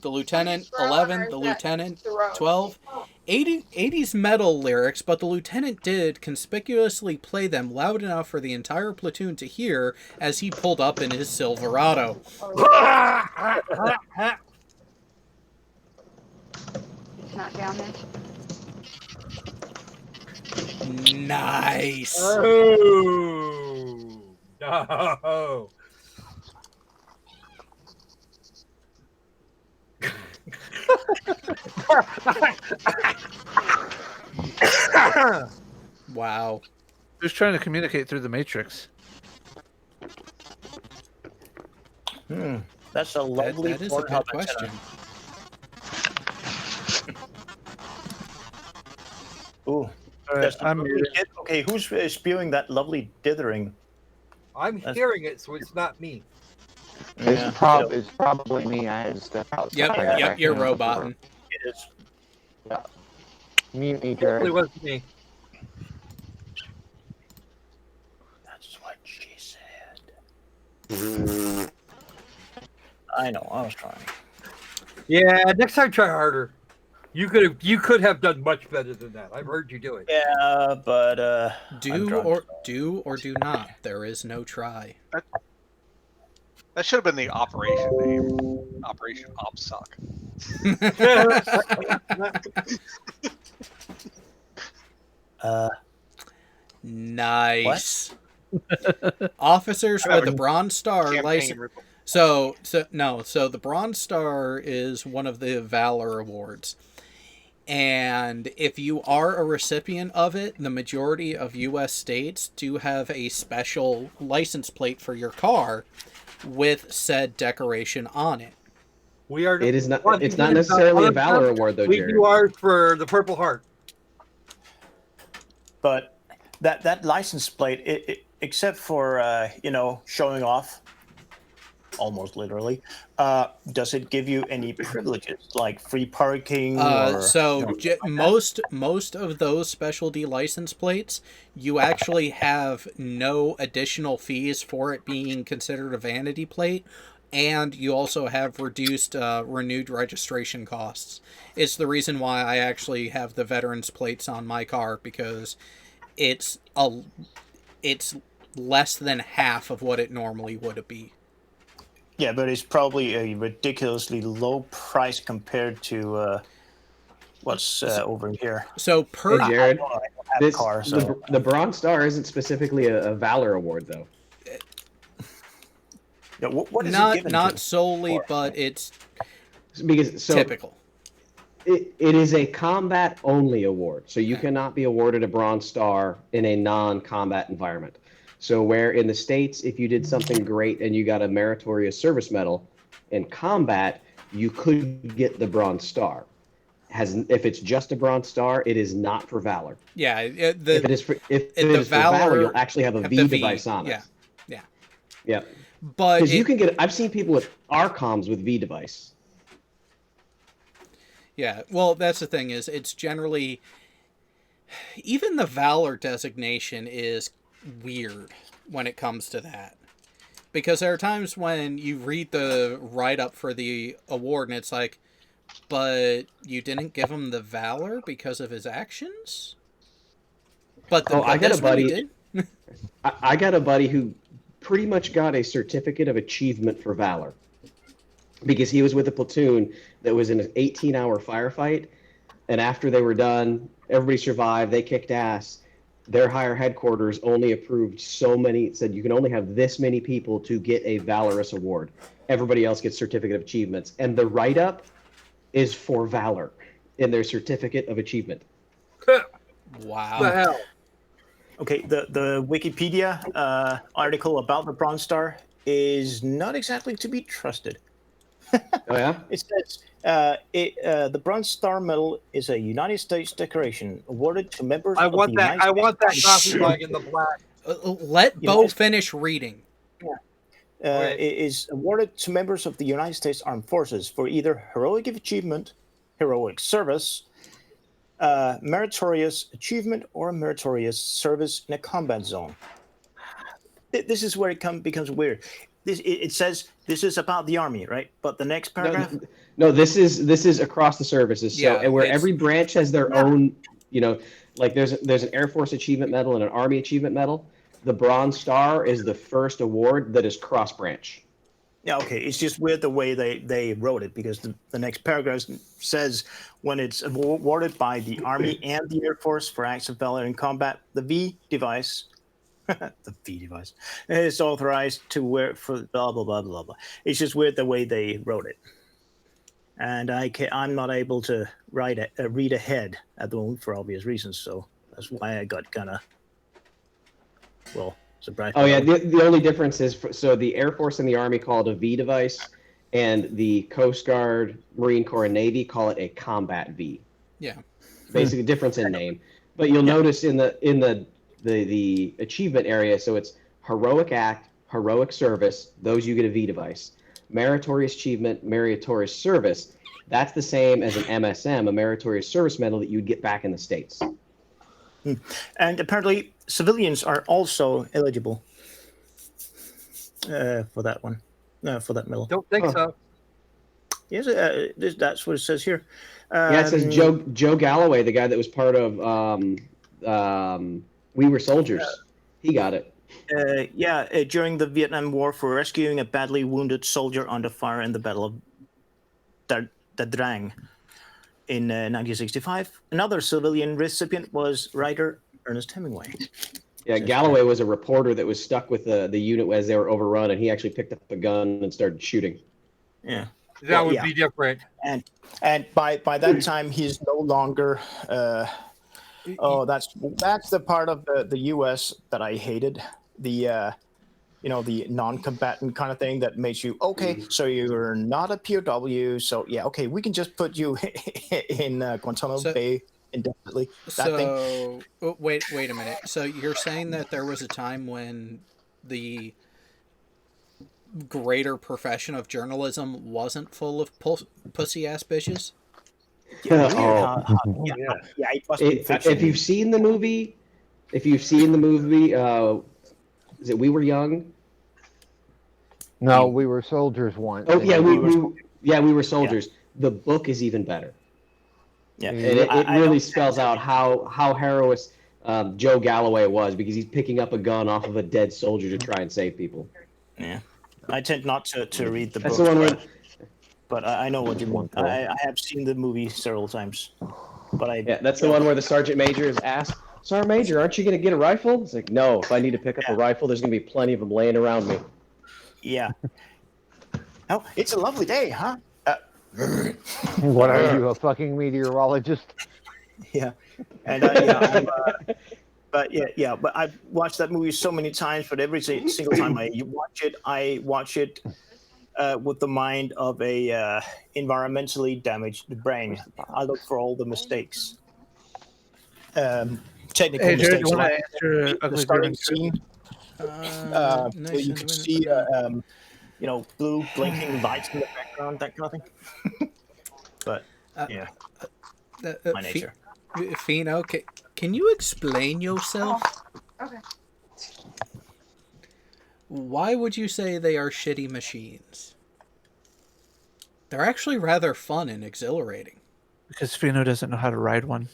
lieutenant. 11 the lieutenant. 12 80s metal lyrics, but the lieutenant did conspicuously play them loud enough for the entire platoon to hear as he pulled up in his Silverado. It's not down there. Nice. Oh no. Wow. Who's trying to communicate through the Matrix? That's a lovely. That is a good question. Ooh. All right, I'm muted. Okay, who's spewing that lovely dithering? I'm hearing it, so it's not me. It's probably me. I had to step out. Yep, you're roboting. It is. Yeah. Mute me, It Jared. wasn't me. That's what she said. I know. I was trying. Yeah, next time try harder. You could have done much better than that. I've heard you do it. Yeah, but do or do not. There is no try. That should have been the operation name. Operation OpSuck. Nice. Officers with the Bronze Star license. So the Bronze Star is one of the Valor Awards. And if you are a recipient of it, the majority of U.S. states do have a special license plate for your car with said decoration on it. We are. It is not. It's not necessarily a Valor Award, though, Jared. We do ours for the Purple Heart. But that license plate, except for showing off, almost literally, does it give you any privileges like free parking? Most of those specialty license plates, you actually have no additional fees for it being considered a vanity plate, and you also have reduced renewed registration costs. It's the reason why I actually have the veterans plates on my car, because it's less than half of what it normally would be. Yeah, but it's probably a ridiculously low price compared to what's over here. So per Hey, Jared, the Bronze Star isn't specifically a Valor Award, though. Yeah, what is it not given not to? solely, but it's because typical. It is a combat only award, so you cannot be awarded a Bronze Star in a non-combat environment. So where in the States, if you did something great and you got a meritorious service medal in combat, you could get the Bronze Star. if it's just a Bronze Star, it is not for Valor. Yeah, If it is for Valor, you'll actually have a have V the device on it. Yeah. Yeah. But Because you can get, I've seen people with Arcoms with V device. Yeah, well, that's the thing is it's generally even the Valor designation is weird when it comes to that. Because there are times when you read the write-up for the award and it's like, but you didn't give him the Valor because of his actions? But I got a buddy. Did? I got a buddy who pretty much got a certificate of achievement for Valor because he was with a platoon that was in an 18-hour firefight, and after they were done, everybody survived. They kicked ass. Their higher headquarters only approved so many. Said you can only have this many people to get a Valorous award. Everybody else gets certificate of achievements, and the write-up is for Valor in their certificate of achievement. Wow. What the hell? Okay, the Wikipedia article about the Bronze Star is not exactly to be trusted. Oh yeah. It says the Bronze Star Medal is a United States decoration awarded to members. I of want the that. United I want that States. coffee mug in the black. Let Bo finish reading. It is awarded to members of the United States Armed Forces for either heroic achievement, heroic service, meritorious achievement, or meritorious service in a combat zone. This is where it becomes weird. It says this is about the Army, right? But the next paragraph. No, this is across the services. So, Yeah, and where it's- every branch has their own, like there's an Air Force Achievement Medal and an Army Achievement Medal. The Bronze Star is the first award that is cross branch. Yeah, okay. It's just weird the way they wrote it because the next paragraph says when it's awarded by the Army and the Air Force for acts of valor in combat, the V device, the V device, is authorized to wear for blah blah blah blah blah. It's just weird the way they wrote it, and I'm not able to read ahead at the moment for obvious reasons. So that's why I got kind of surprised. Oh yeah, the only difference is so the Air Force and the Army call it a V device, and the Coast Guard, Marine Corps, and Navy call it a combat V. Yeah. Basically, difference in name. But you'll notice in the achievement area, so it's heroic act, heroic service. Those you get a V device. Meritorious achievement, meritorious service. That's the same as an MSM, a meritorious service medal that you'd get back in the States. And apparently, civilians are also eligible for that one, for that medal. Don't think so. Yes, that's what it says here. Yeah, it says Joe Galloway, the guy that was part of We Were Soldiers. He got it. During the Vietnam War for rescuing a badly wounded soldier under fire in the Battle of Da Drang in 1965. Another civilian recipient was writer Ernest Hemingway. Yeah, Galloway was a reporter that was stuck with the unit as they were overrun, and he actually picked up a gun and started shooting. Yeah. That would be different. And by that time, he's no longer. That's the part of the U.S. that I hated. The the non-combatant kind of thing that makes you okay. So you're not a POW. So yeah, okay, we can just put you in Guantanamo Bay indefinitely. Wait a minute. So you're saying that there was a time when the greater profession of journalism wasn't full of pussy ass bitches? It must be fiction. If you've seen the movie, is it We Were Young? No, We Were Soldiers once. Oh yeah, we were soldiers. Yeah. The book is even better. Yeah, and it really spells out how heroic Joe Galloway was because he's picking up a gun off of a dead soldier to try and save people. Yeah, I tend not to read the book. That's the one where. But I know what you mean. I have seen the movie several times. But that's the one where the sergeant major is asked, "Sergeant Major, aren't you going to get a rifle?" It's like, no. If I need to pick up a rifle, there's going to be plenty of them laying around me. Yeah. Oh, it's a lovely day, huh? What are you, a fucking meteorologist? Yeah. And but I've watched that movie so many times. But every single time I watch it with the mind of a environmentally damaged brain. I look for all the mistakes. Technical Hey, Jared, mistakes. you want like to answer the Ugly starting German? scene, where you can see, blue blinking lights in the background, that kind of thing. But yeah, my nature. Fino, can you explain yourself? Okay. Why would you say they are shitty machines? They're actually rather fun and exhilarating. Because Fino doesn't know how to ride one.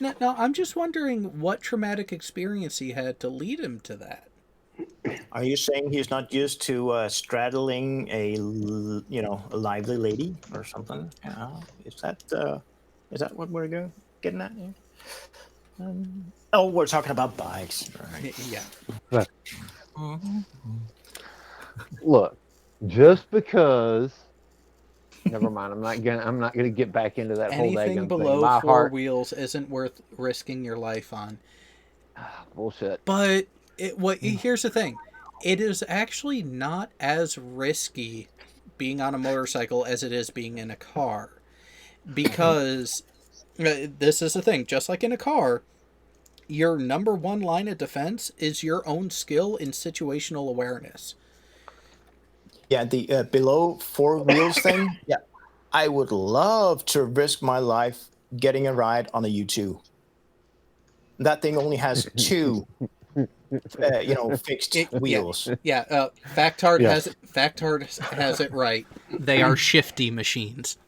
No, I'm just wondering what traumatic experience he had to lead him to that. Are you saying he's not used to straddling a lively lady or something? Is that what we're getting at here? We're talking about bikes. Right. Yeah. Look, just because. Never mind. I'm not gonna get back into that whole Anything daggone below thing. My four heart. wheels isn't worth risking your life on. Bullshit. But here's the thing. It is actually not as risky being on a motorcycle as it is being in a car. Because this is the thing. Just like in a car, your number one line of defense is your own skill in situational awareness. Yeah, the below four wheels thing. Yeah, I would love to risk my life getting a ride on a U2. That thing only has two, fixed wheels. Yeah, Factard has it right. They are shifty machines.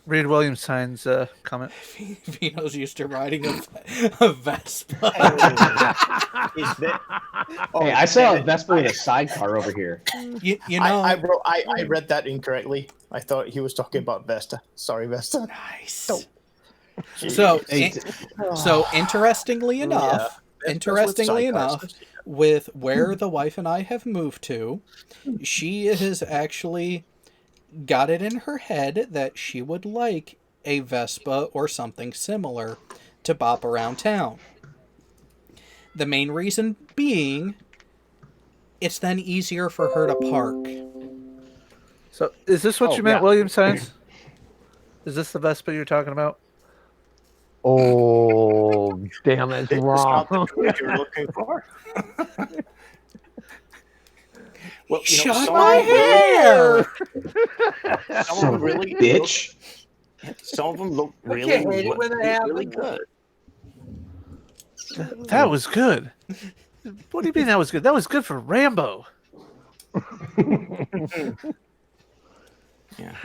Read Williamson's comment. Vino's used to riding a Vespa. Hey, I saw a Vespa with a sidecar over here. You know, I read that incorrectly. I thought he was talking about Vesta. Sorry, Vesta. Nice. Oh. So interestingly enough, with where the wife and I have moved to, she has actually got it in her head that she would like a Vespa or something similar to bop around town. The main reason being, it's then easier for her to park. So, is this what you meant, yeah. William Science? Is this the Vespa you're talking about? Oh, damn, it's wrong. You're looking for. Well, Shut my hair! Some of them really bitch. Some of them look I really, can't hate it when that really happens. good. That was good. What do you mean that was good? That was good for Rambo. Yeah.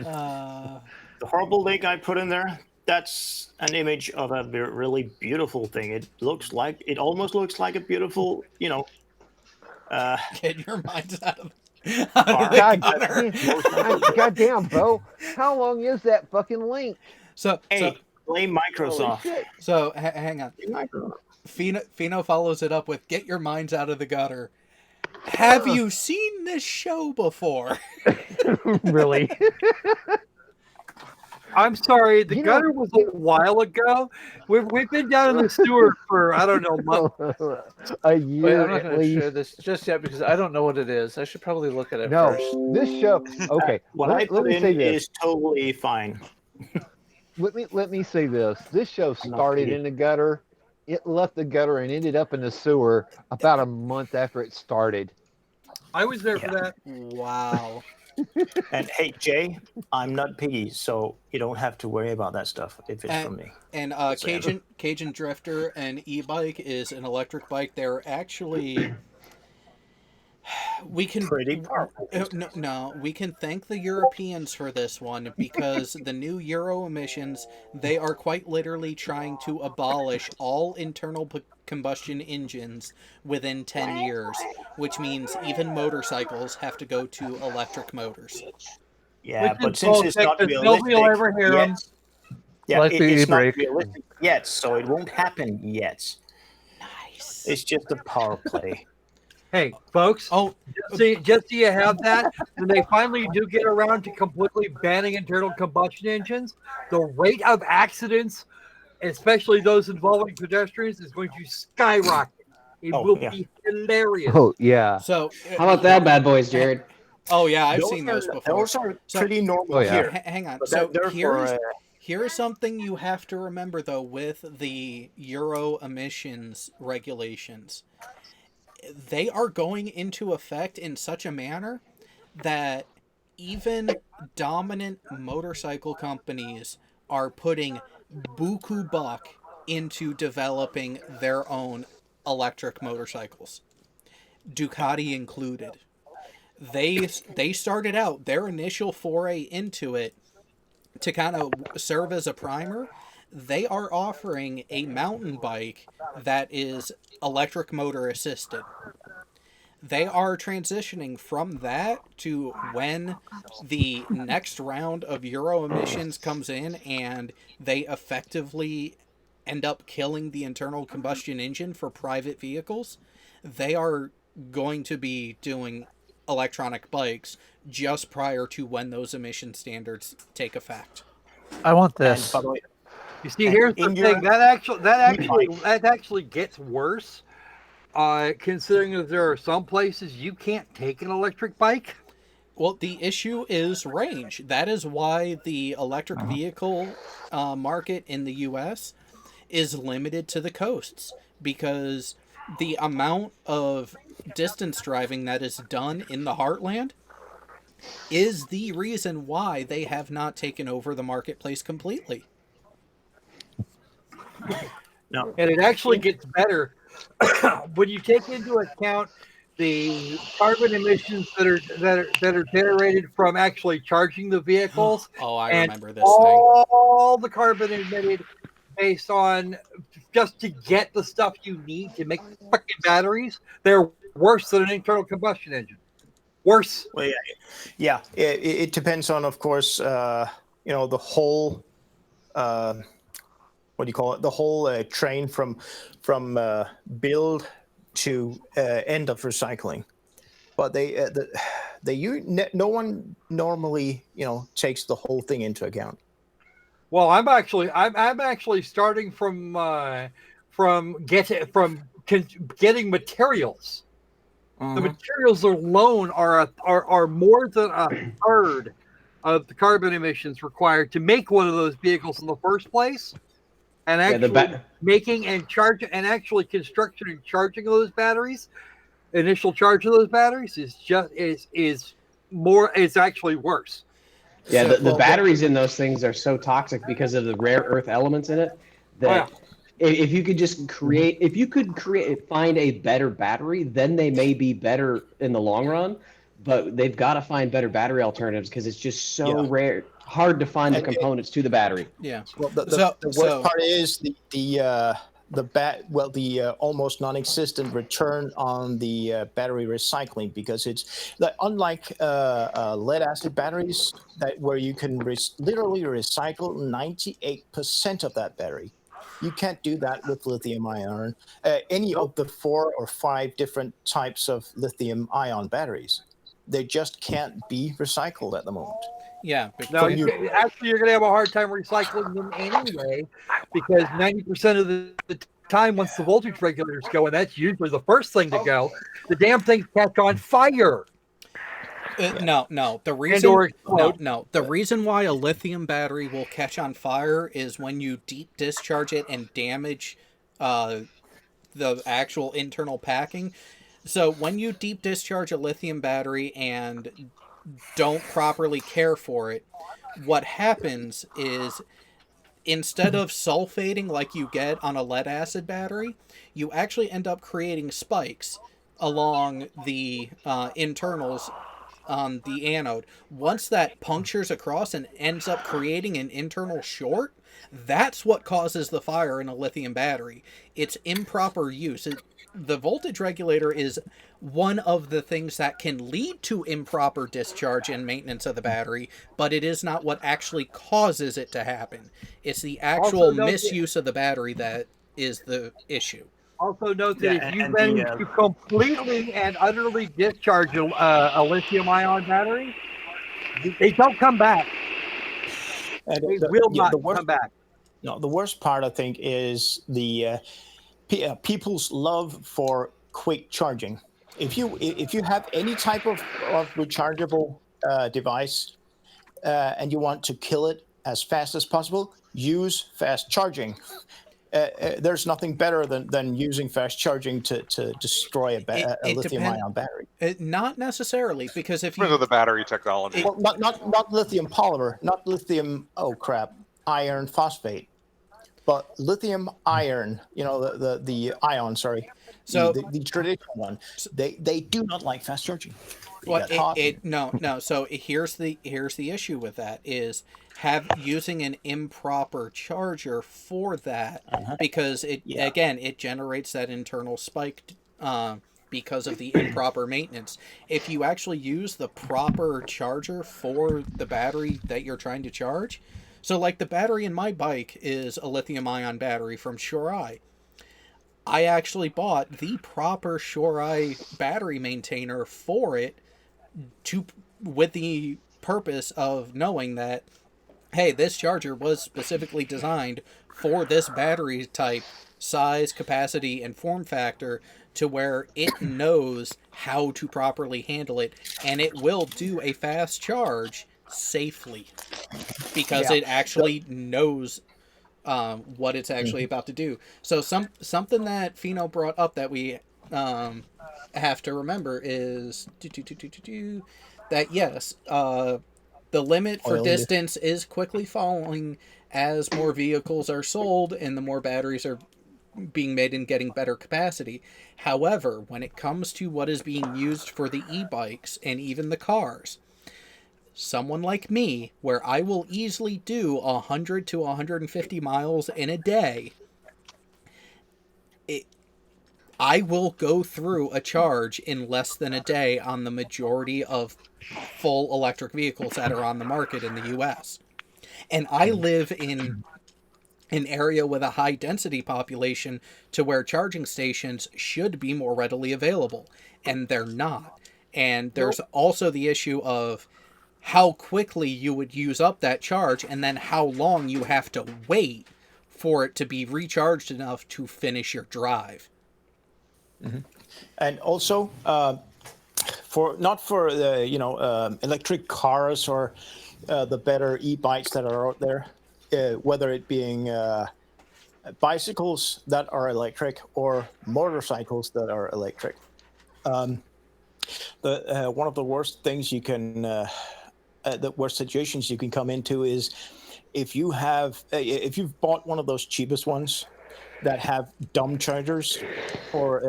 The horrible link I put in there, that's an image of a really beautiful thing. It almost looks like a beautiful, Get your minds out of God damn, Bo. How long is that fucking link? Blame Microsoft. So hang on. Fino follows it up with "Get your minds out of the gutter." Have you seen this show before? Really? I'm sorry, the gutter was a while ago. We've been down in the sewer for, I don't know, months. A Wait, year I'm not at going to least. share this just yet because I don't know what it is. I should probably look at it No, first. this show. Okay, What I let put me in say this. is totally fine. Let me say this. This show started in the gutter. It left the gutter and ended up in the sewer about a month after it started. I was there for that. Wow. And hey, Jay, I'm not piggy, so you don't have to worry about that stuff if it's from me. And Cajun Drifter and e-bike is an electric bike. They're actually Pretty powerful. No, we can thank the Europeans for this one because the new Euro emissions, they are quite literally trying to abolish all internal combustion engines within 10 years, which means even motorcycles have to go to electric motors. Yeah, Which but is since it's not bullshit, 'cause realistic nobody will ever hear 'em. yeah, Like the it's not e-brake. realistic yet, so it won't happen yet. Nice. It's just a power play. Hey, folks. Oh, just so you have that, when they finally do get around to completely banning internal combustion engines, the rate of accidents especially those involving pedestrians, is going to skyrocket. It will be hilarious. Oh yeah. So How about that, bad boys, Jared? Oh yeah, I've Those seen are- those before. those are pretty normal here. here. Hang on. But So they're for, here's something you have to remember though with the Euro emissions regulations. They are going into effect in such a manner that even dominant motorcycle companies are putting buku buck into developing their own electric motorcycles. Ducati included. They started out their initial foray into it to kind of serve as a primer. They are offering a mountain bike that is electric motor assisted. They are transitioning from that to when the next round of Euro emissions comes in and they effectively end up killing the internal combustion engine for private vehicles. They are going to be doing electronic bikes just prior to when those emission standards take effect. I want this. by the way, You see, here's the in thing. your- That actually gets worse. Considering that there are some places you can't take an electric bike. Well, the issue is range. That is why the electric vehicle market in the U.S. is limited to the coasts, because the amount of distance driving that is done in the heartland is the reason why they have not taken over the marketplace completely. No. And it actually gets better when you take into account the carbon emissions that are generated from actually charging the vehicles. Oh, I and remember this all the carbon emitted based on just to get the stuff you need to make fucking batteries. They're worse than an internal combustion engine. Worse. Well, yeah. It depends on, of course, the whole. What do you call it? The whole train from build to end of recycling. But no one normally takes the whole thing into account. Well, I'm actually starting from getting materials. The materials alone are more than a third of the carbon emissions required to make one of those vehicles in the first place. And actually making and charging and actually construction and charging of those batteries, initial charge of those batteries is actually worse. Yeah, the batteries in those things are so toxic because of the rare earth elements in it that if you could just find a better battery, then they may be better in the long run. But they've got to find better battery alternatives because it's just so rare, hard to find the components to the battery. Yeah. Well, the worst part is the almost non-existent return on the battery recycling, because it's unlike lead acid batteries where you can literally recycle 98% of that battery. You can't do that with lithium ion, any of the 4 or 5 different types of lithium ion batteries. They just can't be recycled at the moment. Yeah. No, you're going to have a hard time recycling them anyway, because 90% of the time, once the voltage regulators go, and that's usually the first thing to go, the damn things catch on fire. No. The reason why a lithium battery will catch on fire is when you deep discharge it and damage the actual internal packing. So when you deep discharge a lithium battery and don't properly care for it, what happens is instead of sulfating like you get on a lead acid battery, you actually end up creating spikes along the internals on the anode. Once that punctures across and ends up creating an internal short, that's what causes the fire in a lithium battery. It's improper use. The voltage regulator is one of the things that can lead to improper discharge and maintenance of the battery, but it is not what actually causes it to happen. It's the actual misuse of the battery that is the issue. Also note that if you manage to completely and utterly discharge a lithium-ion battery, they don't come back. They will not come back. No, the worst part I think is the people's love for quick charging. If you have any type of rechargeable device and you want to kill it as fast as possible, use fast charging. There's nothing better than using fast charging to destroy a lithium-ion battery. Not necessarily, because if Because you of the battery technology. Well, not lithium polymer, not lithium. Oh crap, iron phosphate, but lithium iron. You know the ion. Sorry. So- the traditional one. They do not like fast charging. They Well, get hot. no. So here's the issue with that is using an improper charger for that, because it generates that internal spike because of the improper maintenance. If you actually use the proper charger for the battery that you're trying to charge, so like the battery in my bike is a lithium-ion battery from Shorai. I actually bought the proper Shorai battery maintainer for it with the purpose of knowing that, hey, this charger was specifically designed for this battery type, size, capacity, and form factor, to where it knows how to properly handle it, and it will do a fast charge safely because it actually knows what it's actually about to do. So something that Fino brought up that we have to remember is that yes, the limit for distance is quickly falling as more vehicles are sold and the more batteries are being made and getting better capacity. However, when it comes to what is being used for the e-bikes and even the cars, someone like me, where I will easily do 100 to 150 miles in a day, I will go through a charge in less than a day on the majority of full electric vehicles that are on the market in the US. And I live in an area with a high density population to where charging stations should be more readily available, and they're not. And there's also the issue of how quickly you would use up that charge and then how long you have to wait for it to be recharged enough to finish your drive. And also, not for the electric cars or the better e-bikes that are out there, whether it being bicycles that are electric or motorcycles that are electric. One of the worst things you can, the worst situations you can come into is if you've bought one of those cheapest ones that have dumb chargers or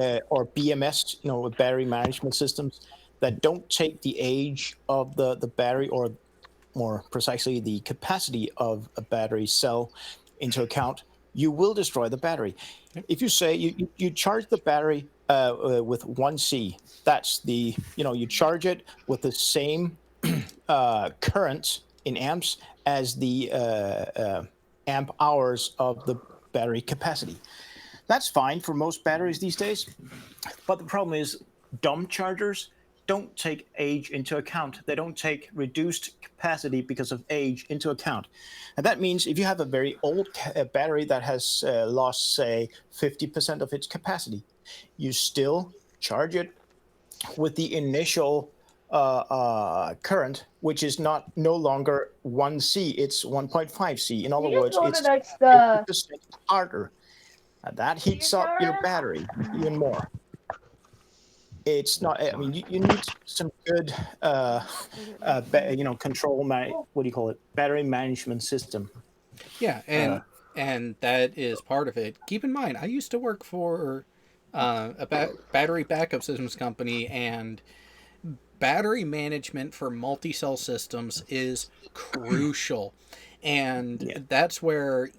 BMS, battery management systems that don't take the age of the battery, or more precisely the capacity of a battery cell into account, you will destroy the battery. If you say you charge the battery with 1C, that's you charge it with the same current in amps as the amp hours of the battery capacity. That's fine for most batteries these days, but the problem is dumb chargers don't take age into account. They don't take reduced capacity because of age into account. And that means if you have a very old battery that has lost, say, 50% of its capacity, you still charge it with the initial current, which is no longer 1C, it's 1.5C. In other words, it's 50% harder. That heats up your battery even more. It's not. I mean, you need some good, control. What do you call it? Battery management system. Yeah, and that is part of it. Keep in mind, I used to work for a battery backup systems company, and battery management for multi-cell systems is crucial, and that's where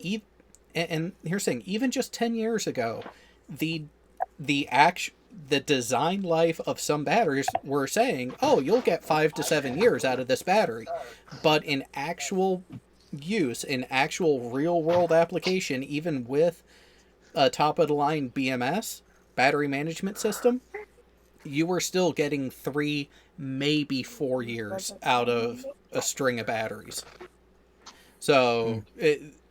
and here's the thing: even just 10 years ago, the design life of some batteries were saying, oh, you'll get 5 to 7 years out of this battery. But in actual use, in actual real world application, even with a top of the line BMS, battery management system, you were still getting 3, maybe 4 years out of a string of batteries. So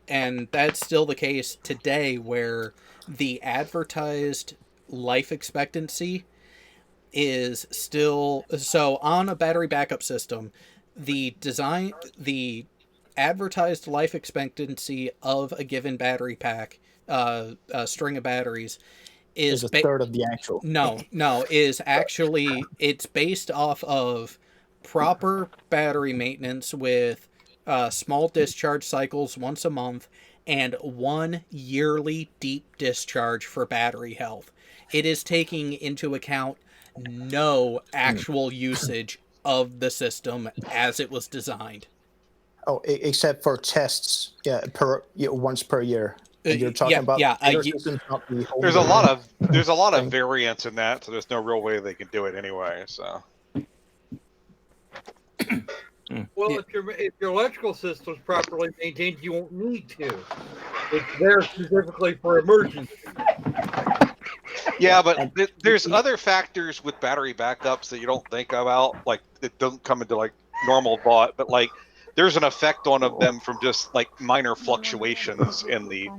and that's still the case today, where the advertised life expectancy is still so on a battery backup system. The advertised life expectancy of a given battery pack, a string of batteries, is a third of the actual. No, is actually it's based off of proper battery maintenance with small discharge cycles once a month and 1 yearly deep discharge for battery health. It is taking into account no actual usage of the system as it was designed. Oh, except for tests, once per year. And you're talking about systems, not the whole There's a lot of variance in that, so there's no real way they can do it anyway. So. Well, if your electrical system's properly maintained, you won't need to. It's there specifically for emergency. Yeah, but there's other factors with battery backups that you don't think about, like it don't come into like normal thought, but like there's an effect on them from just like minor fluctuations in the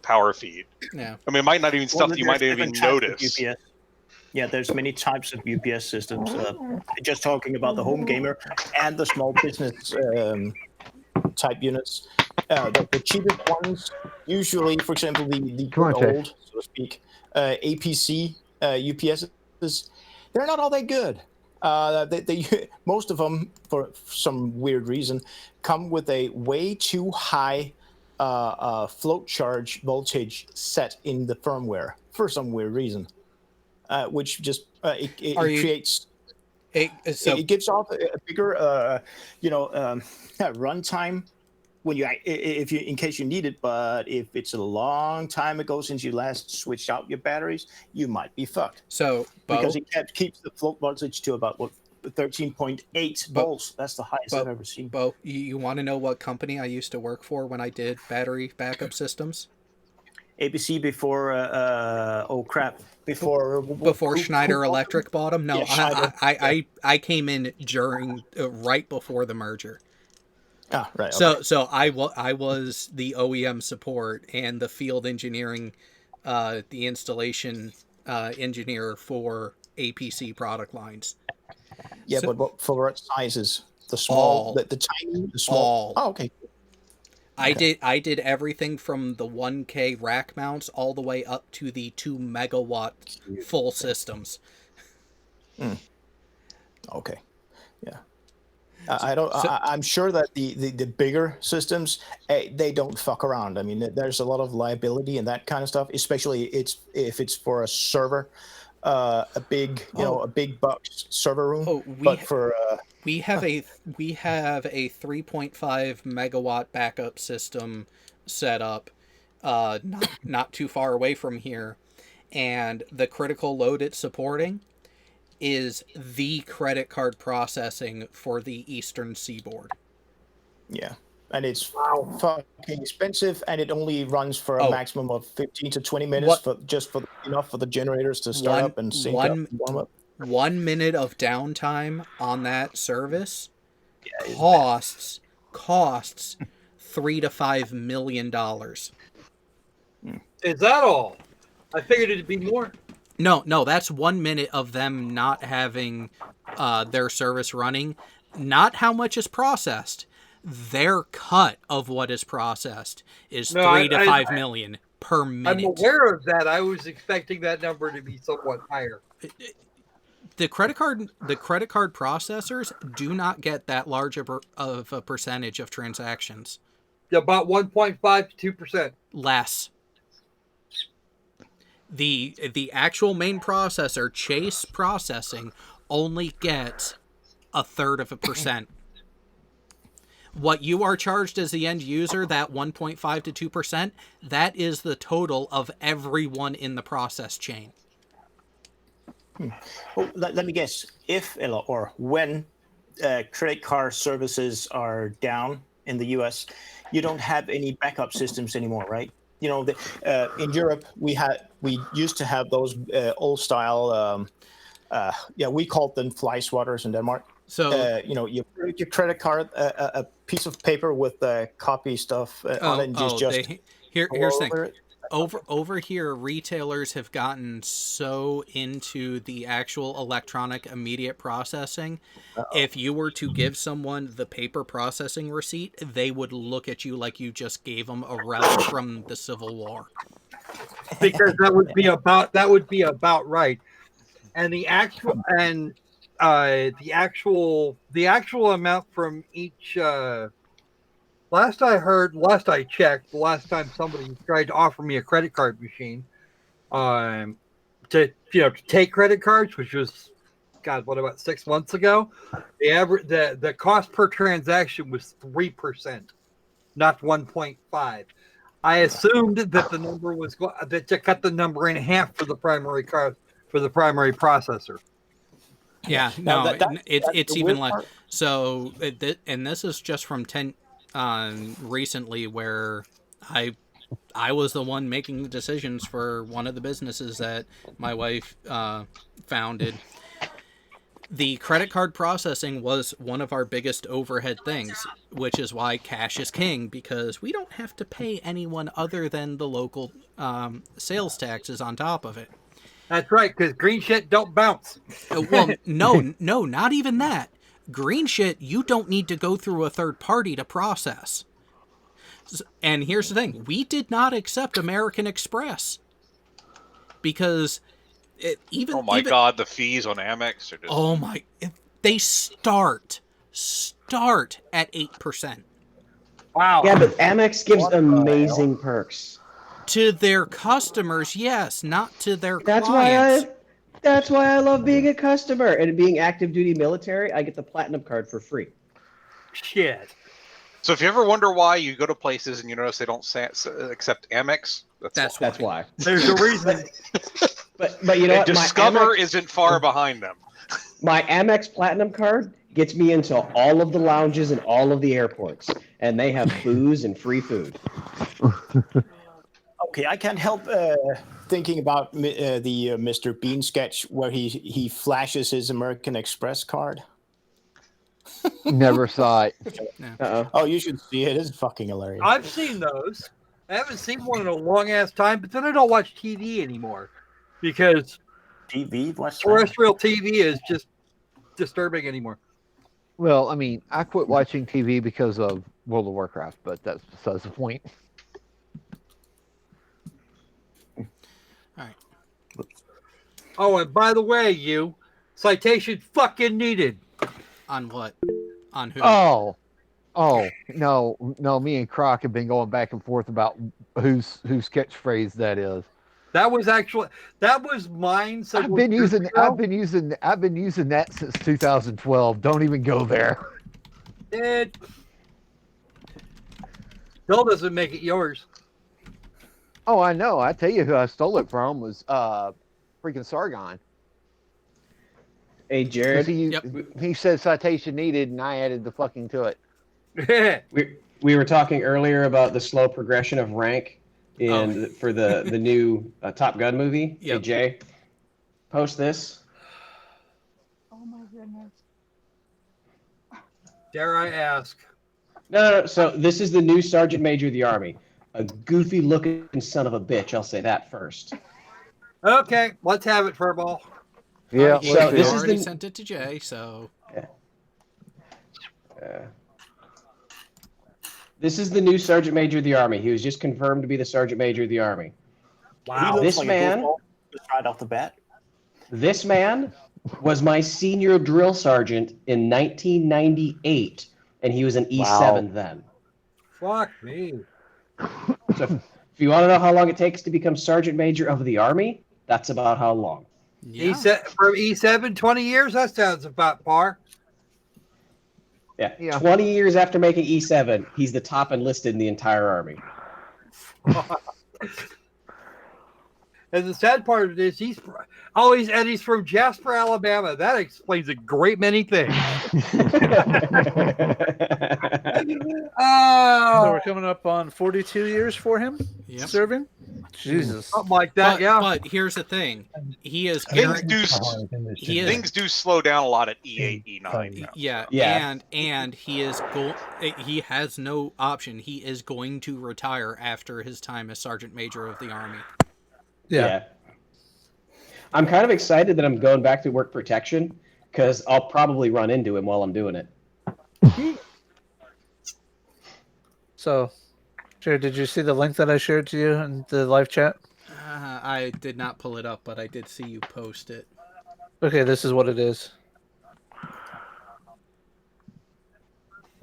power feed. Yeah, I mean, it might not even stuff you might even notice. UPS. Yeah, there's many types of UPS systems. Just talking about the home gamer and the small business type units. The cheapest ones, usually, for example, the old, so to speak, APC UPSs, they're not all that good. They most of them, for some weird reason, come with a way too high float charge voltage set in the firmware for some weird reason. Which just it creates. It gives off a bigger, runtime when in case you need it. But if it's a long time ago since you last switched out your batteries, you might be fucked. So because it keeps the float voltage to about 13.8 volts. That's the highest I've ever seen. Bo, you want to know what company I used to work for when I did battery backup systems? ABC before before Schneider Electric bought them. No, Yeah, I came in during right before the merger. Ah, right. So I was the OEM support and the field engineering, the installation engineer for APC product lines. Yeah, So- but for what sizes? The small, the tiny, the small. Oh, okay. I did everything from the 1K rack mounts all the way up to the 2 megawatt full systems. Okay, yeah. I'm sure that the bigger systems, they don't fuck around. I mean, there's a lot of liability and that kind of stuff, especially if it's for a server, a big box server room. We have a 3.5 megawatt backup system set up, not too far away from here, and the critical load it's supporting is the credit card processing for the Eastern Seaboard. Yeah, and it's fucking expensive, and it only runs for a maximum of 15 to 20 minutes enough for the generators to start up and sync up and warm up. 1 minute of downtime on that service costs $3 to $5 million. Is that all? I figured it'd be more. No, that's 1 minute of them not having their service running. Not how much is processed. Their cut of what is processed is 3 to 5 million per minute. I'm aware of that. I was expecting that number to be somewhat higher. The credit card processors do not get that large of a percentage of transactions. About 1.5 to 2%. Less. The actual main processor, Chase Processing, only gets 1/3%. What you are charged as the end user, that 1.5 to 2%, that is the total of everyone in the process chain. Well, let me guess. If or when credit card services are down in the U.S., you don't have any backup systems anymore, right? You know, in Europe, we used to have those old style. We called them fly swatters in Denmark. So you put your credit card, a piece of paper with copy stuff on it, and here's the thing. Over here, retailers have gotten so into the actual electronic immediate processing. If you were to give someone the paper processing receipt, they would look at you like you just gave them a relic from the Civil War. Because that would be about right. And the actual amount from each. Last I checked, the last time somebody tried to offer me a credit card machine, to take credit cards, which was, about 6 months ago, the cost per transaction was 3%, not 1.5. I assumed that the number was that to cut the number in half for the primary processor. Yeah, no, it's even less. So, and this is just from recently, where I was the one making the decisions for one of the businesses that my wife founded. The credit card processing was one of our biggest overhead things, which is why cash is king, because we don't have to pay anyone other than the local sales taxes on top of it. That's right, because green shit don't bounce. Well, no, not even that. Green shit, you don't need to go through a third party to process. And here's the thing. We did not accept American Express. Because God, the fees on Amex are just... Oh my... They start at 8%. Wow. Yeah, but Amex gives amazing perks. To their customers, yes, not to their clients. That's why I love being a customer and being active duty military. I get the platinum card for free. Shit. So if you ever wonder why you go to places and you notice they don't accept Amex, that's why. There's a reason. But you know what? Discover isn't far behind them. My Amex platinum card gets me into all of the lounges and all of the airports, and they have booze and free food. Okay, I can't help thinking about the Mr. Bean sketch where he flashes his American Express card. Never saw it. Oh, you should see it. It's fucking hilarious. I've seen those. I haven't seen one in a long ass time, but then I don't watch TV anymore because terrestrial TV is just disturbing anymore. Well, I mean, I quit watching TV because of World of Warcraft, but that's besides the point. Oh, and by the way, citation fucking needed. On what? On who? Oh, no. Me and Croc have been going back and forth about whose catchphrase that is. That was mine. I've been using that since 2012. Don't even go there. It still doesn't make it yours. Oh, I know. I tell you who I stole it from was freaking Sargon. Hey, Jared. He said citation needed, and I added the fucking to it. we were talking earlier about the slow progression of rank for the new Top Gun movie. Yep. Hey, Jay, post this. Oh my goodness. Dare I ask? No. So this is the new Sergeant Major of the Army. A goofy-looking son of a bitch. I'll say that first. Okay, let's have it, Furball. Yeah. So this is sent it to Jay. So. This is the new Sergeant Major of the Army. He was just confirmed to be the Sergeant Major of the Army. Wow. This man, just right off the bat. This man was my senior drill sergeant in 1998, and he was an E7 then. Fuck me. So if you want to know how long it takes to become Sergeant Major of the Army, that's about how long. Yeah. From E7, 20 years? That sounds about par. Yeah. 20 years after making E7, he's the top enlisted in the entire Army. And the sad part of it is he's from Jasper, Alabama. That explains a great many things. So we're coming up on 42 years for him serving. Jesus. Something like that, But, yeah. but here's the thing: he is Things do he is things do slow down a lot at E8, E9. yeah, Yeah. and he is he has no option. He is going to retire after his time as Sergeant Major of the Army. Yeah. I'm kind of excited that I'm going back to work protection because I'll probably run into him while I'm doing it. So, Jared, did you see the link that I shared to you in the live chat? I did not pull it up, but I did see you post it. Okay, this is what it is.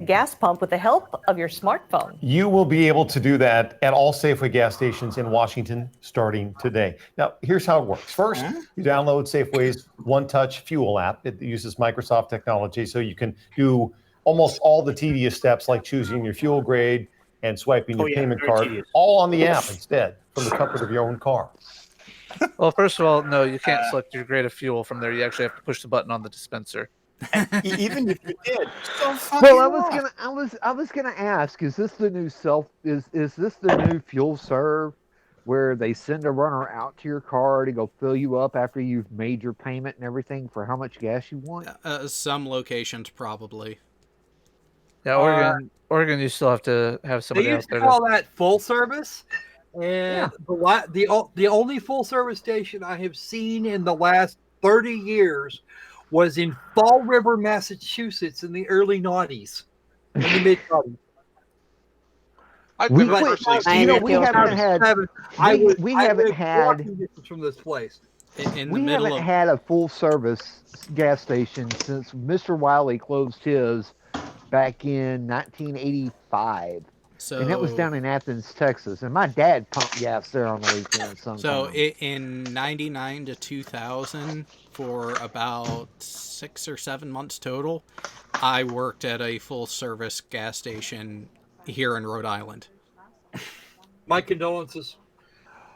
Gas pump with the help of your smartphone. You will be able to do that at all Safeway gas stations in Washington starting today. Now, here's how it works. First, you download Safeway's One Touch Fuel app. It uses Microsoft technology, so you can do almost all the tedious steps like choosing your fuel grade and swiping your payment card, all on the app instead, from the comfort of your own car. Well, first of all, no, you can't select your grade of fuel from there. You actually have to push the button on the dispenser. Even if you did, so fucking Well, I was gonna ask, is this the new is this the new fuel serve where they send a runner out to your car to go fill you up after you've made your payment and everything for how much gas you want? Some locations probably. Yeah, Oregon, you still have to have somebody They out used there to call that full service, and the only full service station I have seen in the last 30 years was in Fall River, Massachusetts, in the early '90s, in the mid '90s. I've never personally seen it. We haven't had from this place. In the middle of had a full service gas station since Mr. Wiley closed his back in 1985. And that was down in Athens, Texas. And my dad pumped gas there on the weekend sometimes. So in 99 to 2000, for about 6 or 7 months total, I worked at a full service gas station here in Rhode Island. My condolences.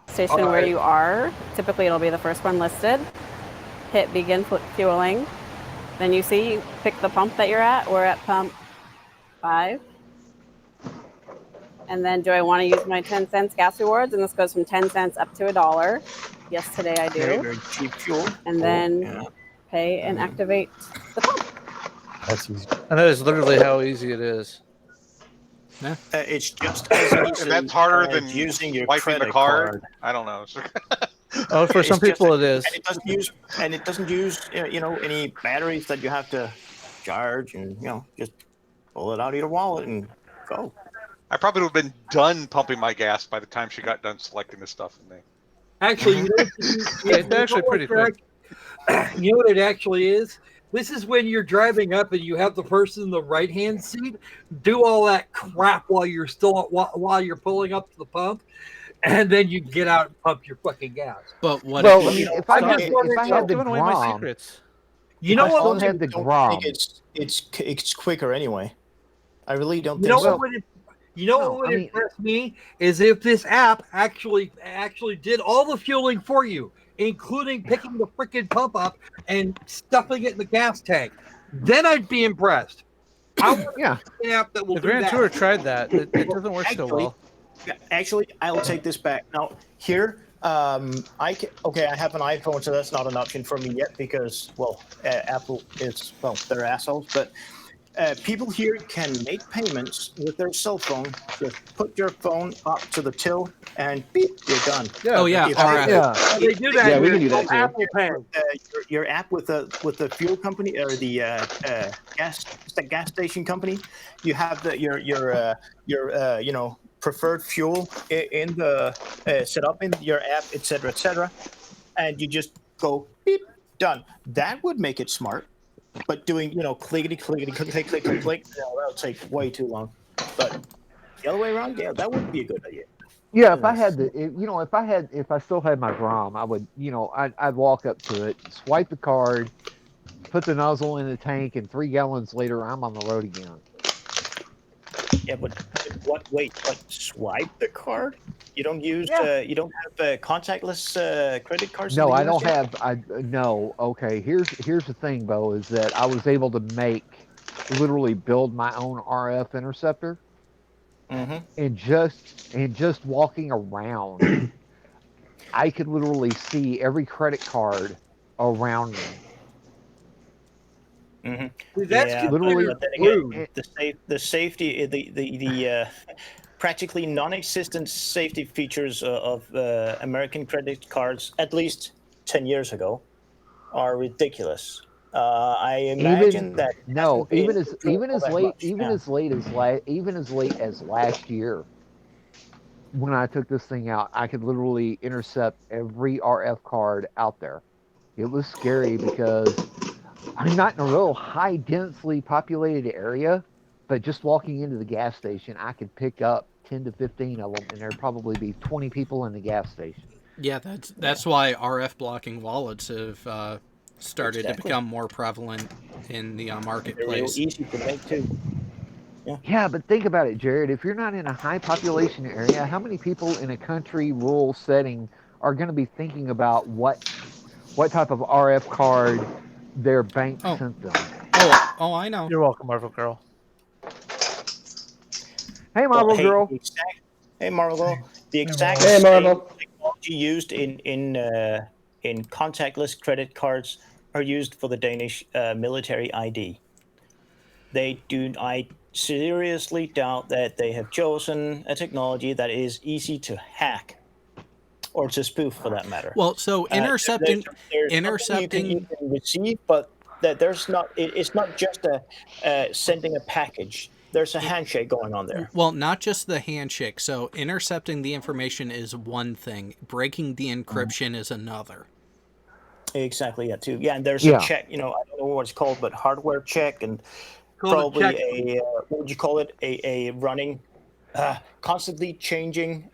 Station where you are, typically it'll be the first one listed. Hit begin fueling. Then you pick the pump that you're at. We're at pump 5. And then, do I want to use my 10 cents gas rewards? And this goes from 10 cents up to $1. Yes, today I do. Very, very cheap fuel. And then pay and activate the pump. That's easy. And that is literally how easy it is. Yeah. It's just as easy. And that's harder than using your wiping the credit card. I don't know. Oh, for some people it is. And it doesn't use any batteries that you have to charge, and just pull it out of your wallet and go. I probably would have been done pumping my gas by the time she got done selecting the stuff in there. Actually, it's actually pretty quick. You know what it actually is? This is when you're driving up and you have the person in the right-hand seat do all that crap while you're pulling up to the pump, and then you get out and pump your fucking gas. But what? Well, if I had the Grom, secrets. You know what? I had the Grom. It's quicker anyway. I really don't You think know so. what would impress me is if this app actually did all the fueling for you, including picking the freaking pump up and stuffing it in the gas tank. Then I'd be impressed. I want an app that will The do Grand that. Tour tried that. It doesn't work so well. Actually, I'll take this back. Now, here, I have an iPhone, so that's not an option for me yet because, Apple is, they're assholes. But people here can make payments with their cell phone. Just put your phone up to the till, and beep, you're done. They do that. Yeah, we can do that too. Apple Pay. Your app with the fuel company or the gas station company, you have your preferred fuel in the set up in your app, etc., and you just go beep, done. That would make it smart. But doing clickety click, that'll take way too long. But the other way around, that would be a good idea. Yeah, if I had if I still had my Grom, I would, I'd walk up to it, swipe the card, put the nozzle in the tank, and 3 gallons later, I'm on the road again. Yeah, but swipe the card? You don't use you don't have contactless credit cards? No, I don't have. No. Okay, here's the thing, Bo, is that I was able to literally build my own RF interceptor, and just walking around I could literally see every credit card around me. Mm-hmm. That's Yeah, literally but then again, the safety, the practically non-existent safety features of American credit cards, at least 10 years ago, are ridiculous. I imagine that no, even as late as last year, when I took this thing out, I could literally intercept every RF card out there. It was scary because I'm not in a real high densely populated area, but just walking into the gas station, I could pick up 10 to 15 of them, and there'd probably be 20 people in the gas station. Yeah, that's why RF blocking wallets have started to become more prevalent in the marketplace. They're real easy to make too. Yeah, but think about it, Jared. If you're not in a high population area, how many people in a country rural setting are going to be thinking about what type of RF card their bank sent them? Oh, I know. You're welcome, Marvel Girl. Hey, Marvel Girl. Hey, Marvel Girl. The exact Hey, Marvel. same technology used in contactless credit cards are used for the Danish military ID. I seriously doubt that they have chosen a technology that is easy to hack or to spoof, for that matter. Well, so intercepting intercepting you can receive, but that there's not. It's not just sending a package. There's a handshake going on there. Well, not just the handshake. So intercepting the information is one thing. Breaking the encryption is another. Exactly, yeah, too. Yeah, and there's a check, I don't know what it's called, but hardware check and probably a, what would you call it? A running, constantly changing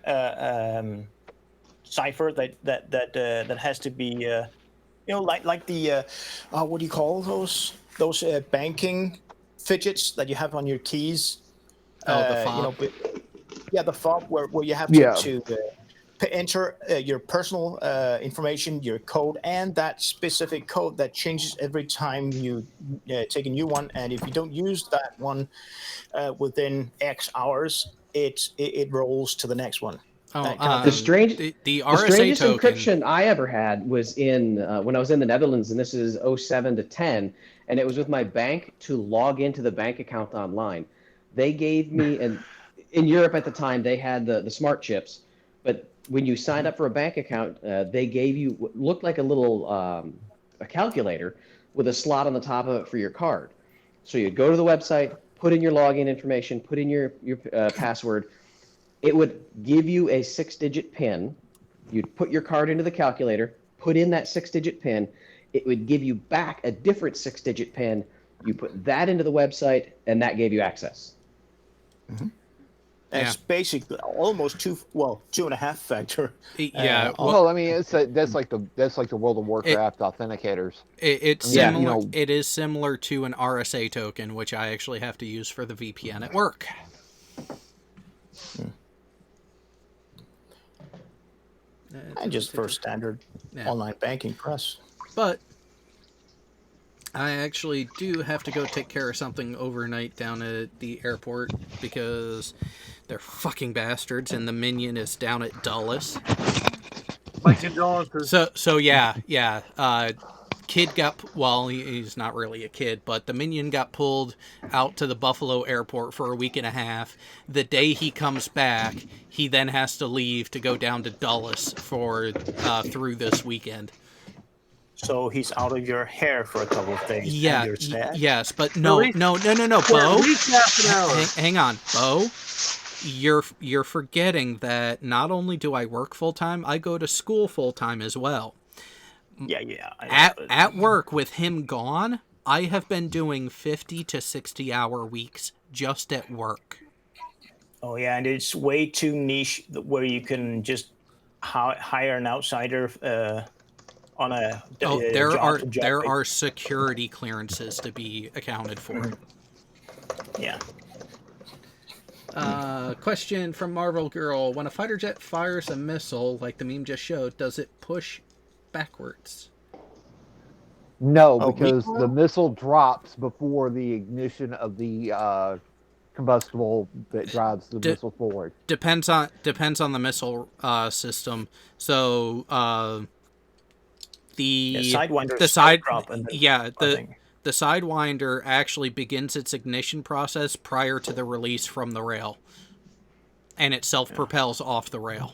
cipher that has to be, like the, what do you call those banking fidgets that you have on your keys? The fob. The fob where you have to enter your personal information, your code, and that specific code that changes every time you take a new one. And if you don't use that one within X hours, it rolls to the next one. The strangest RSA encryption I ever had was in when I was in the Netherlands, and this is 07 to 10, and it was with my bank to log into the bank account online. They gave me, and in Europe at the time, they had the smart chips, but when you signed up for a bank account, they gave you what looked like a little a calculator with a slot on the top of it for your card. So you'd go to the website, put in your login information, put in your password. It would give you a 6-digit PIN. You'd put your card into the calculator, put in that 6-digit PIN. It would give you back a different 6-digit PIN. You put that into the website, and that gave you access. Mm-hmm. It's basically almost 2.5 factor. Yeah. Well, I mean, that's like the World of Warcraft authenticators. It's similar. It is similar to an RSA token, which I actually have to use for the VPN at work. And just for standard online banking press. But I actually do have to go take care of something overnight down at the airport because they're fucking bastards and the minion is down at Dulles. My condolences. So yeah. Kid he's not really a kid, but the minion got pulled out to the Buffalo airport for a week and a half. The day he comes back, he then has to leave to go down to Dulles for through this weekend. So he's out of your hair for a couple of days. Yeah, yes, but no, Bo. Hang on, Bo. You're forgetting that not only do I work full time, I go to school full time as well. Yeah. At work with him gone, I have been doing 50 to 60 hour weeks just at work. Oh yeah, and it's way too niche where you can just hire an outsider on a there are security clearances to be accounted for. Yeah. Question from Marvel Girl: when a fighter jet fires a missile, like the meme just showed, does it push backwards? No, because the missile drops before the ignition of the combustible that drives the missile forward. Depends on the missile system. So the Sidewinder the side drop and then the Sidewinder actually begins its ignition process prior to the release from the rail, and it self-propels off the rail.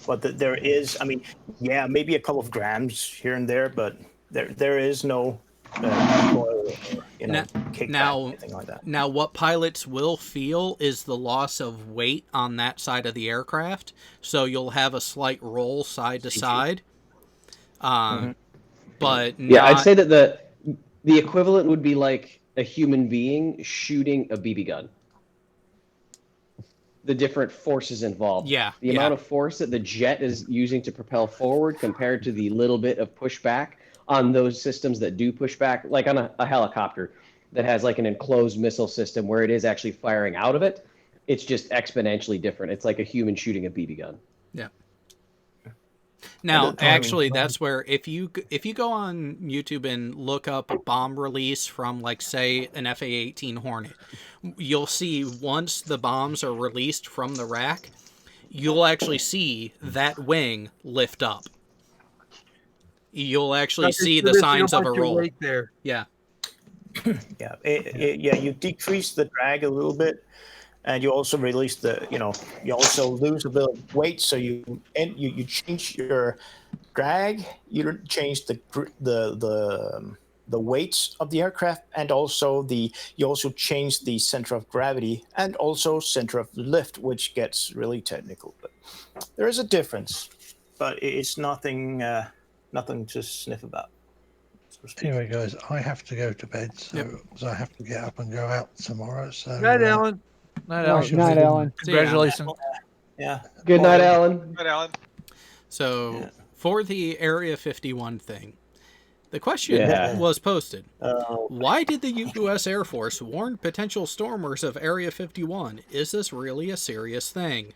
But there is, I mean, yeah, maybe a couple of grams here and there, but there is no recoil or, kickback or anything like that. Now, what pilots will feel is the loss of weight on that side of the aircraft. So you'll have a slight roll side to side. But I'd say that the equivalent would be like a human being shooting a BB gun. The different forces involved. The amount of force that the jet is using to propel forward compared to the little bit of pushback on those systems that do push back, like on a helicopter that has like an enclosed missile system where it is actually firing out of it. It's just exponentially different. It's like a human shooting a BB gun. Yeah. Now, actually, that's where if you go on YouTube and look up a bomb release from, like, say, an FA-18 Hornet, you'll see once the bombs are released from the rack, you'll actually see that wing lift up. You'll actually see the signs of a roll. There. Yeah. You decrease the drag a little bit. And you also release you also lose a bit of weight, so you change your drag, you change the weights of the aircraft, and also you also change the center of gravity and also center of lift, which gets really technical. But there is a difference, but it's nothing to sniff about. Anyway, guys, I have to go to bed, so I have to get up and go out tomorrow. So night, Alan. Night, Alan. Night, Alan. Congratulations. Yeah. Good night, Alan. Good, Alan. So, for the Area 51 thing, the question was posted. Why did the U.S. Air Force warn potential stormers of Area 51? Is this really a serious thing?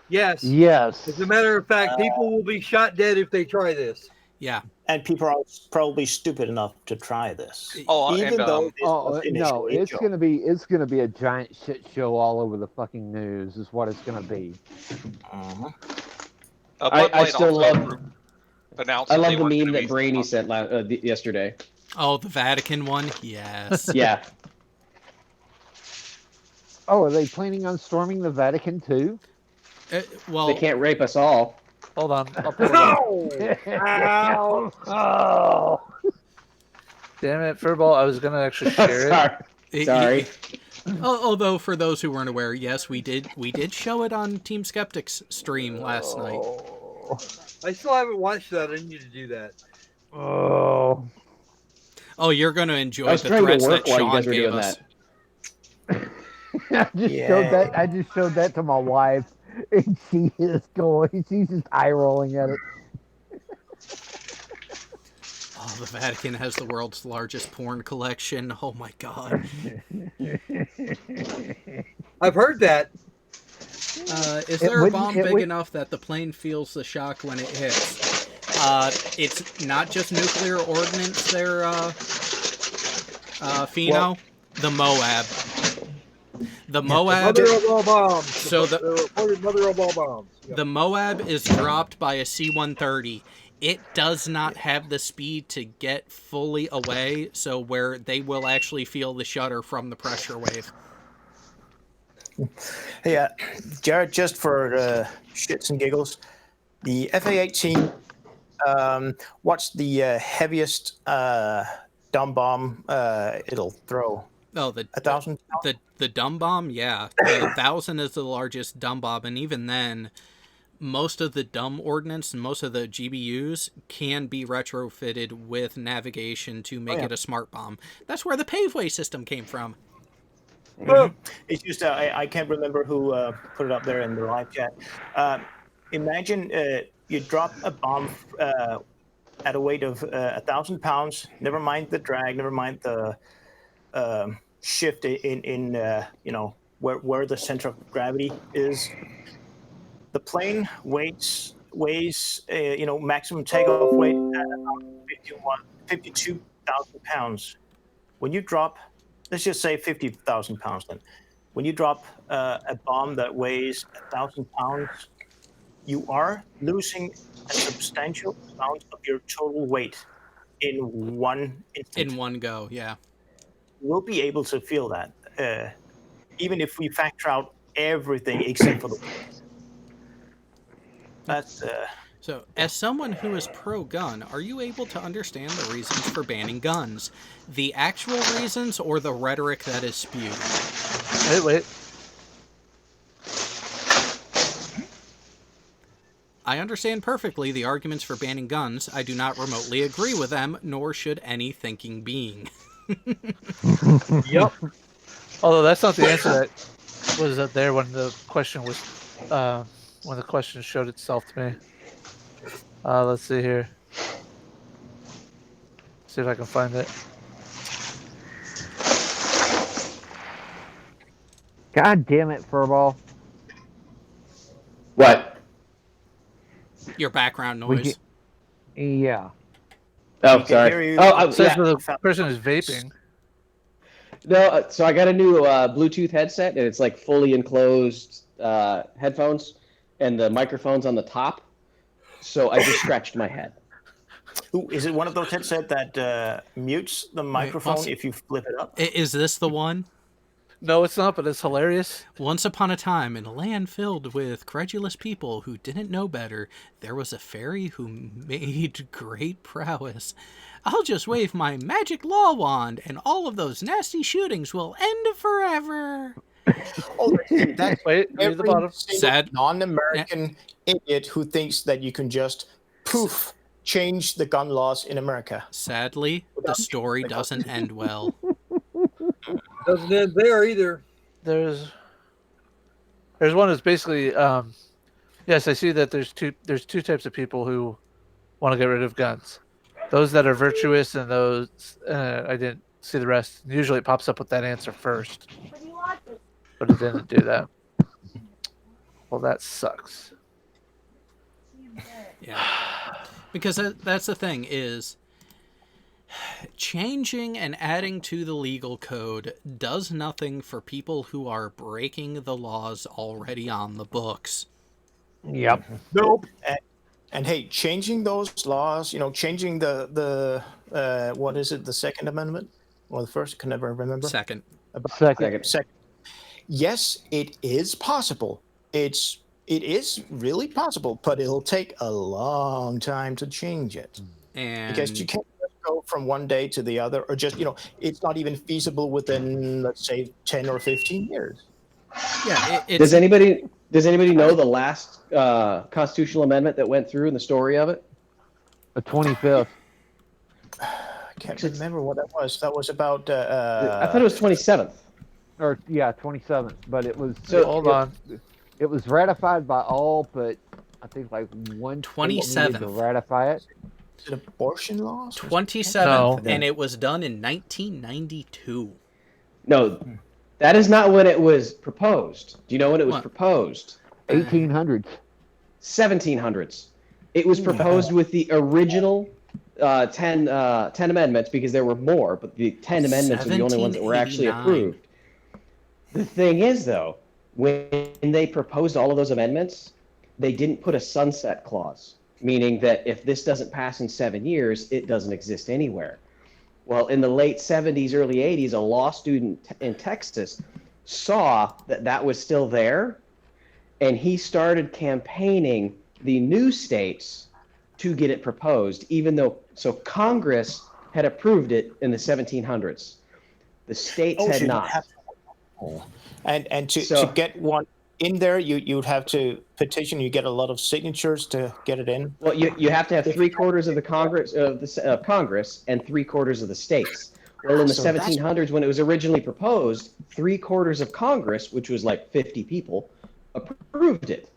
Yes. Yes. As a matter of fact, people will be shot dead if they try this. Yeah. And people are probably stupid enough to try this. No, it's gonna be a giant shit show all over the fucking news. Is what it's gonna be. I still love. announced. I love the meme that Brainy sent yesterday. Oh, the Vatican one? Yes. Yeah. Oh, are they planning on storming the Vatican too? Well, they can't rape us all. Hold on. Oh. Damn it, Furball! I was gonna actually share it. Sorry. Although, for those who weren't aware, yes, we did show it on Team Skeptic's stream last night. I still haven't watched that. I need to do that. Oh, you're going to enjoy the threats that Sean gave us. I just showed that to my wife, and she's just eye rolling at it. Oh, the Vatican has the world's largest porn collection. Oh my god. I've heard that. Is there a bomb big enough that the plane feels the shock when it hits? It's not just nuclear ordnance there, Pheno. The Moab. The Moab. Mother of all bombs. So mother of all bombs. Yep. The Moab is dropped by a C-130. It does not have the speed to get fully away, so where they will actually feel the shudder from the pressure wave. Yeah, Jared, just for shits and giggles, the FA-18, what's the heaviest dumb bomb it'll throw? Oh, 1,000? The dumb bomb, yeah. The 1,000 is the largest dumb bomb, and even then, most of the dumb ordnance and most of the GBUs can be retrofitted with navigation to make it a smart bomb. That's where the paveway system came from. Mm-hmm. It's just I can't remember who put it up there in the live chat. Imagine you drop a bomb at a weight of 1,000 pounds. Never mind the drag. Never mind the shift in where the center of gravity is. The plane weighs maximum takeoff weight at about 52,000 pounds. When you drop let's just say 50,000 pounds then. When you drop a bomb that weighs 1,000 pounds, you are losing a substantial amount of your total weight in one instant. In one go, yeah. We'll be able to feel that, even if we factor out everything except for the weight. That's So, as someone who is pro-gun, are you able to understand the reasons for banning guns? The actual reasons or the rhetoric that is spewed? Wait. I understand perfectly the arguments for banning guns. I do not remotely agree with them, nor should any thinking being. Yep. Although that's not the answer that was up there when the question was, when the question showed itself to me. Let's see here. See if I can find it. God damn it, Furball. What? Your background noise. Yeah. Oh, sorry. Oh, It says yeah. the person is vaping. No, so I got a new Bluetooth headset, and it's like fully enclosed headphones, and the microphone's on the top. So I just scratched my head. Ooh, is it one of those headsets that mutes the microphone if you flip it up? Is this the one? No, it's not, but it's hilarious. Once upon a time, in a land filled with credulous people who didn't know better, there was a fairy who made great prowess. I'll just wave my magic law wand, and all of those nasty shootings will end forever. Oh, that's Wait, read the bottom. Sad. Non-American idiot who thinks that you can just poof change the gun laws in America. Sadly, the story doesn't end well. Doesn't end there either. There's one that's basically yes, I see that there's two types of people who want to get rid of guns. Those that are virtuous and those I didn't see the rest. Usually it pops up with that answer first. But it didn't do that. Well, that sucks. Yeah. Because that's the thing is changing and adding to the legal code does nothing for people who are breaking the laws already on the books. Yep. Nope. And hey, changing those laws, changing the what is it, the Second Amendment? Or the first, can never remember. Second. Second. Yes, it is possible. It is really possible, but it'll take a long time to change it. And Because you can't just go from one day to the other, or just, it's not even feasible within, let's say, 10 or 15 years. Yeah. Does anybody know the last constitutional amendment that went through and the story of it? The 25th. I can't remember what that was. That was about. I thought it was 27th. Or 27th, but it was. So hold on. It was ratified by all, but I think like 127 to ratify it. Is it abortion laws? 27th, and it was done in 1992. No, that is not when it was proposed. Do you know when it was proposed? 1800s. 1700s. It was proposed with the original 10 amendments, because there were more, but the 10 amendments are the only ones that were actually approved. The thing is, though, when they proposed all of those amendments, they didn't put a sunset clause, meaning that if this doesn't pass in 7 years, it doesn't exist anywhere. Well, in the late 70s, early 80s, a law student in Texas saw that that was still there, and he started campaigning the new states to get it proposed, even though Congress had approved it in the 1700s. The states had not. And to get one in there, you'd have to petition. You get a lot of signatures to get it in. Well, you have to have 3/4 of the Congress of Congress and 3/4 of the states. Well, in the 1700s, when it was originally proposed, 3/4 of Congress, which was like 50 people, approved it,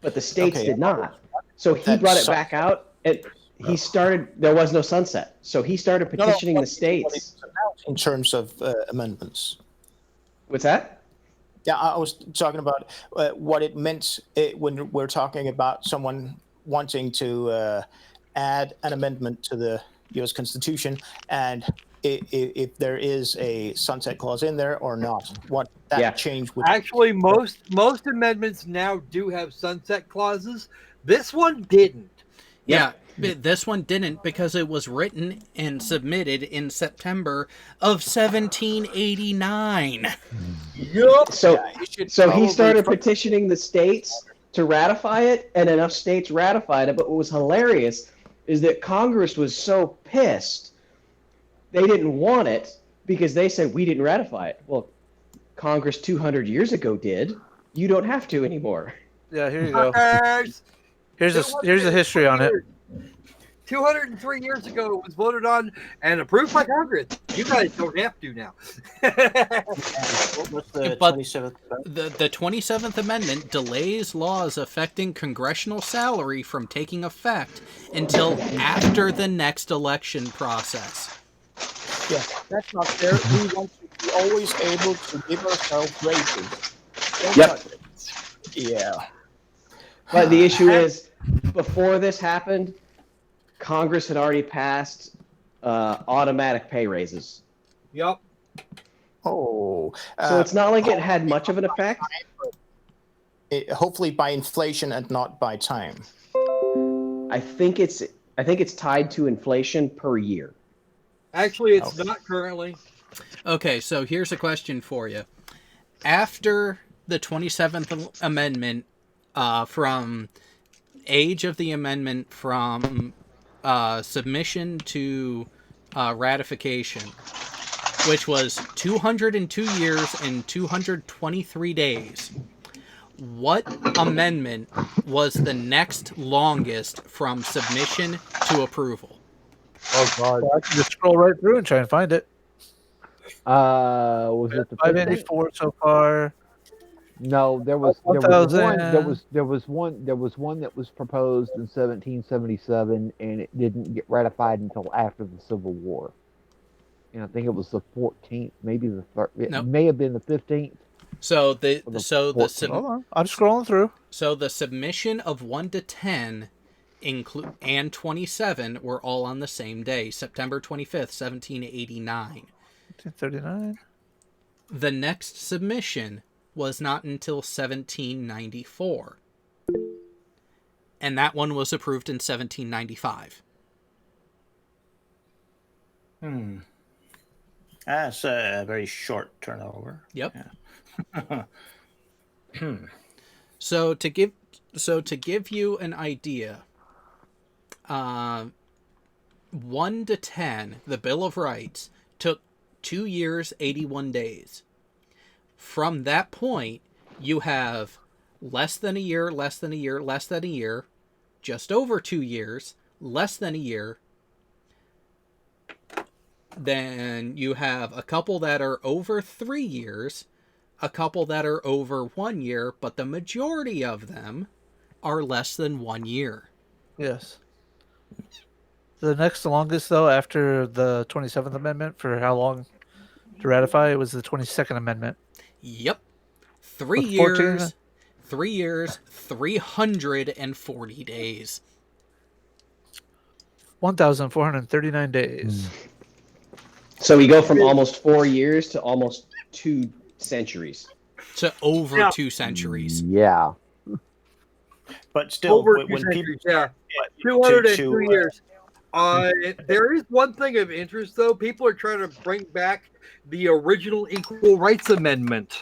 but the states did not. So he brought it back out, and he started. There was no sunset, so he started petitioning the states. In terms of amendments. What's that? Yeah, I was talking about what it meant when we're talking about someone wanting to add an amendment to the U.S. Constitution, and if there is a sunset clause in there or not. What that change would Actually, most amendments now do have sunset clauses. This one didn't. Yeah, this one didn't because it was written and submitted in September of 1789. Yup. So he started petitioning the states to ratify it, and enough states ratified it. But what was hilarious is that Congress was so pissed they didn't want it because they said we didn't ratify it. Well, Congress 200 years ago did. You don't have to anymore. Yeah, here you go. Here's a history on it. 203 years ago, it was voted on and approved by Congress. You guys don't have to now. What's the But 27th? the 27th Amendment delays laws affecting congressional salary from taking effect until after the next election process. Yeah, that's not fair. We want to be always able to give ourselves raises. Don't Yep. touch it. Yeah. But the issue is, before this happened, Congress had already passed automatic pay raises. Yup. Oh. So it's not like it had much of an effect. Hopefully by inflation and not by time. I think it's tied to inflation per year. Actually, it's not currently. Okay, so here's a question for you. After the 27th Amendment, from age of the amendment from submission to ratification, which was 202 years and 223 days, what amendment was the next longest from submission to approval? Oh God! Well, I can just scroll right through and try and find it. Was it the 584 so far? No, there was 1,000. one that was proposed in 1777, and it didn't get ratified until after the Civil War. And I think it was the 14th, maybe the third. It Nope. may have been the 15th. So Hold on, I'm scrolling through. So the submission of 1 to 10 and 27 were all on the same day, September 25th, 1789. 1939. The next submission was not until 1794. And that one was approved in 1795. That's a very short turnover. Yep. Yeah. So to give you an idea, 1 to 10, the Bill of Rights took 2 years, 81 days. From that point, you have less than a year, less than a year, less than a year, just over 2 years, less than a year. Then you have a couple that are over 3 years, a couple that are over 1 year, but the majority of them are less than 1 year. Yes. The next longest, though, after the 27th Amendment, for how long to ratify, it was the 22nd Amendment. Yep. 3 With 14 years, 3 years, 340 days. 1,439 days. So we go from almost 4 years to almost 2 centuries. To over 2 centuries. Yeah. But still, Over when 2 people, centuries, yeah. 202 to, years. There is one thing of interest, though. People are trying to bring back the original Equal Rights Amendment,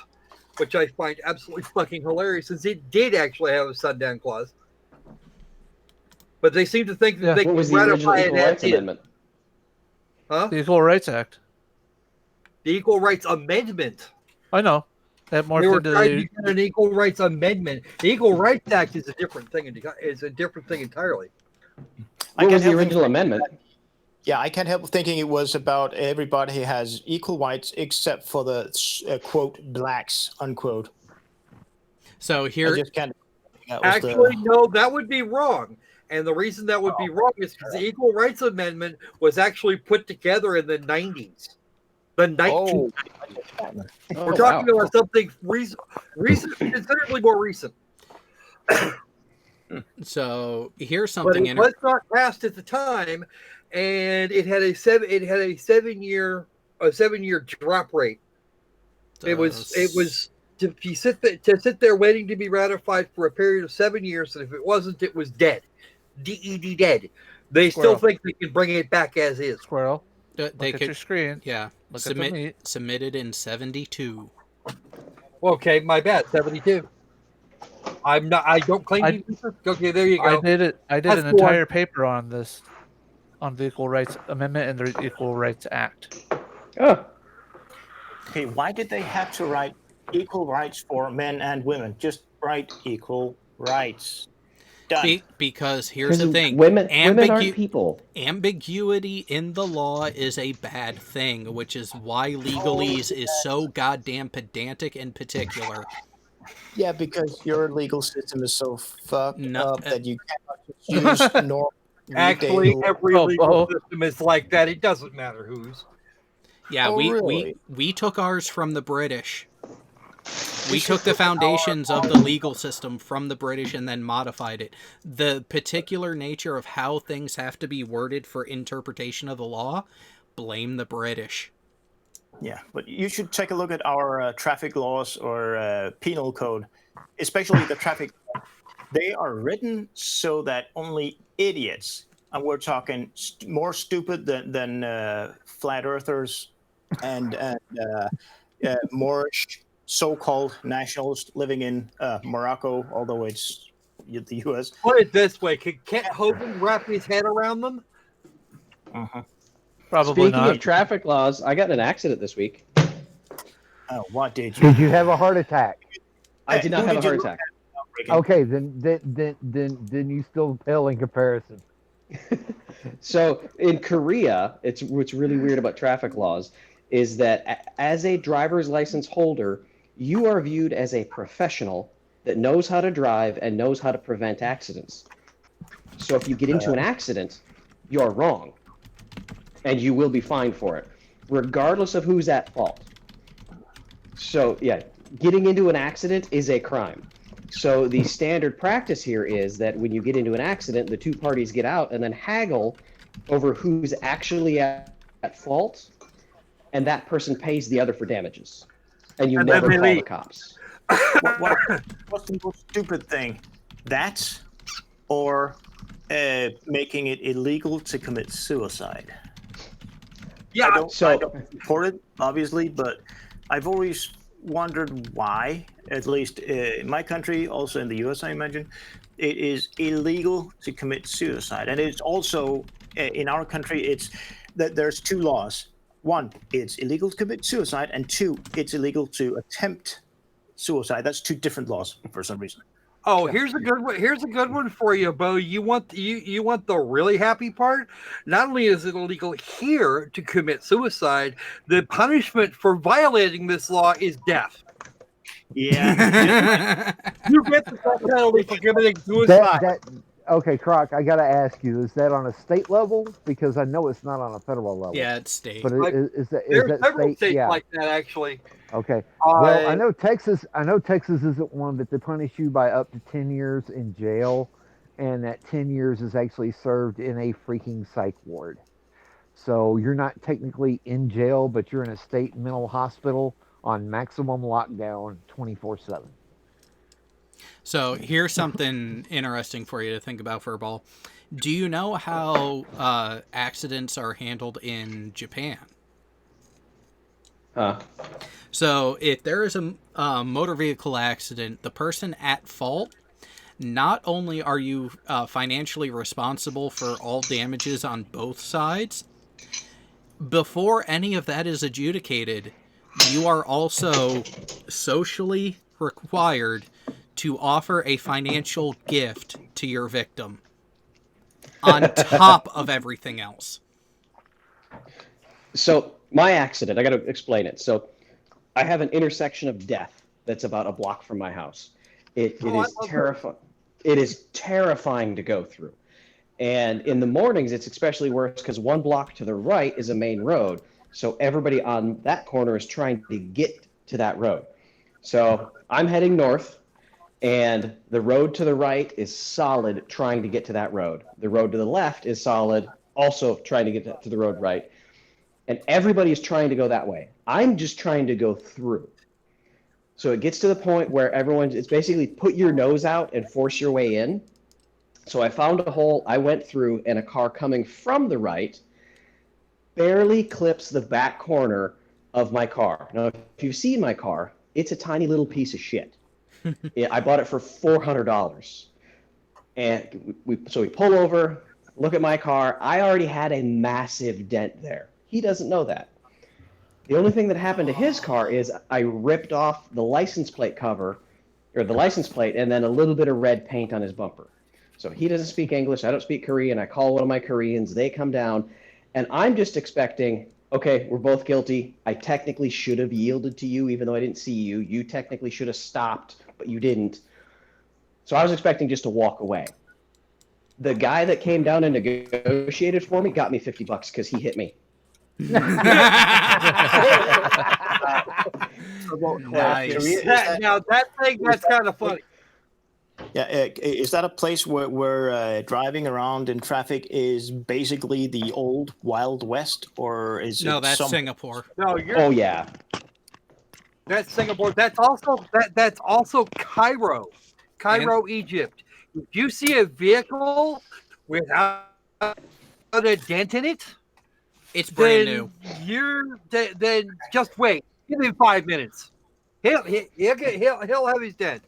which I find absolutely fucking hilarious, since it did actually have a sundown clause. But they seem to think that they What can was the original ratify it Equal as Rights is. Amendment? Huh? The Equal Rights Act. The Equal Rights Amendment. I know. That They were morphed into trying to the... get an Equal Rights Amendment. The Equal Rights Act is a different thing. It's a different thing entirely. What was the original amendment? Yeah, I can't help thinking it was about everybody has equal rights except for the quote blacks unquote. So here, I just can't. That was Actually, no, that would be wrong. And the reason that would be wrong is because the Equal Rights Amendment was actually put together in the 90s. The 1990s. We're talking about something recent, considerably more recent. So here's But something it was not passed at the time, and it had a 7-year drop rate. It was to sit there waiting to be ratified for a period of 7 years, and if it wasn't, it was dead. DED dead. They Squirrel. still think they can bring it back as is. Squirrel. They Look at your screen. Yeah. Look at the meat. Submitted in 72. Okay, my bad. 72. I don't claim I- you. Okay, there you go. I did That's an four. entire paper on this, on the Equal Rights Amendment and the Equal Rights Act. Oh, Okay, why did they have to write equal rights for men and women? Just write equal rights. Done. Because here's the thing: women aren't people. Ambiguity in the law is a bad thing, which is why legalese is so goddamn pedantic and particular. Yeah, because your legal system is so fucked up that you cannot just use normal. Actually, legal- every legal system is like that. It doesn't matter whose. Yeah, Oh, we really? took ours from the British. We took the foundations of the legal system from the British and then modified it. The particular nature of how things have to be worded for interpretation of the law, blame the British. Yeah, but you should take a look at our traffic laws or penal code, especially the traffic. They are written so that only idiots, and we're talking more stupid than flat earthers and Moorish so-called nationalists living in Morocco, although it's the U.S. Put it this way: can Kent Hovind wrap his head around them? Probably Speaking not. of traffic laws, I got in an accident this week. Oh, what did you? Did you have a heart attack? I did not have a heart attack. Okay, then you still pale in comparison. So in Korea, what's really weird about traffic laws is that as a driver's license holder, you are viewed as a professional that knows how to drive and knows how to prevent accidents. So if you get into an accident, you're wrong, and you will be fined for it, regardless of who's at fault. So yeah, getting into an accident is a crime. So the standard practice here is that when you get into an accident, the two parties get out and then haggle over who's actually at fault, and that person pays the other for damages. And you never call the cops. What's the most stupid thing? That or making it illegal to commit suicide? Yeah, I don't support it, obviously, but I've always wondered why, at least in my country, also in the US, I imagine, it is illegal to commit suicide. And it's also, in our country, it's that there's two laws. One, it's illegal to commit suicide, and two, it's illegal to attempt suicide. That's two different laws for some reason. Oh, here's a good one. Here's a good one for you, Bo. You want the really happy part? Not only is it illegal here to commit suicide, the punishment for violating this law is death. Yeah, you get the death penalty for committing suicide. Okay, Croc, I got to ask you: is that on a state level? Because I know it's not on a federal level. Yeah, it's state. But is that several state? states Yeah. like that, actually. Okay. Well, I know Texas isn't one, but they punish you by up to 10 years in jail, and that 10 years is actually served in a freaking psych ward. So you're not technically in jail, but you're in a state mental hospital on maximum lockdown 24/7. So here's something interesting for you to think about, Furball. Do you know how accidents are handled in Japan? So if there is a motor vehicle accident, the person at fault, not only are you financially responsible for all damages on both sides, before any of that is adjudicated, you are also socially required to offer a financial gift to your victim on top of everything else. So my accident, I got to explain it. So I have an intersection of death that's about a block from my house. It is terrifying. It is terrifying to go through. And in the mornings, it's especially worse because one block to the right is a main road. So everybody on that corner is trying to get to that road. So I'm heading north, and the road to the right is solid trying to get to that road. The road to the left is solid also trying to get to the road right. And everybody is trying to go that way. I'm just trying to go through. So it gets to the point where it's basically put your nose out and force your way in. So I found a hole, I went through, and a car coming from the right barely clips the back corner of my car. Now, if you've seen my car, it's a tiny little piece of shit. I bought it for $400. And we pull over, look at my car. I already had a massive dent there. He doesn't know that. The only thing that happened to his car is I ripped off the license plate cover, or the license plate, and then a little bit of red paint on his bumper. So he doesn't speak English. I don't speak Korean. I call one of my Koreans. They come down, and I'm just expecting, okay, we're both guilty. I technically should have yielded to you, even though I didn't see you. You technically should have stopped, but you didn't. So I was expecting just to walk away. The guy that came down and negotiated for me got me $50 because he hit me. Nice. Now that's kind of funny. Yeah, is that a place where driving around in traffic is basically the old Wild West, or is No, it that's Singapore. No, you're. Oh yeah. That's Singapore. That's also Cairo, Egypt. If you see a vehicle without a dent in it, it's brand new. Then just wait. Give him 5 minutes. He'll have his dent.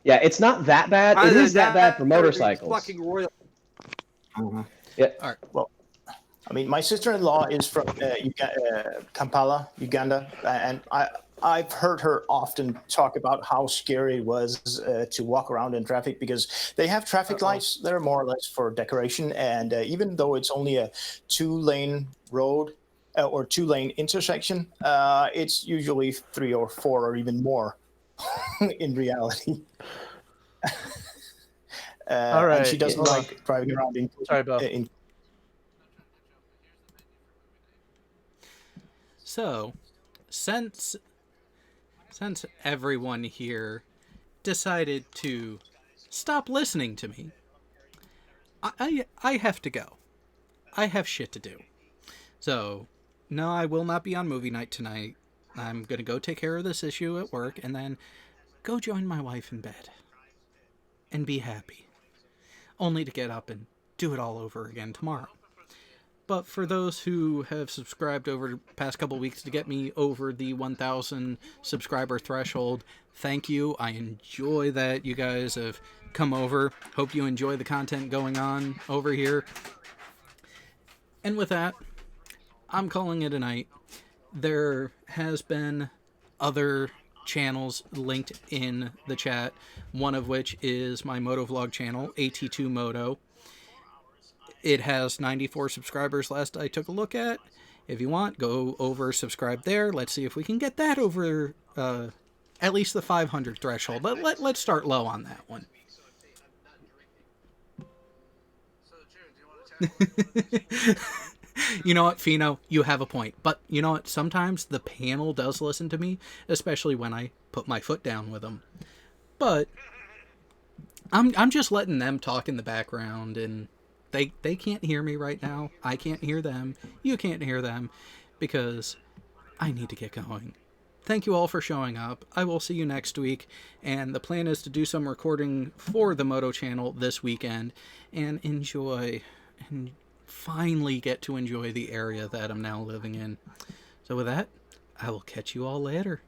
Yeah, it's not that bad. It is that bad for motorcycles. Fucking royal. Yeah. All right. Well, I mean, my sister-in-law is from Kampala, Uganda, and I've heard her often talk about how scary it was to walk around in traffic because they have traffic lights that are more or less for decoration, and even though it's only a 2-lane road or 2-lane intersection, it's usually 3 or 4 or even more in reality. All right. And she doesn't like driving around in. Sorry, Bo. So, since everyone here decided to stop listening to me, I have to go. I have shit to do. So, no, I will not be on movie night tonight. I'm going to go take care of this issue at work and then go join my wife in bed and be happy. Only to get up and do it all over again tomorrow. But for those who have subscribed over the past couple weeks to get me over the 1,000 subscriber threshold, thank you. I enjoy that you guys have come over. Hope you enjoy the content going on over here. And with that, I'm calling it a night. There has been other channels linked in the chat, one of which is my motovlog channel, AT2Moto. It has 94 subscribers last I took a look at. If you want, go over, subscribe there. Let's see if we can get that over at least the 500 threshold. Let's start low on that one. You know what, Fino? You have a point. But you know what? Sometimes the panel does listen to me, especially when I put my foot down with them. But I'm just letting them talk in the background, and they can't hear me right now. I can't hear them. You can't hear them, because I need to get going. Thank you all for showing up. I will see you next week, and the plan is to do some recording for the Moto channel this weekend and enjoy and finally get to enjoy the area that I'm now living in. So with that, I will catch you all later.